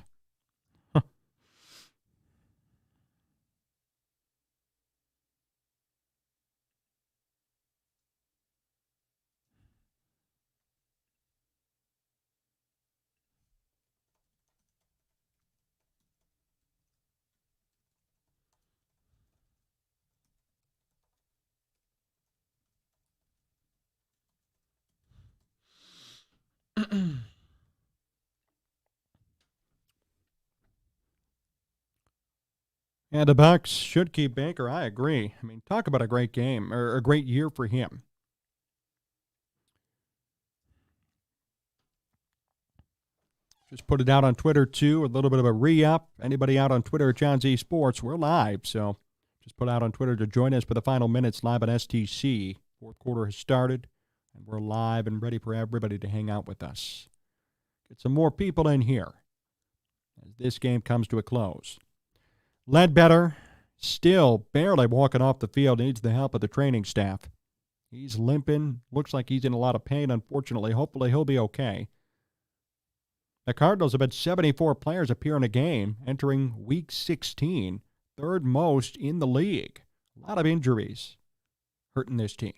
A: And the Bucs should keep Baker. I agree. I mean, talk about a great game, or a great year for him. Just put it out on Twitter, too. A little bit of a re-up. Anybody out on Twitter at Jon Z Sports, we're live. So just put out on Twitter to join us for the final minutes live at STC. Fourth quarter has started, and we're live and ready for everybody to hang out with us. Get some more people in here as this game comes to a close. Ledbetter, still barely walking off the field, needs the help of the training staff. He's limping. Looks like he's in a lot of pain, unfortunately. Hopefully he'll be okay. The Cardinals have had 74 players appear in a game entering Week 16, third most in the league. A lot of injuries hurting this team.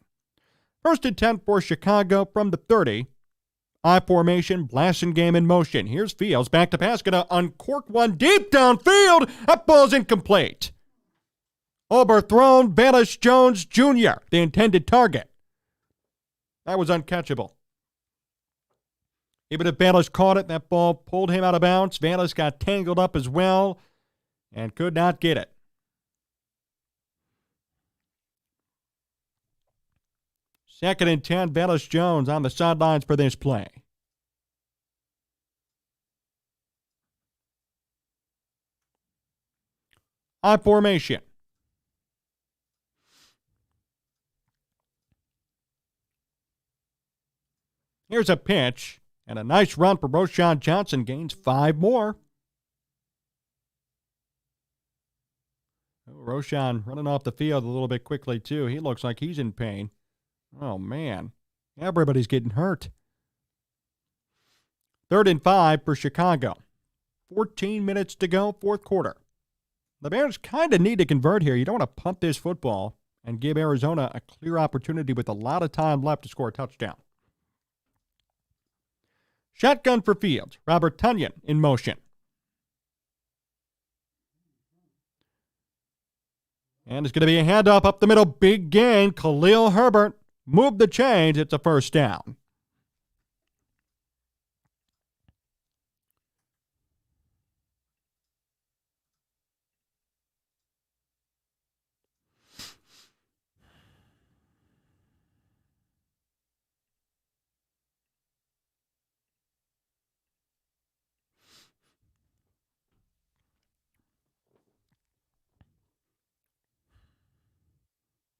A: First and 10 for Chicago from the 30. I formation, Blasingame in motion. Here's Fields, back to pass, gonna uncork one deep downfield. That ball's incomplete. Overthrown, Velus Jones Jr., the intended target. That was uncatchable. Even if Velus caught it, that ball pulled him out of bounds. Velus got tangled up as well and could not get it. Second and 10, Velus Jones on the sidelines for this play. I formation. Here's a pitch, and a nice run for Roschon Johnson. Gains 5 more. Roschon running off the field a little bit quickly, too. He looks like he's in pain. Oh, man. Everybody's getting hurt. Third and 5 for Chicago. 14 minutes to go, fourth quarter. The Bears kind of need to convert here. You don't want to punt this football and give Arizona a clear opportunity with a lot of time left to score a touchdown. Shotgun for Fields. Robert Tonyan in motion. And it's going to be a handoff up the middle. Big gain. Khalil Herbert moved the chains. It's a first down.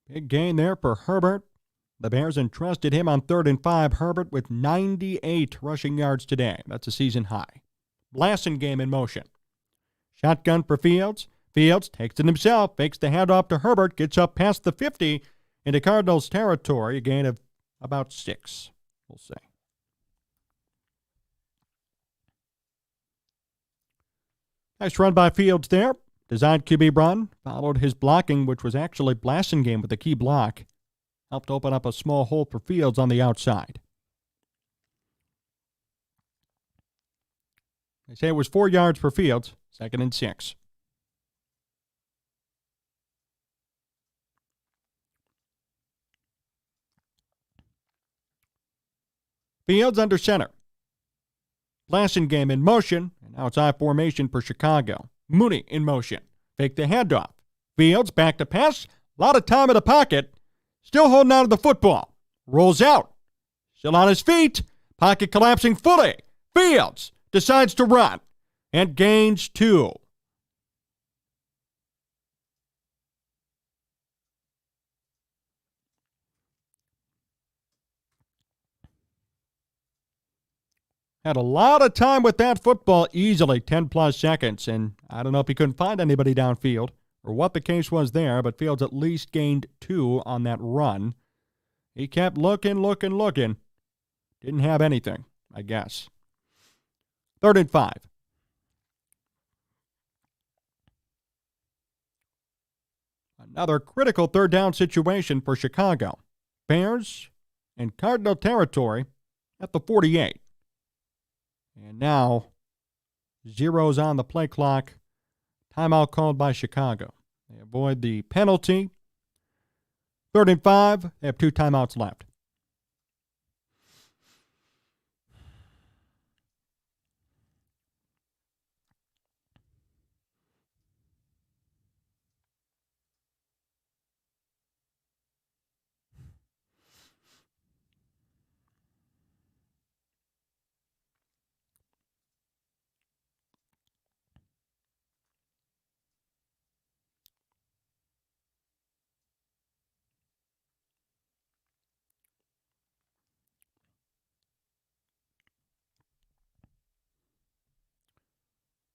A: Big gain there for Herbert. The Bears entrusted him on 3rd and 5. Herbert with 98 rushing yards today. That's a season high. Blasingame in motion. Shotgun for Fields. Fields takes it himself, fakes the handoff to Herbert, gets up past the 50 into Cardinals territory, a gain of about 6. We'll see. Nice run by Fields there. Designed QB run, followed his blocking, which was actually Blasingame with the key block. Helped open up a small hole for Fields on the outside. They say it was 4 yards for Fields, 2nd and 6. Fields under center. Blasingame in motion, and now it's I formation for Chicago. Mooney in motion. Fake the handoff. Fields back to pass. A lot of time in the pocket. Still holding on to the football. Rolls out. Still on his feet. Pocket collapsing fully. Fields decides to run and gains 2. Had a lot of time with that football, easily 10-plus seconds, and I don't know if he couldn't find anybody downfield or what the case was there, but Fields at least gained 2 on that run. He kept looking. Didn't have anything. I guess. 3rd and 5. Another critical 3rd down situation for Chicago. Bears in Cardinal territory at the 48. And now, zeros on the play clock. Timeout called by Chicago. They avoid the penalty. 3rd and 5. They have 2 timeouts left.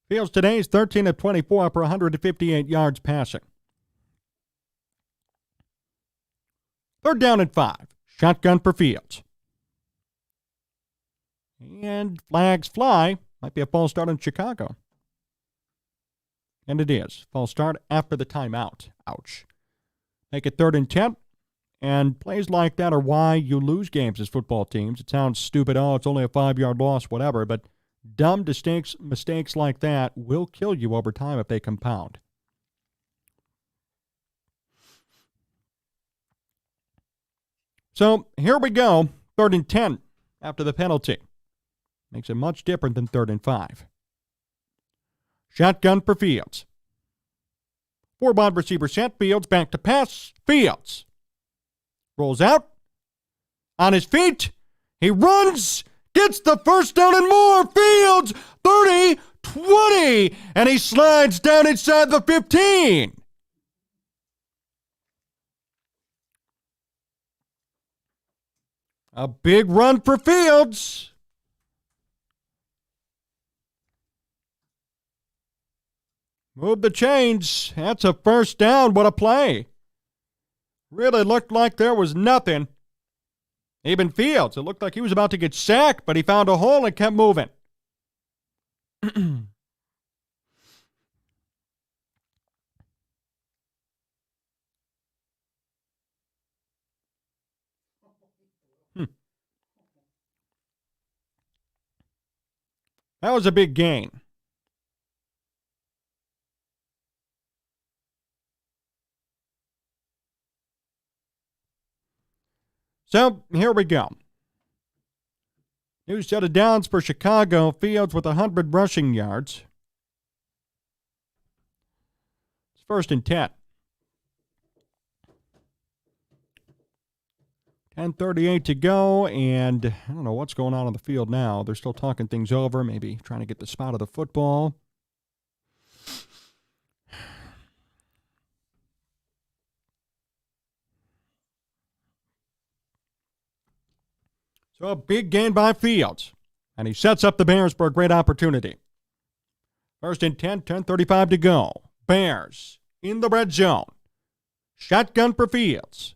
A: Fields today is 13 of 24 for 158 yards passing. 3rd down and 5. Shotgun for Fields. And flags fly. Might be a false start in Chicago. And it is. False start after the timeout. Ouch. Make it 3rd and 10. And plays like that are why you lose games as football teams. It sounds stupid. Oh, it's only a 5-yard loss, whatever. But dumb mistakes like that will kill you over time if they compound. So here we go. 3rd and 10 after the penalty. Makes it much different than 3rd and 5. Shotgun for Fields. 4 wide receiver set. Fields back to pass. Fields rolls out. On his feet. He runs. Gets the 1st down and more. Fields 30, 20. And he slides down inside the 15. A big run for Fields. Move the chains. That's a 1st down. What a play. Really looked like there was nothing. Even Fields, it looked like he was about to get sacked, but he found a hole and kept moving. That was a big gain. So, here we go. New set of downs for Chicago. Fields with 100 rushing yards. It's 1st and 10. 10:38 to go, and I don't know what's going on the field now. They're still talking things over, maybe trying to get the spot of the football. So a big gain by Fields, and he sets up the Bears for a great opportunity. 1st and 10, 10:35 to go. Bears in the red zone. Shotgun for Fields.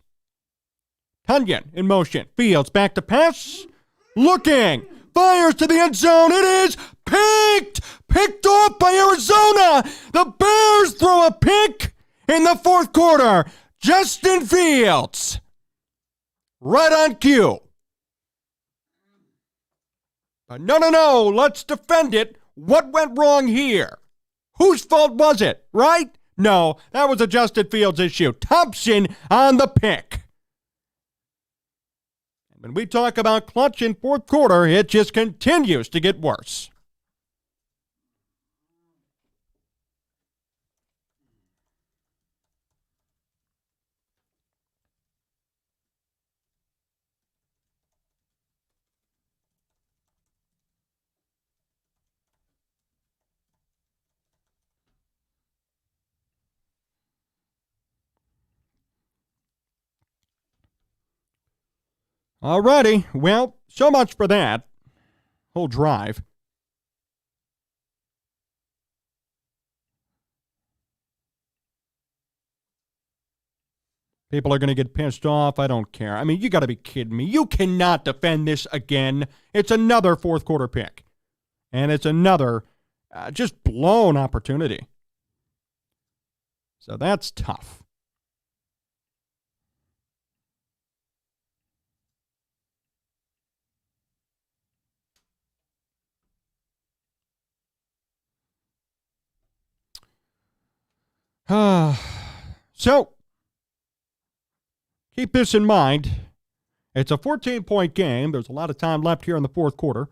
A: Tunyon in motion. Fields back to pass. Looking. Fires to the end zone. It is picked. Picked off by Arizona. The Bears throw a pick in the 4th quarter. Justin Fields. Right on cue. But no. Let's defend it. What went wrong here? Whose fault was it, right? No, that was a Justin Fields issue. Thompson on the pick. When we talk about clutch in 4th quarter, it just continues to get worse. Alrighty, well, so much for that whole drive. People are going to get pissed off. I don't care. I mean, you got to be kidding me. You cannot defend this again. It's another fourth quarter pick. And it's another just blown opportunity. So that's tough. So, keep this in mind. It's a 14-point game. There's a lot of time left here in the fourth quarter.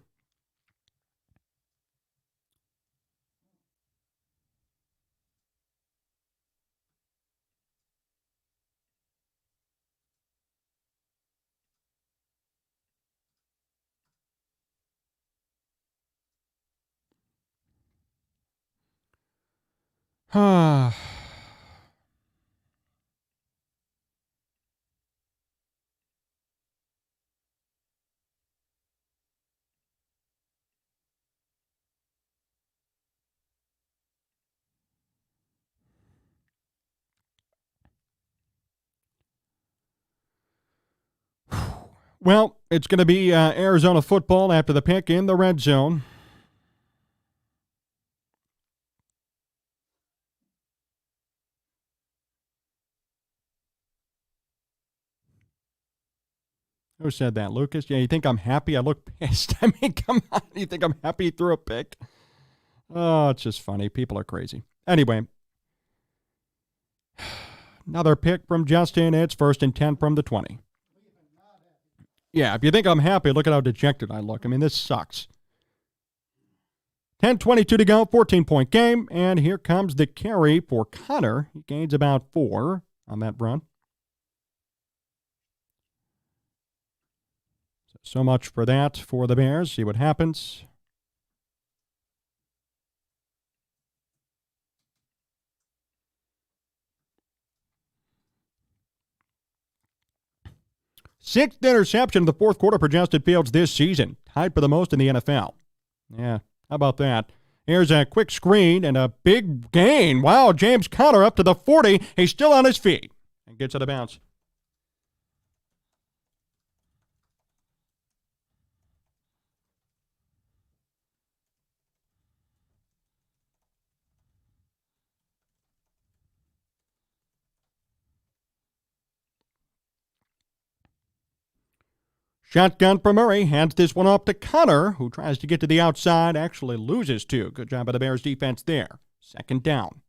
A: Well, it's going to be Arizona football after the pick in the red zone. Who said that, Lucas? Yeah, you think I'm happy? I look pissed. I mean, come on. You think I'm happy he threw a pick? Oh, it's just funny. People are crazy. Anyway, another pick from Justin. It's 1st and 10 from the 20. Yeah, if you think I'm happy, look at how dejected I look. I mean, this sucks. 10:22 to go, 14-point game, and here comes the carry for Connor. He gains about 4 on that run. So much for that for the Bears. See what happens. Sixth interception of the fourth quarter for Justin Fields this season. Tied for the most in the NFL. Yeah, how about that? Here's a quick screen and a big gain. Wow, James Conner up to the 40. He's still on his feet and gets out of bounds. Shotgun for Murray, hands this one off to Connor, who tries to get to the outside, actually loses 2. Good job by the Bears defense there. 2nd down.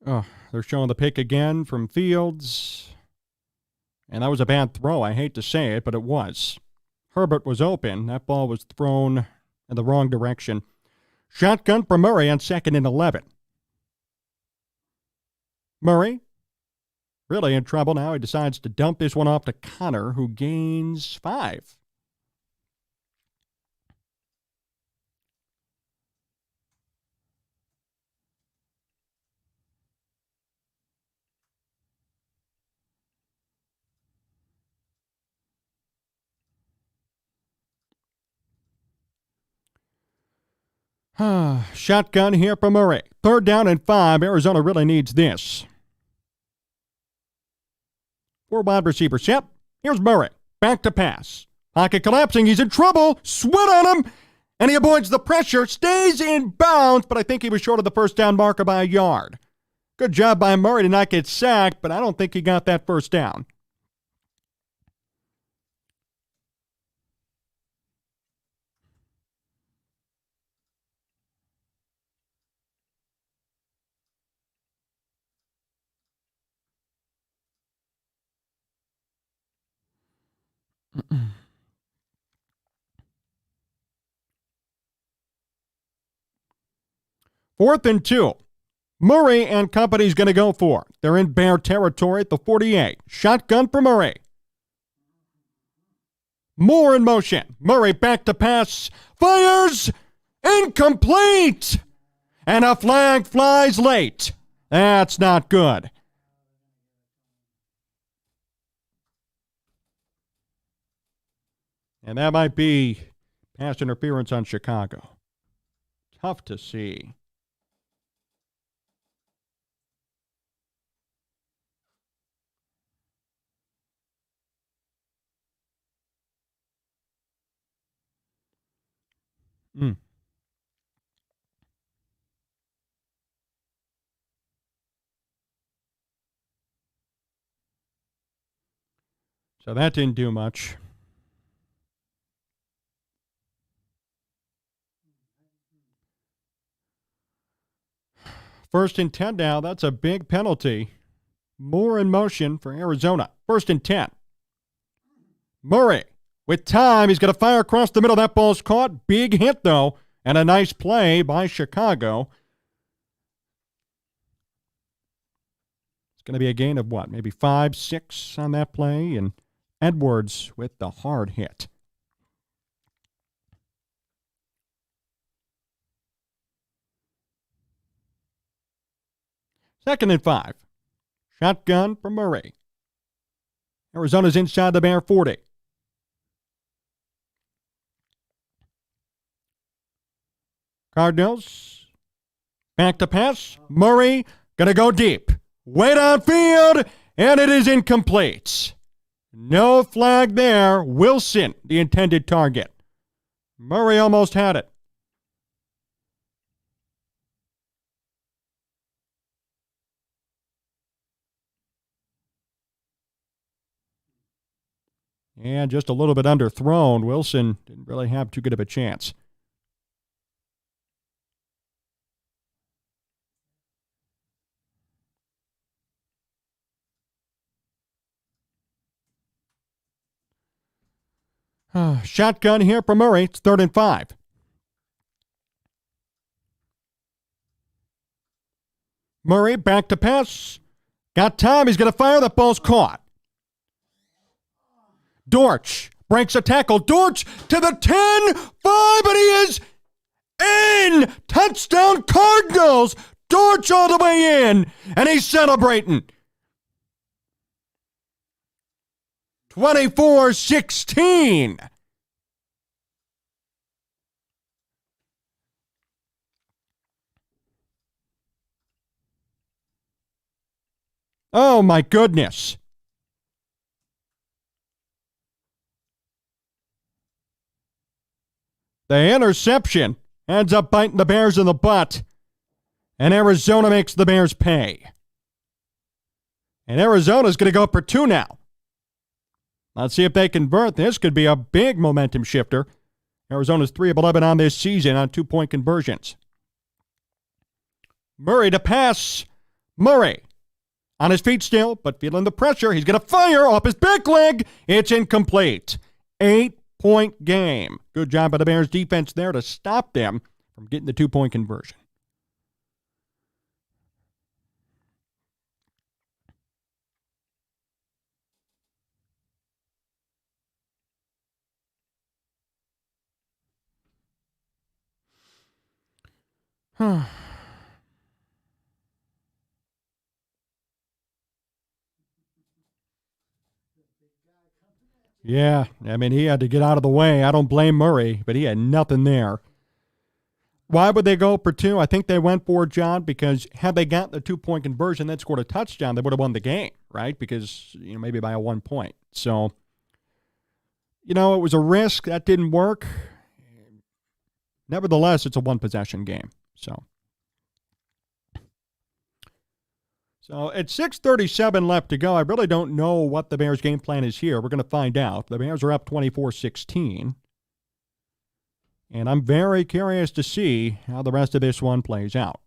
A: Oh, they're showing the pick again from Fields. And that was a bad throw. I hate to say it, but it was. Herbert was open. That ball was thrown in the wrong direction. Shotgun for Murray on 2nd and 11. Murray, really in trouble now. He decides to dump this one off to Connor, who gains 5. Shotgun here for Murray. 3rd down and 5. Arizona really needs this. 4 wide receiver set. Here's Murray. Back to pass. Pocket collapsing. He's in trouble. Sweat on him. And he avoids the pressure. Stays in bounds, but I think he was short of the first down marker by a yard. Good job by Murray to not get sacked, but I don't think he got that first down. Fourth and 2. Murray and company's going to go for it. They're in Bear territory at the 48. Shotgun for Murray. Moore in motion. Murray back to pass. Fires. Incomplete. And a flag flies late. That's not good. And that might be pass interference on Chicago. Tough to see. So that didn't do much. First and 10 now. That's a big penalty. More in motion for Arizona. First and 10. Murray with time. He's going to fire across the middle. That ball's caught. Big hit, though, and a nice play by Chicago. It's going to be a gain of what? Maybe 5, 6 on that play. And Edwards with the hard hit. Second and 5. Shotgun from Murray. Arizona's inside the Bear 40. Cardinals. Back to pass. Murray going to go deep. Way downfield, and it is incomplete. No flag there. Wilson, the intended target. Murray almost had it. And just a little bit underthrown. Wilson didn't really have too good of a chance. Shotgun here for Murray. It's 3rd and 5. Murray back to pass. Got time. He's going to fire. The ball's caught. Dortch breaks a tackle. Dortch to the 10, 5, and he is in. Touchdown Cardinals. Dortch all the way in, and he's celebrating. 24-16. Oh, my goodness. The interception ends up biting the Bears in the butt, and Arizona makes the Bears pay. And Arizona's going to go for 2 now. Let's see if they convert. This could be a big momentum shifter. Arizona's 3 of 11 on this season on 2-point conversions. Murray to pass. Murray on his feet still, but feeling the pressure. He's going to fire off his back leg. It's incomplete. 8-point game. Good job by the Bears defense there to stop them from getting the 2-point conversion. Yeah, I mean, he had to get out of the way. I don't blame Murray, but he had nothing there. Why would they go for 2? I think they went for it, John, because had they got the 2-point conversion, then scored a touchdown, they would have won the game, right? Because, maybe by a 1 point. So, it was a risk. That didn't work. Nevertheless, it's a 1-possession game. So at 6:37 left to go, I really don't know what the Bears' game plan is here. We're going to find out. The Bears are up 24-16. And I'm very curious to see how the rest of this one plays out.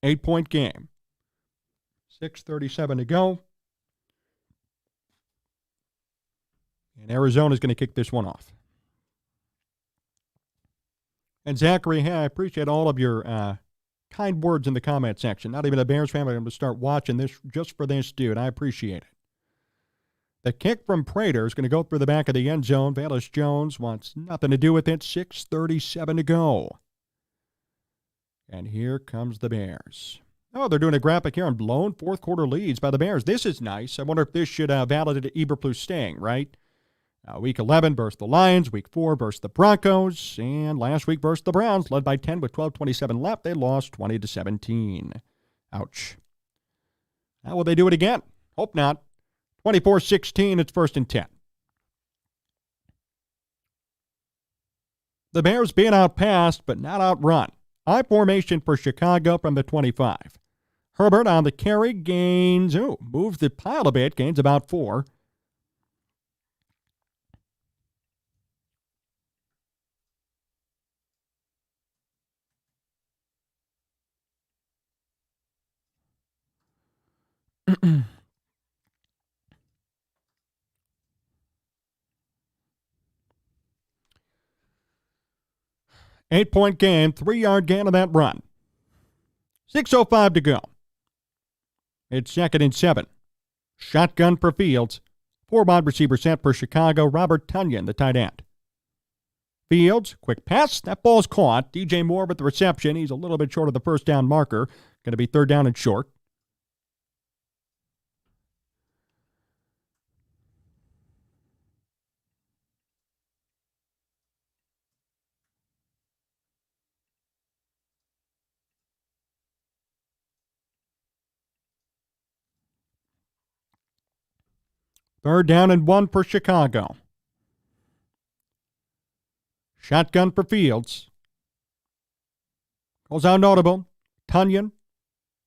A: 8-point game. 6:37 to go. And Arizona's going to kick this one off. And Zachary, I appreciate all of your kind words in the comment section. Not even a Bears fan, but I'm going to start watching this just for this dude. I appreciate it. The kick from Prater is going to go through the back of the end zone. Velus Jones wants nothing to do with it. 6:37 to go. And here comes the Bears. Oh, they're doing a graphic here on blown fourth quarter leads by the Bears. This is nice. I wonder if this should validate Eberflus staying, right? Week 11 versus the Lions, Week 4 versus the Broncos, and last week versus the Browns, led by 10 with 12:27 left. They lost 20-17. Ouch. How will they do it again? Hope not. 24-16, it's 1st and 10. The Bears being outpassed, but not outrun. I formation for Chicago from the 25. Herbert on the carry, moves the pile a bit, gains about 4. Eight-point game, 3-yard gain on that run. 6:05 to go. It's 2nd and 7. Shotgun for Fields. 4 wide receiver set for Chicago. Robert Tonyan, the tight end. Fields, quick pass. That ball's caught. DJ Moore with the reception. He's a little bit short of the first down marker. Going to be 3rd down and short. Third down and 1 for Chicago. Shotgun for Fields. Goes out audible. Tonyan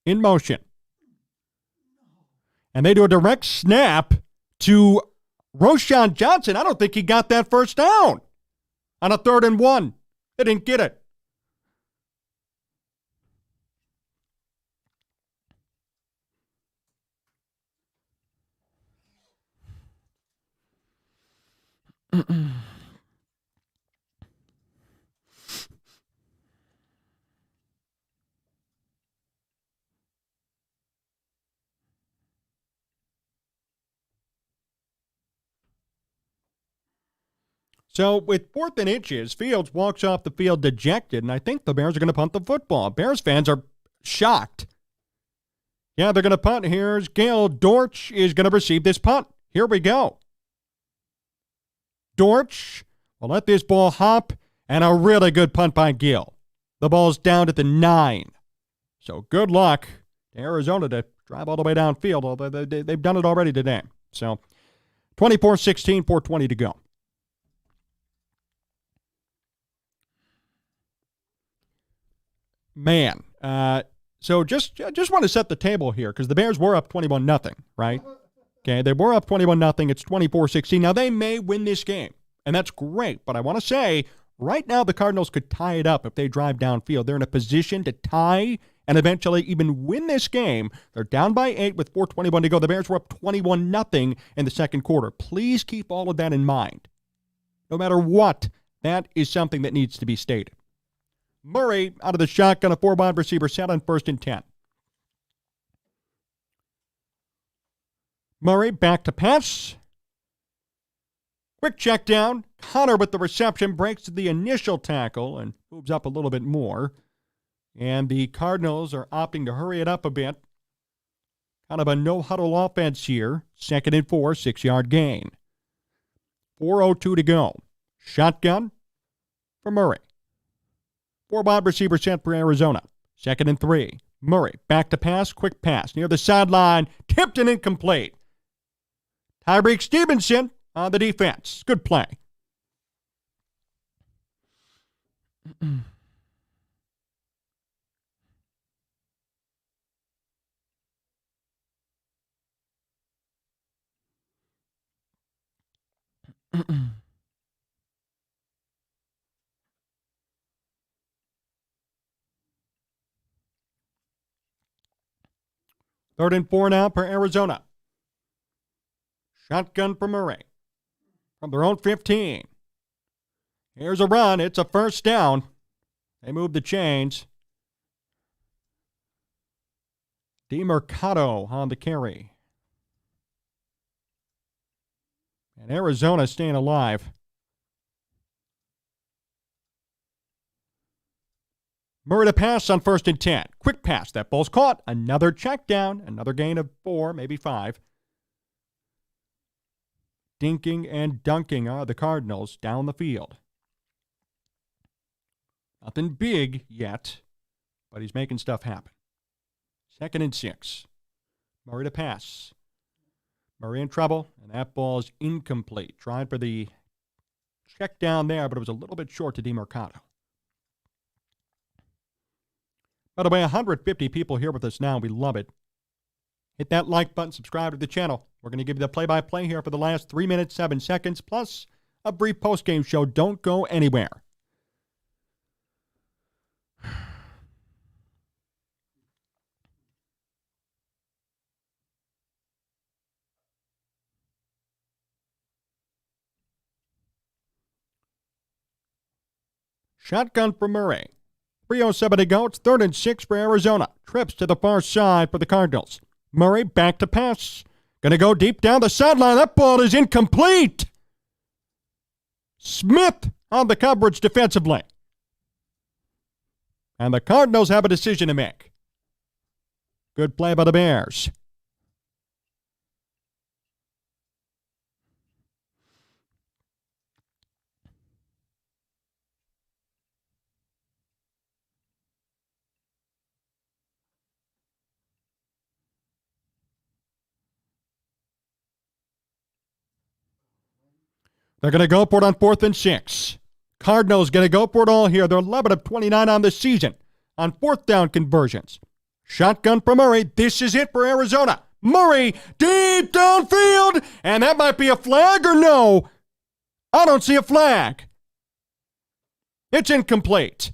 A: in motion. And they do a direct snap to Roschon Johnson. I don't think he got that first down on a 3rd and 1. They didn't get it. So with 4th and inches, Fields walks off the field dejected, and I think the Bears are going to punt the football. Bears fans are shocked. Yeah, they're going to punt. Here's Gail Dortch is going to receive this punt. Here we go. Dortch will let this ball hop, and a really good punt by Gill. The ball's down at the 9. So good luck to Arizona to drive all the way downfield, although they've done it already today. So 24-16, 4:20 to go. Man, so just want to set the table here because the Bears were up 21-0, right? Okay, they were up 21-0. It's 24-16. Now, they may win this game, and that's great. But I want to say, right now, the Cardinals could tie it up if they drive downfield. They're in a position to tie and eventually even win this game. They're down by 8 with 4:21 to go. The Bears were up 21-0 in the second quarter. Please keep all of that in mind. No matter what, that is something that needs to be stated. Murray out of the shotgun, a 4 wide receiver set on 1st and 10. Murray back to pass. Quick check down. Connor with the reception breaks the initial tackle and moves up a little bit more. And the Cardinals are opting to hurry it up a bit. Kind of a no-huddle offense here. 2nd and 4, 6-yard gain. 4:02 to go. Shotgun for Murray. 4 wide receiver set for Arizona. 2nd and 3. Murray back to pass. Quick pass near the sideline. Tipped and incomplete. Tyreek Stevenson on the defense. Good play. Third and 4 now for Arizona. Shotgun for Murray. From their own 15. Here's a run. It's a first down. They move the chains. DeMercado on the carry. And Arizona staying alive. Murray to pass on 1st and 10. Quick pass. That ball's caught. Another check down. Another gain of 4, maybe 5. dinking and dunking the Cardinals down the field. Nothing big yet, but he's making stuff happen. 2nd and 6. Murray to pass. Murray in trouble, and that ball's incomplete. Tried for the check down there, but it was a little bit short to DeMercado. By the way, 150 people here with us now. We love it. Hit that like button, subscribe to the channel. We're going to give you the play-by-play here for the last 3 minutes, 7 seconds, plus a brief post-game show. Don't go anywhere. Shotgun for Murray. 3:07 to go. It's 3rd and 6 for Arizona. Trips to the far side for the Cardinals. Murray back to pass. Going to go deep down the sideline. That ball is incomplete. Smith on the coverage defensively. And the Cardinals have a decision to make. Good play by the Bears. They're going to go for it on 4th and 6. Cardinals going to go for it all here. They're 11 of 29 on the season on 4th down conversions. Shotgun for Murray. This is it for Arizona. Murray deep downfield. And that might be a flag or no. I don't see a flag. It's incomplete.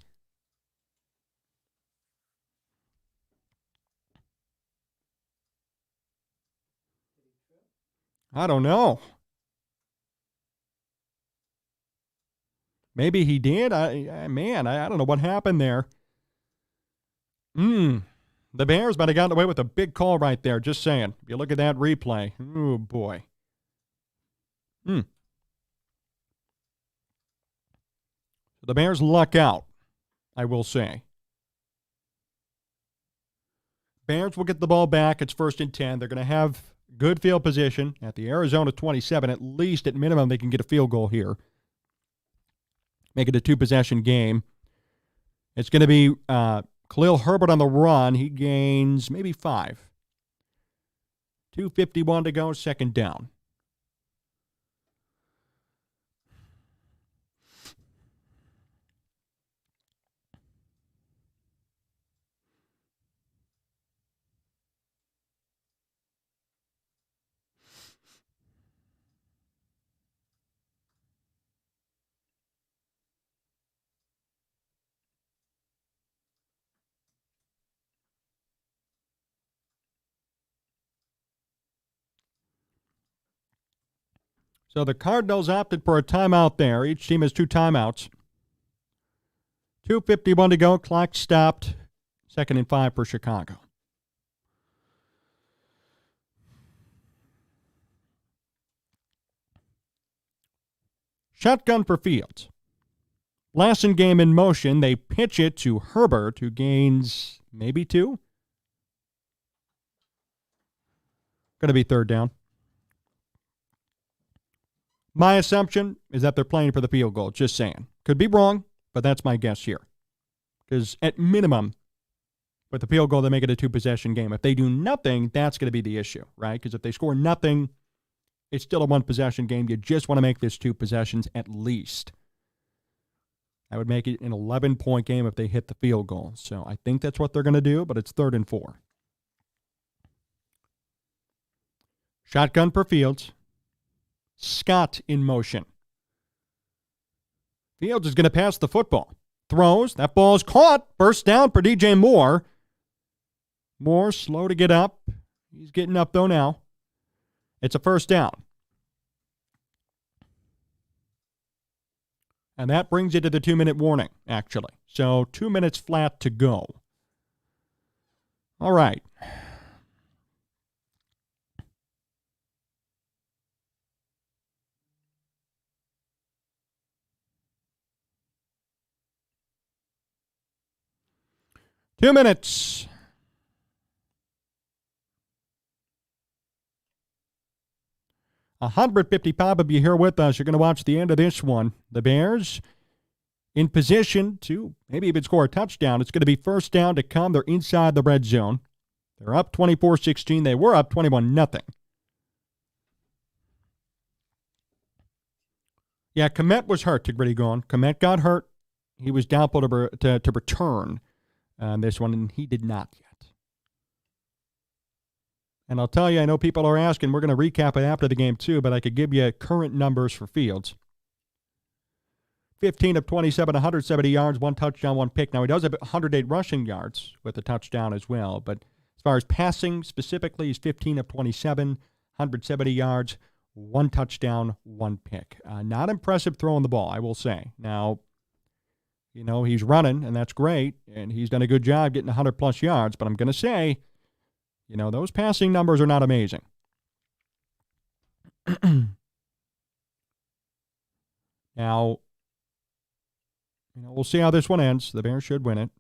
A: I don't know. Maybe he did. I don't know what happened there. The Bears might have gotten away with a big call right there, just saying. If you look at that replay, oh boy. The Bears luck out, I will say. Bears will get the ball back. It's 1st and 10. They're going to have good field position at the Arizona 27. At least, at minimum, they can get a field goal here. Make it a 2-possession game. It's going to be Khalil Herbert on the run. He gains maybe 5. 2:51 to go, 2nd down. So the Cardinals opted for a timeout there. Each team has 2 timeouts. 2:51 to go. Clock stopped. 2nd and 5 for Chicago. Shotgun for Fields. Lassen game in motion. They pitch it to Herbert, who gains maybe 2. Going to be 3rd down. My assumption is that they're playing for the field goal. Just saying. Could be wrong, but that's my guess here. Because at minimum, with the field goal, they make it a 2-possession game. If they do nothing, that's going to be the issue, right? Because if they score nothing, it's still a 1-possession game. You just want to make this 2 possessions at least. That would make it an 11-point game if they hit the field goal. So I think that's what they're going to do, but it's 3rd and 4. Shotgun for Fields. Scott in motion. Fields is going to pass the football. Throws. That ball's caught. First down for DJ Moore. Moore slow to get up. He's getting up, though, now. It's a 1st down. And that brings you to the 2-minute warning, actually. So 2 minutes flat to go. All right. Two minutes. 155 of you here with us. You're going to watch the end of this one. The Bears in position to maybe even score a touchdown. It's going to be first down to come. They're inside the red zone. They're up 24-16. They were up 21-0. Yeah, Komet was hurt to Gritty Gone. Komet got hurt. He was doubtful to return on this one, and he did not yet. And I'll tell you, I know people are asking, we're going to recap it after the game too, but I could give you current numbers for Fields. 15 of 27, 170 yards, 1 touchdown, 1 pick. Now, he does have 108 rushing yards with a touchdown as well, but as far as passing specifically, he's 15 of 27, 170 yards, 1 touchdown, 1 pick. Not impressive throwing the ball, I will say. Now, you know, he's running, and that's great, and he's done a good job getting 100-plus yards, but I'm going to say, you know, those passing numbers are not amazing. Now, you know, we'll see how this one ends. The Bears should win it.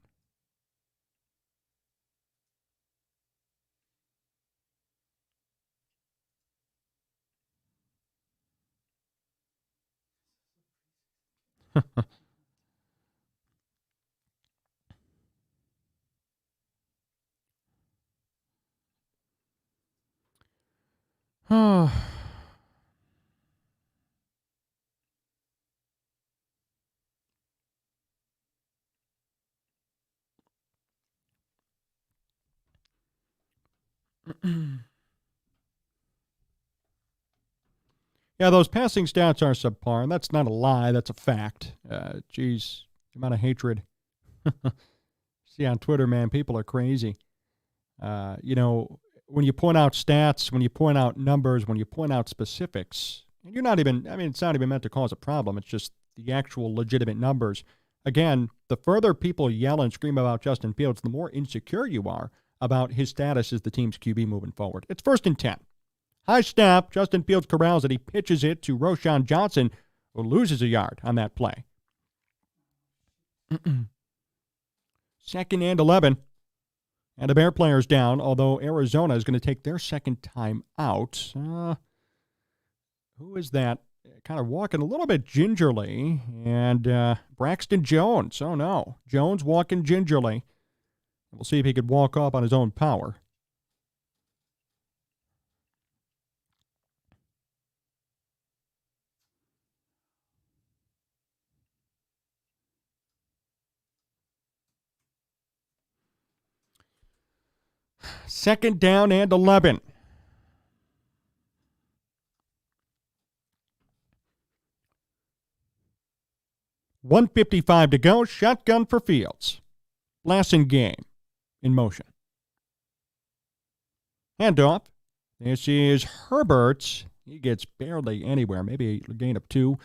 A: Yeah, those passing stats are subpar, and that's not a lie. That's a fact. Geez, the amount of hatred. See on Twitter, man, people are crazy. You know, when you point out stats, when you point out numbers, when you point out specifics, and you're not even, I mean, it's not even meant to cause a problem. It's just the actual legitimate numbers. Again, the further people yell and scream about Justin Fields, the more insecure you are about his status as the team's QB moving forward. It's 1st and 10. High snap, Justin Fields corrals it. He pitches it to Roschon Johnson, who loses a yard on that play. 2nd and 11. And the Bear player's down, although Arizona is going to take their second time out. Who is that? Kind of walking a little bit gingerly. And Braxton Jones. Oh, no. Jones walking gingerly. We'll see if he could walk up on his own power. Second down and 11. .155 to go. Shotgun for Fields. Blasingame in motion. Handoff. This is Herbert. He gets barely anywhere. Maybe a gain of 2.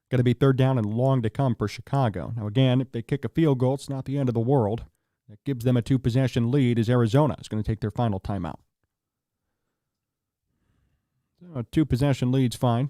A: Going to be 3rd down and long to come for Chicago. Now, again, if they kick a field goal, it's not the end of the world. That gives them a 2-possession lead as Arizona is going to take their final timeout. So a 2-possession lead's fine.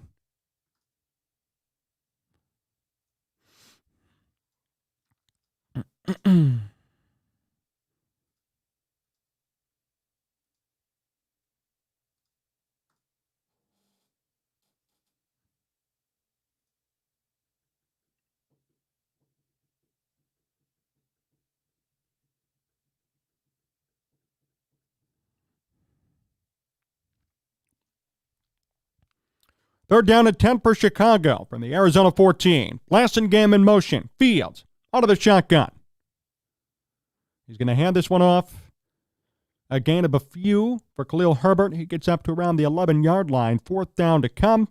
A: Third down and 10 for Chicago from the Arizona 14. Blasingame in motion. Fields out of the shotgun. He's going to hand this one off. A gain of a few for Khalil Herbert. He gets up to around the 11-yard line. 4th down to come.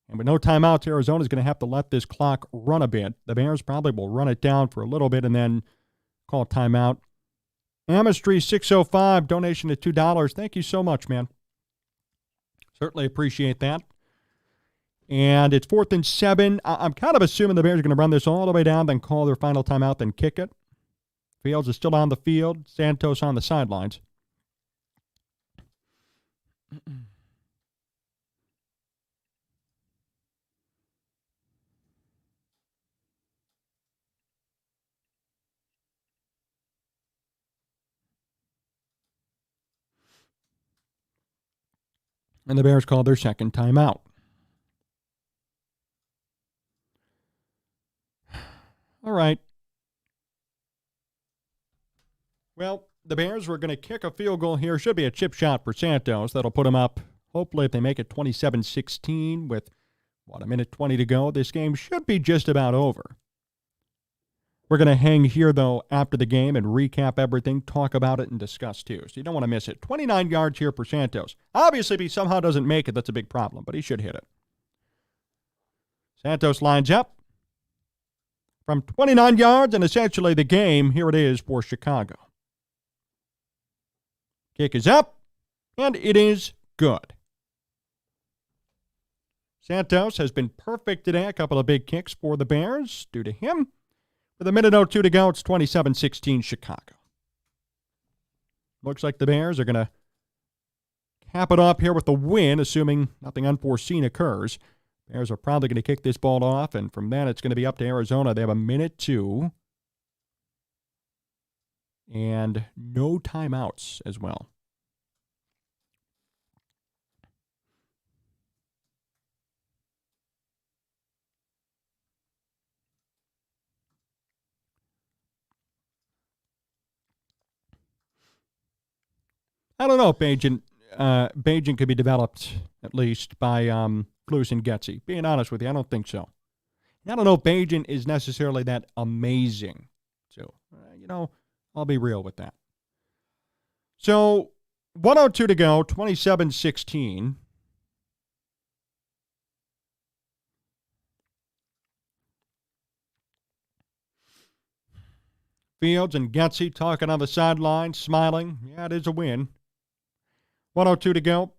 A: And with no timeouts, Arizona's going to have to let this clock run a bit. The Bears probably will run it down for a little bit and then call a timeout. Amistry 605, donation of $2. Thank you so much, man. Certainly appreciate that. And it's 4th and 7. I'm kind of assuming the Bears are going to run this all the way down, then call their final timeout, then kick it. Fields is still on the field. Santos on the sidelines. And the Bears called their second timeout. All right. Well, the Bears were going to kick a field goal here. Should be a chip shot for Santos. That'll put them up, hopefully, if they make it 27-16 with, a minute 20 to go. This game should be just about over. We're going to hang here, though, after the game and recap everything, talk about it, and discuss, too. So you don't want to miss it. 29 yards here for Santos. Obviously, if he somehow doesn't make it, that's a big problem, but he should hit it. Santos lines up from 29 yards, and essentially the game, here it is for Chicago. Kick is up, and it is good. Santos has been perfect today. A couple of big kicks for the Bears due to him. With a minute 02 to go, it's 27-16 Chicago. Looks like the Bears are going to cap it off here with the win, assuming nothing unforeseen occurs. Bears are probably going to kick this ball off, and from that it's going to be up to Arizona. They have a minute 2 and no timeouts as well. I don't know if Bagent could be developed, at least, by Flus and Getsy. Being honest with you, I don't think so. I don't know if Bagent is necessarily that amazing. So, I'll be real with that. So, 1:02 to go, 27-16. Fields and Getsy talking on the sideline, smiling. Yeah, it is a win. 1:02 to go,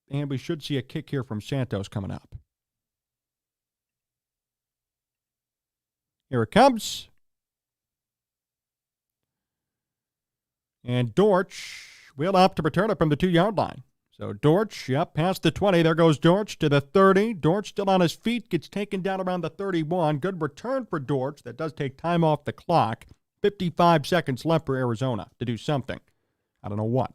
A: and we should see a kick here from Santos coming up. Here it comes. And Dortch will opt to return it from the 2-yard line. So Dortch, past the 20. There goes Dortch to the 30. Dortch still on his feet, gets taken down around the 31. Good return for Dortch. That does take time off the clock. 55 seconds left for Arizona to do something. I don't know what.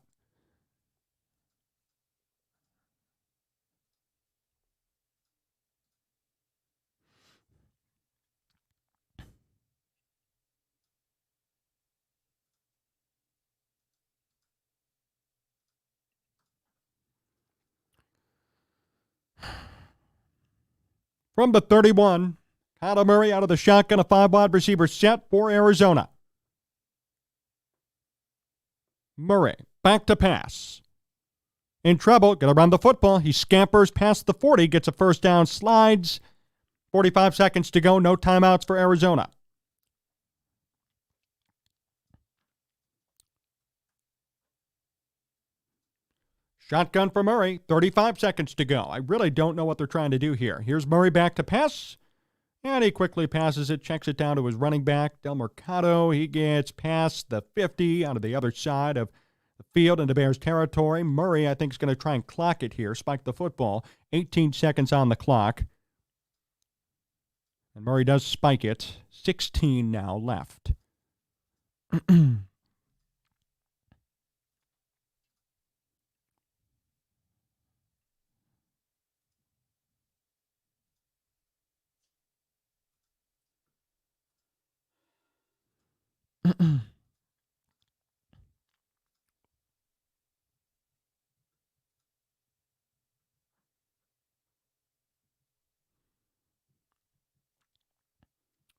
A: From the 31, Kyler Murray out of the shotgun, a 5-wide receiver set for Arizona. Murray, back to pass. In trouble, going to run the football. He scampers past the 40, gets a first down, slides. 45 seconds to go, no timeouts for Arizona. Shotgun for Murray, 35 seconds to go. I really don't know what they're trying to do here. Here's Murray back to pass, and he quickly passes it, checks it down to his running back, Del Mercado. He gets past the 50 onto the other side of the field into Bears territory. Murray, I think, is going to try and clock it here, spike the football. 18 seconds on the clock. And Murray does spike it. 16 now left.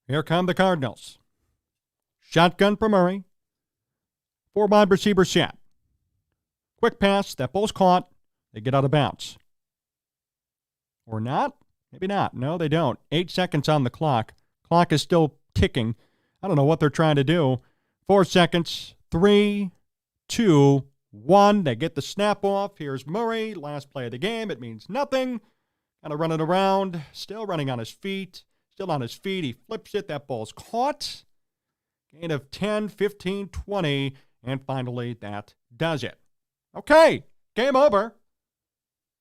A: Here come the Cardinals. Shotgun for Murray. 4-wide receiver set. Quick pass. That ball's caught. They get out of bounds. Or not? Maybe not. No, they don't. 8 seconds on the clock. Clock is still ticking. I don't know what they're trying to do. 4 seconds. 3, 2, 1. They get the snap off. Here's Murray. Last play of the game. It means nothing. Kind of running around. Still running on his feet. Still on his feet. He flips it. That ball's caught. Gain of 10, 15, 20. And finally, that does it. Okay. Game over.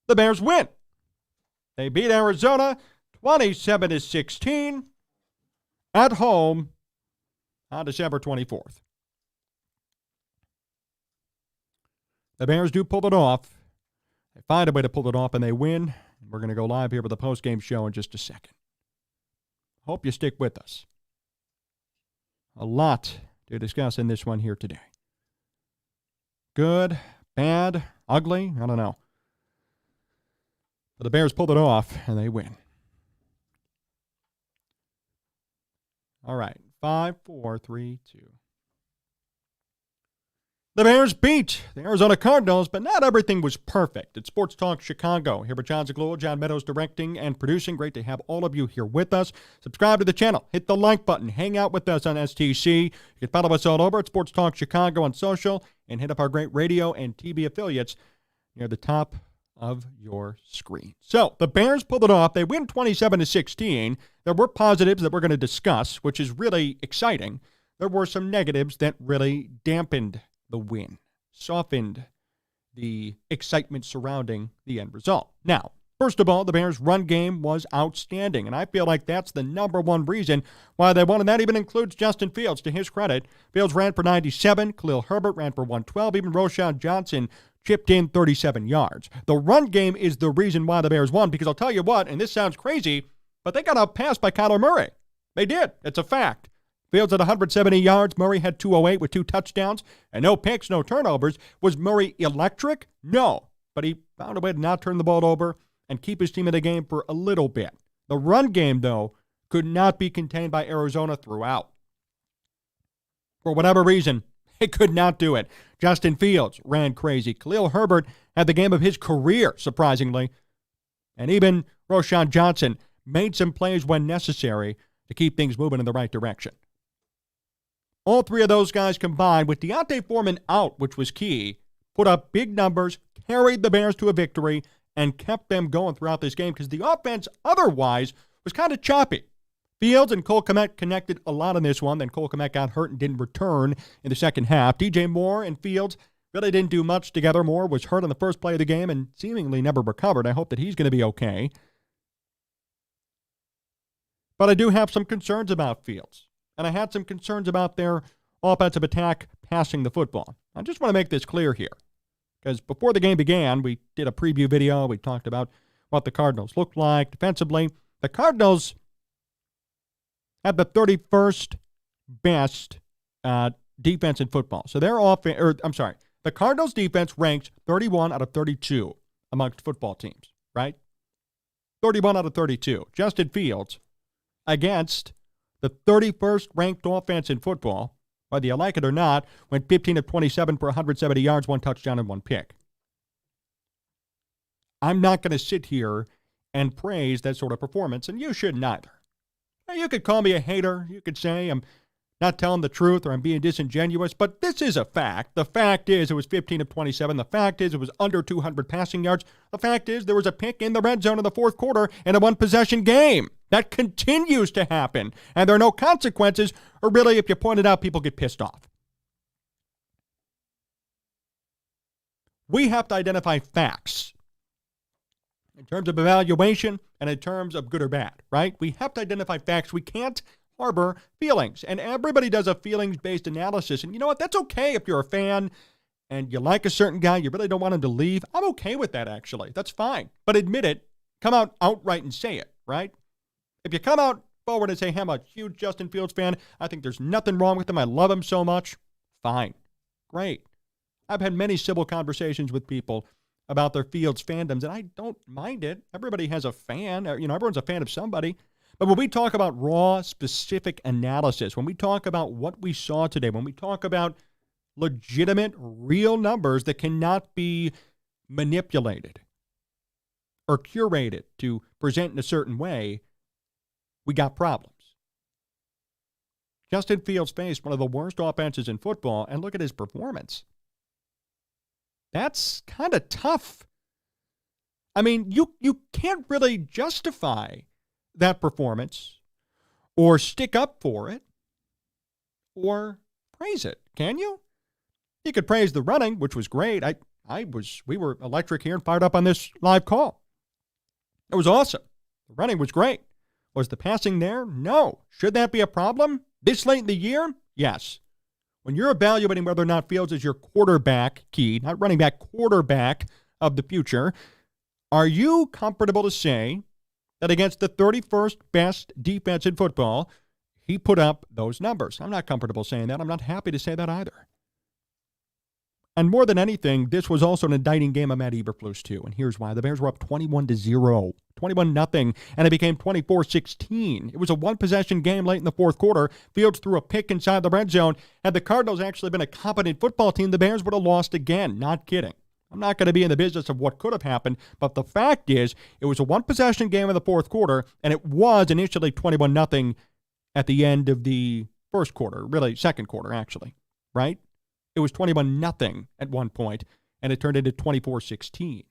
A: The Bears win. They beat Arizona 27-16 at home on December 24th. The Bears do pull it off. They find a way to pull it off, and they win. We're going to go live here with the postgame show in just a second. Hope you stick with us. A lot to discuss in this one here today. Good, bad, ugly, I don't know. But the Bears pulled it off, and they win. All right, 5, 4, 3, 2. The Bears beat the Arizona Cardinals, but not everything was perfect. It's Sports Talk Chicago. Here with Jon Zaghloul, John Meadows directing and producing. Great to have all of you here with us. Subscribe to the channel. Hit the like button. Hang out with us on STC. You can follow us all over at Sports Talk Chicago on social and hit up our great radio and TV affiliates near the top of your screen. So the Bears pulled it off. They win 27-16. There were positives that we're going to discuss, which is really exciting. There were some negatives that really dampened the win, softened the excitement surrounding the end result. Now, first of all, the Bears' run game was outstanding, and I feel like that's the number one reason why they won, and that even includes Justin Fields. To his credit, Fields ran for 97, Khalil Herbert ran for 112, even Roshan Johnson chipped in 37 yards. The run game is the reason why the Bears won, because I'll tell you what, and this sounds crazy, but they got outpassed by Kyler Murray. They did. It's a fact. Fields had 170 yards. Murray had 208 with 2 touchdowns and no picks, no turnovers. Was Murray electric? No. But he found a way to not turn the ball over and keep his team in the game for a little bit. The run game, though, could not be contained by Arizona throughout. For whatever reason, it could not do it. Justin Fields ran crazy. Khalil Herbert had the game of his career, surprisingly. And even Roshan Johnson made some plays when necessary to keep things moving in the right direction. All three of those guys combined, with Deontay Foreman out, which was key, put up big numbers, carried the Bears to a victory, and kept them going throughout this game because the offense otherwise was kind of choppy. Fields and Cole Kmet connected a lot in this one. Then Cole Kmet got hurt and didn't return in the second half. DJ Moore and Fields really didn't do much together. Moore was hurt on the first play of the game and seemingly never recovered. I hope that he's going to be okay. But I do have some concerns about Fields. And I had some concerns about their offensive attack passing the football. I just want to make this clear here. Because before the game began, we did a preview video. We talked about what the Cardinals looked like defensively. The Cardinals had the 31st best defense in football. So their the Cardinals defense ranks 31 out of 32 amongst football teams, right? 31 out of 32. Justin Fields against the 31st ranked offense in football, whether you like it or not, went 15 of 27 for 170 yards, 1 touchdown, and 1 pick. I'm not going to sit here and praise that sort of performance, and you shouldn't either. You could call me a hater. You could say I'm not telling the truth or I'm being disingenuous, but this is a fact. The fact is it was 15 of 27. The fact is it was under 200 passing yards. The fact is there was a pick in the red zone in the fourth quarter in a one-possession game. That continues to happen, and there are no consequences, or really, if you point it out, people get pissed off. We have to identify facts in terms of evaluation and in terms of good or bad, right? We have to identify facts. We can't harbor feelings, and everybody does a feelings-based analysis, and you know what? That's okay if you're a fan and you like a certain guy, you really don't want him to leave. I'm okay with that, actually. That's fine. But admit it. Come out outright and say it, right? If you come out forward and say, hey, I'm a huge Justin Fields fan, I think there's nothing wrong with him, I love him so much, fine. Great. I've had many civil conversations with people about their Fields fandoms, and I don't mind it. Everybody has a fan. Everyone's a fan of somebody. But when we talk about raw, specific analysis, when we talk about what we saw today, when we talk about legitimate, real numbers that cannot be manipulated or curated to present in a certain way, we got problems. Justin Fields faced one of the worst offenses in football, and look at his performance. That's kind of tough. I mean, you can't really justify that performance or stick up for it or praise it, can you? You could praise the running, which was great. We were electric here and fired up on this live call. It was awesome. The running was great. Was the passing there? No. Should that be a problem this late in the year? Yes. When you're evaluating whether or not Fields is your quarterback, key, not running back, quarterback of the future. Are you comfortable to say that against the 31st best defense in football, he put up those numbers? I'm not comfortable saying that. I'm not happy to say that either. And more than anything, this was also an indicting game of Matt Eberflus, too. And here's why. The Bears were up 21-0, 21-0, and it became 24-16. It was a one-possession game late in the fourth quarter. Fields threw a pick inside the red zone. Had the Cardinals actually been a competent football team, the Bears would have lost again. Not kidding. I'm not going to be in the business of what could have happened, but the fact is, it was a one-possession game in the fourth quarter, and it was initially 21-0 at the end of the first quarter, really second quarter, actually, right? It was 21-0 at one point, and it turned into 24-16.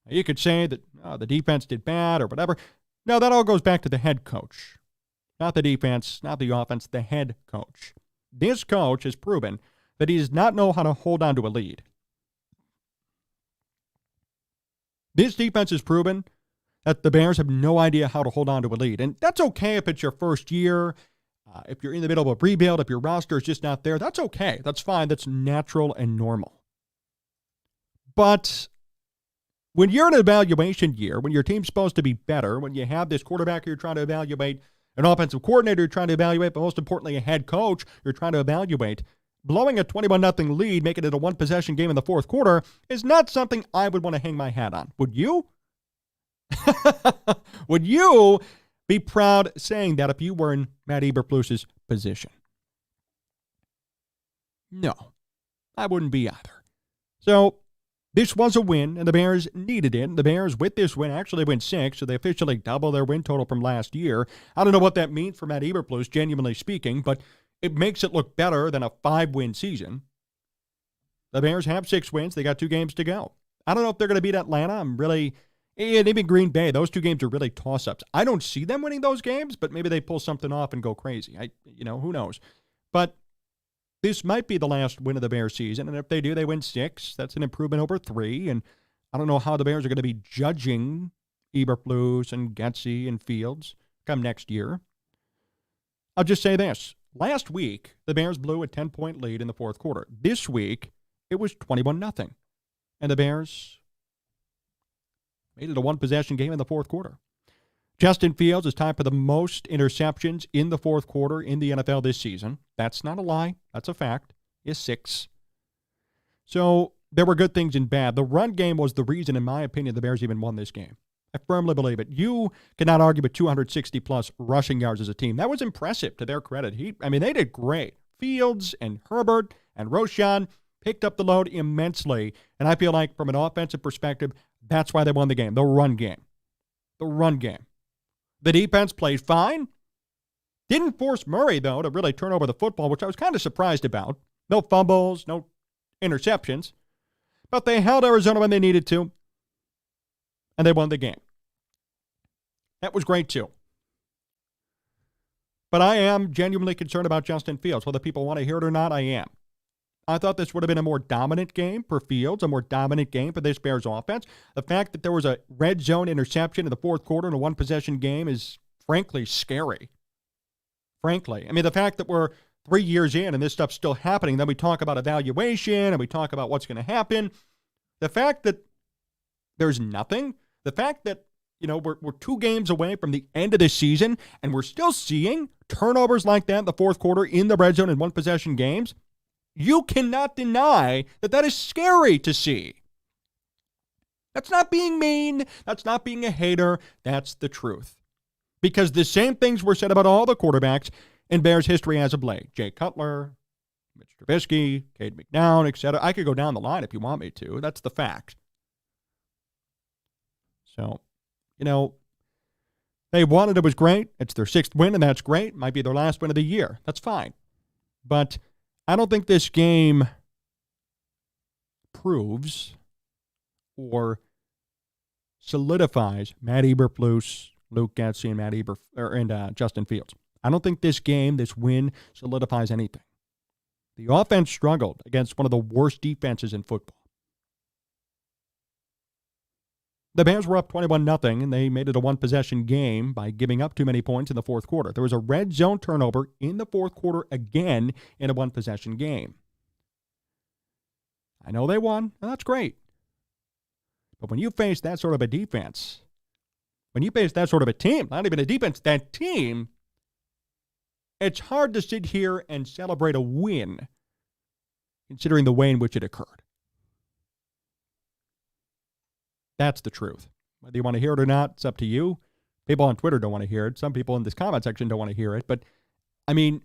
A: You could say that the defense did bad or whatever. No, that all goes back to the head coach. Not the defense, not the offense, the head coach. This coach has proven that he does not know how to hold on to a lead. This defense has proven that the Bears have no idea how to hold on to a lead. And that's okay if it's your first year. If you're in the middle of a rebuild, if your roster is just not there, that's okay. That's fine. That's natural and normal. But when you're in an evaluation year, when your team's supposed to be better, when you have this quarterback you're trying to evaluate, an offensive coordinator you're trying to evaluate, but most importantly, a head coach you're trying to evaluate, blowing a 21-0 lead, making it a one-possession game in the fourth quarter, is not something I would want to hang my hat on. Would you? Would you be proud saying that if you were in Matt Eberflus's position? No, I wouldn't be either. So this was a win, and the Bears needed it. The Bears, with this win, actually went 6, so they officially double their win total from last year. I don't know what that means for Matt Eberflus, genuinely speaking, but it makes it look better than a 5-win season. The Bears have 6 wins. They got 2 games to go. I don't know if they're going to beat Atlanta. And even Green Bay, those 2 games are really toss-ups. I don't see them winning those games, but maybe they pull something off and go crazy. Who knows? But this might be the last win of the Bears season, and if they do, they win 6. That's an improvement over 3, and I don't know how the Bears are going to be judging Eberflus and Getsy and Fields come next year. I'll just say this. Last week, the Bears blew a 10-point lead in the fourth quarter. This week, it was 21-0, and the Bears made it a one-possession game in the fourth quarter. Justin Fields is tied for the most interceptions in the fourth quarter in the NFL this season. That's not a lie. That's a fact. Is 6. So there were good things and bad. The run game was the reason, in my opinion, the Bears even won this game. I firmly believe it. You cannot argue with 260-plus rushing yards as a team. That was impressive to their credit. They did great. Fields and Herbert and Roschon picked up the load immensely. And I feel like from an offensive perspective, that's why they won the game. The run game. The run game. The defense played fine. Didn't force Murray, though, to really turn over the football, which I was kind of surprised about. No fumbles, no interceptions. But they held Arizona when they needed to. And they won the game. That was great, too. But I am genuinely concerned about Justin Fields. Whether people want to hear it or not, I am. I thought this would have been a more dominant game for Fields, a more dominant game for this Bears offense. The fact that there was a red zone interception in the fourth quarter in a one-possession game is, frankly, scary. Frankly. The fact that we're 3 years in and this stuff's still happening, then we talk about evaluation and we talk about what's going to happen. The fact that there's nothing, the fact that, we're 2 games away from the end of this season and we're still seeing turnovers like that in the fourth quarter in the red zone in one-possession games, you cannot deny that that is scary to see. That's not being mean. That's not being a hater. That's the truth. Because the same things were said about all the quarterbacks in Bears history as of late. Jay Cutler, Mitch Trubisky, Cade McNown, etc. I could go down the line if you want me to. That's the fact. So, they won it. It was great. It's their 6th win, and that's great. Might be their last win of the year. That's fine. But I don't think this game proves or solidifies Matt Eberflus, Luke Getsy, and Justin Fields. I don't think this game, this win, solidifies anything. The offense struggled against one of the worst defenses in football. The Bears were up 21-0, and they made it a one-possession game by giving up too many points in the fourth quarter. There was a red zone turnover in the fourth quarter again in a one-possession game. I know they won, and that's great. But when you face that sort of a defense, when you face that sort of a team, not even a defense, that team, it's hard to sit here and celebrate a win considering the way in which it occurred. That's the truth. Whether you want to hear it or not, it's up to you. People on Twitter don't want to hear it. Some people in this comment section don't want to hear it. But, I mean,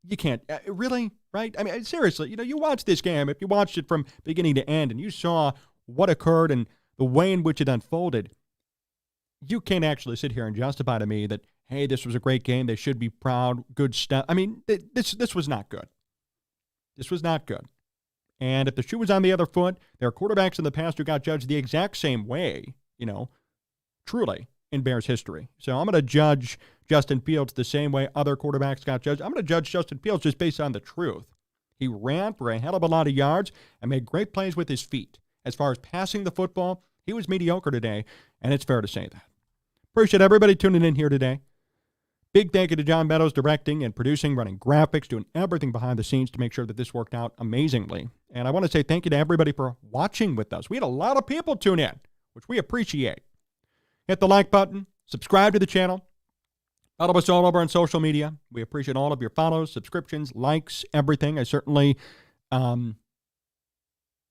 A: you can't. Really? Right? I mean, seriously, you watch this game. If you watched it from beginning to end and you saw what occurred and the way in which it unfolded, you can't actually sit here and justify to me that, hey, this was a great game. They should be proud. Good stuff. I mean, this was not good. This was not good. And if the shoe was on the other foot, there are quarterbacks in the past who got judged the exact same way, truly, in Bears history. So I'm going to judge Justin Fields the same way other quarterbacks got judged. I'm going to judge Justin Fields just based on the truth. He ran for a hell of a lot of yards and made great plays with his feet. As far as passing the football, he was mediocre today, and it's fair to say that. Appreciate everybody tuning in here today. Big thank you to John Meadows directing and producing, running graphics, doing everything behind the scenes to make sure that this worked out amazingly. And I want to say thank you to everybody for watching with us. We had a lot of people tune in, which we appreciate. Hit the like button, subscribe to the channel, follow us all over on social media. We appreciate all of your follows, subscriptions, likes, everything. I certainly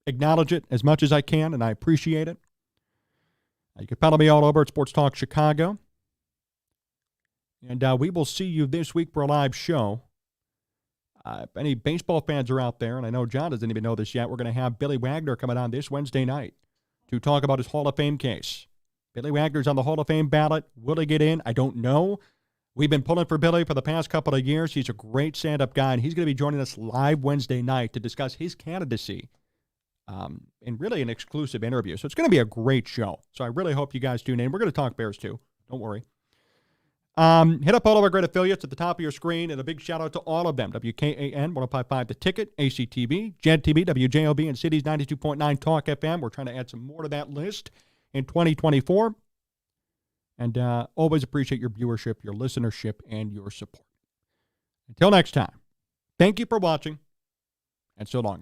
A: acknowledge it as much as I can, and I appreciate it. You can follow me all over at Sports Talk Chicago. And we will see you this week for a live show. If any baseball fans are out there, and I know John doesn't even know this yet, we're going to have Billy Wagner coming on this Wednesday night to talk about his Hall of Fame case. Billy Wagner's on the Hall of Fame ballot. Will he get in? I don't know. We've been pulling for Billy for the past couple of years. He's a great stand-up guy, and he's going to be joining us live Wednesday night to discuss his candidacy in really an exclusive interview. So it's going to be a great show. So I really hope you guys tune in. We're going to talk Bears too. Don't worry. Hit up all of our great affiliates at the top of your screen, and a big shout-out to all of them. WKAN, 105.5 The Ticket, ACTV, JED-TV, WJOB, and Cities 92.9 Talk FM. We're trying to add some more to that list in 2024. And always appreciate your viewership, your listenership, and your support. Until next time, thank you for watching, and so long.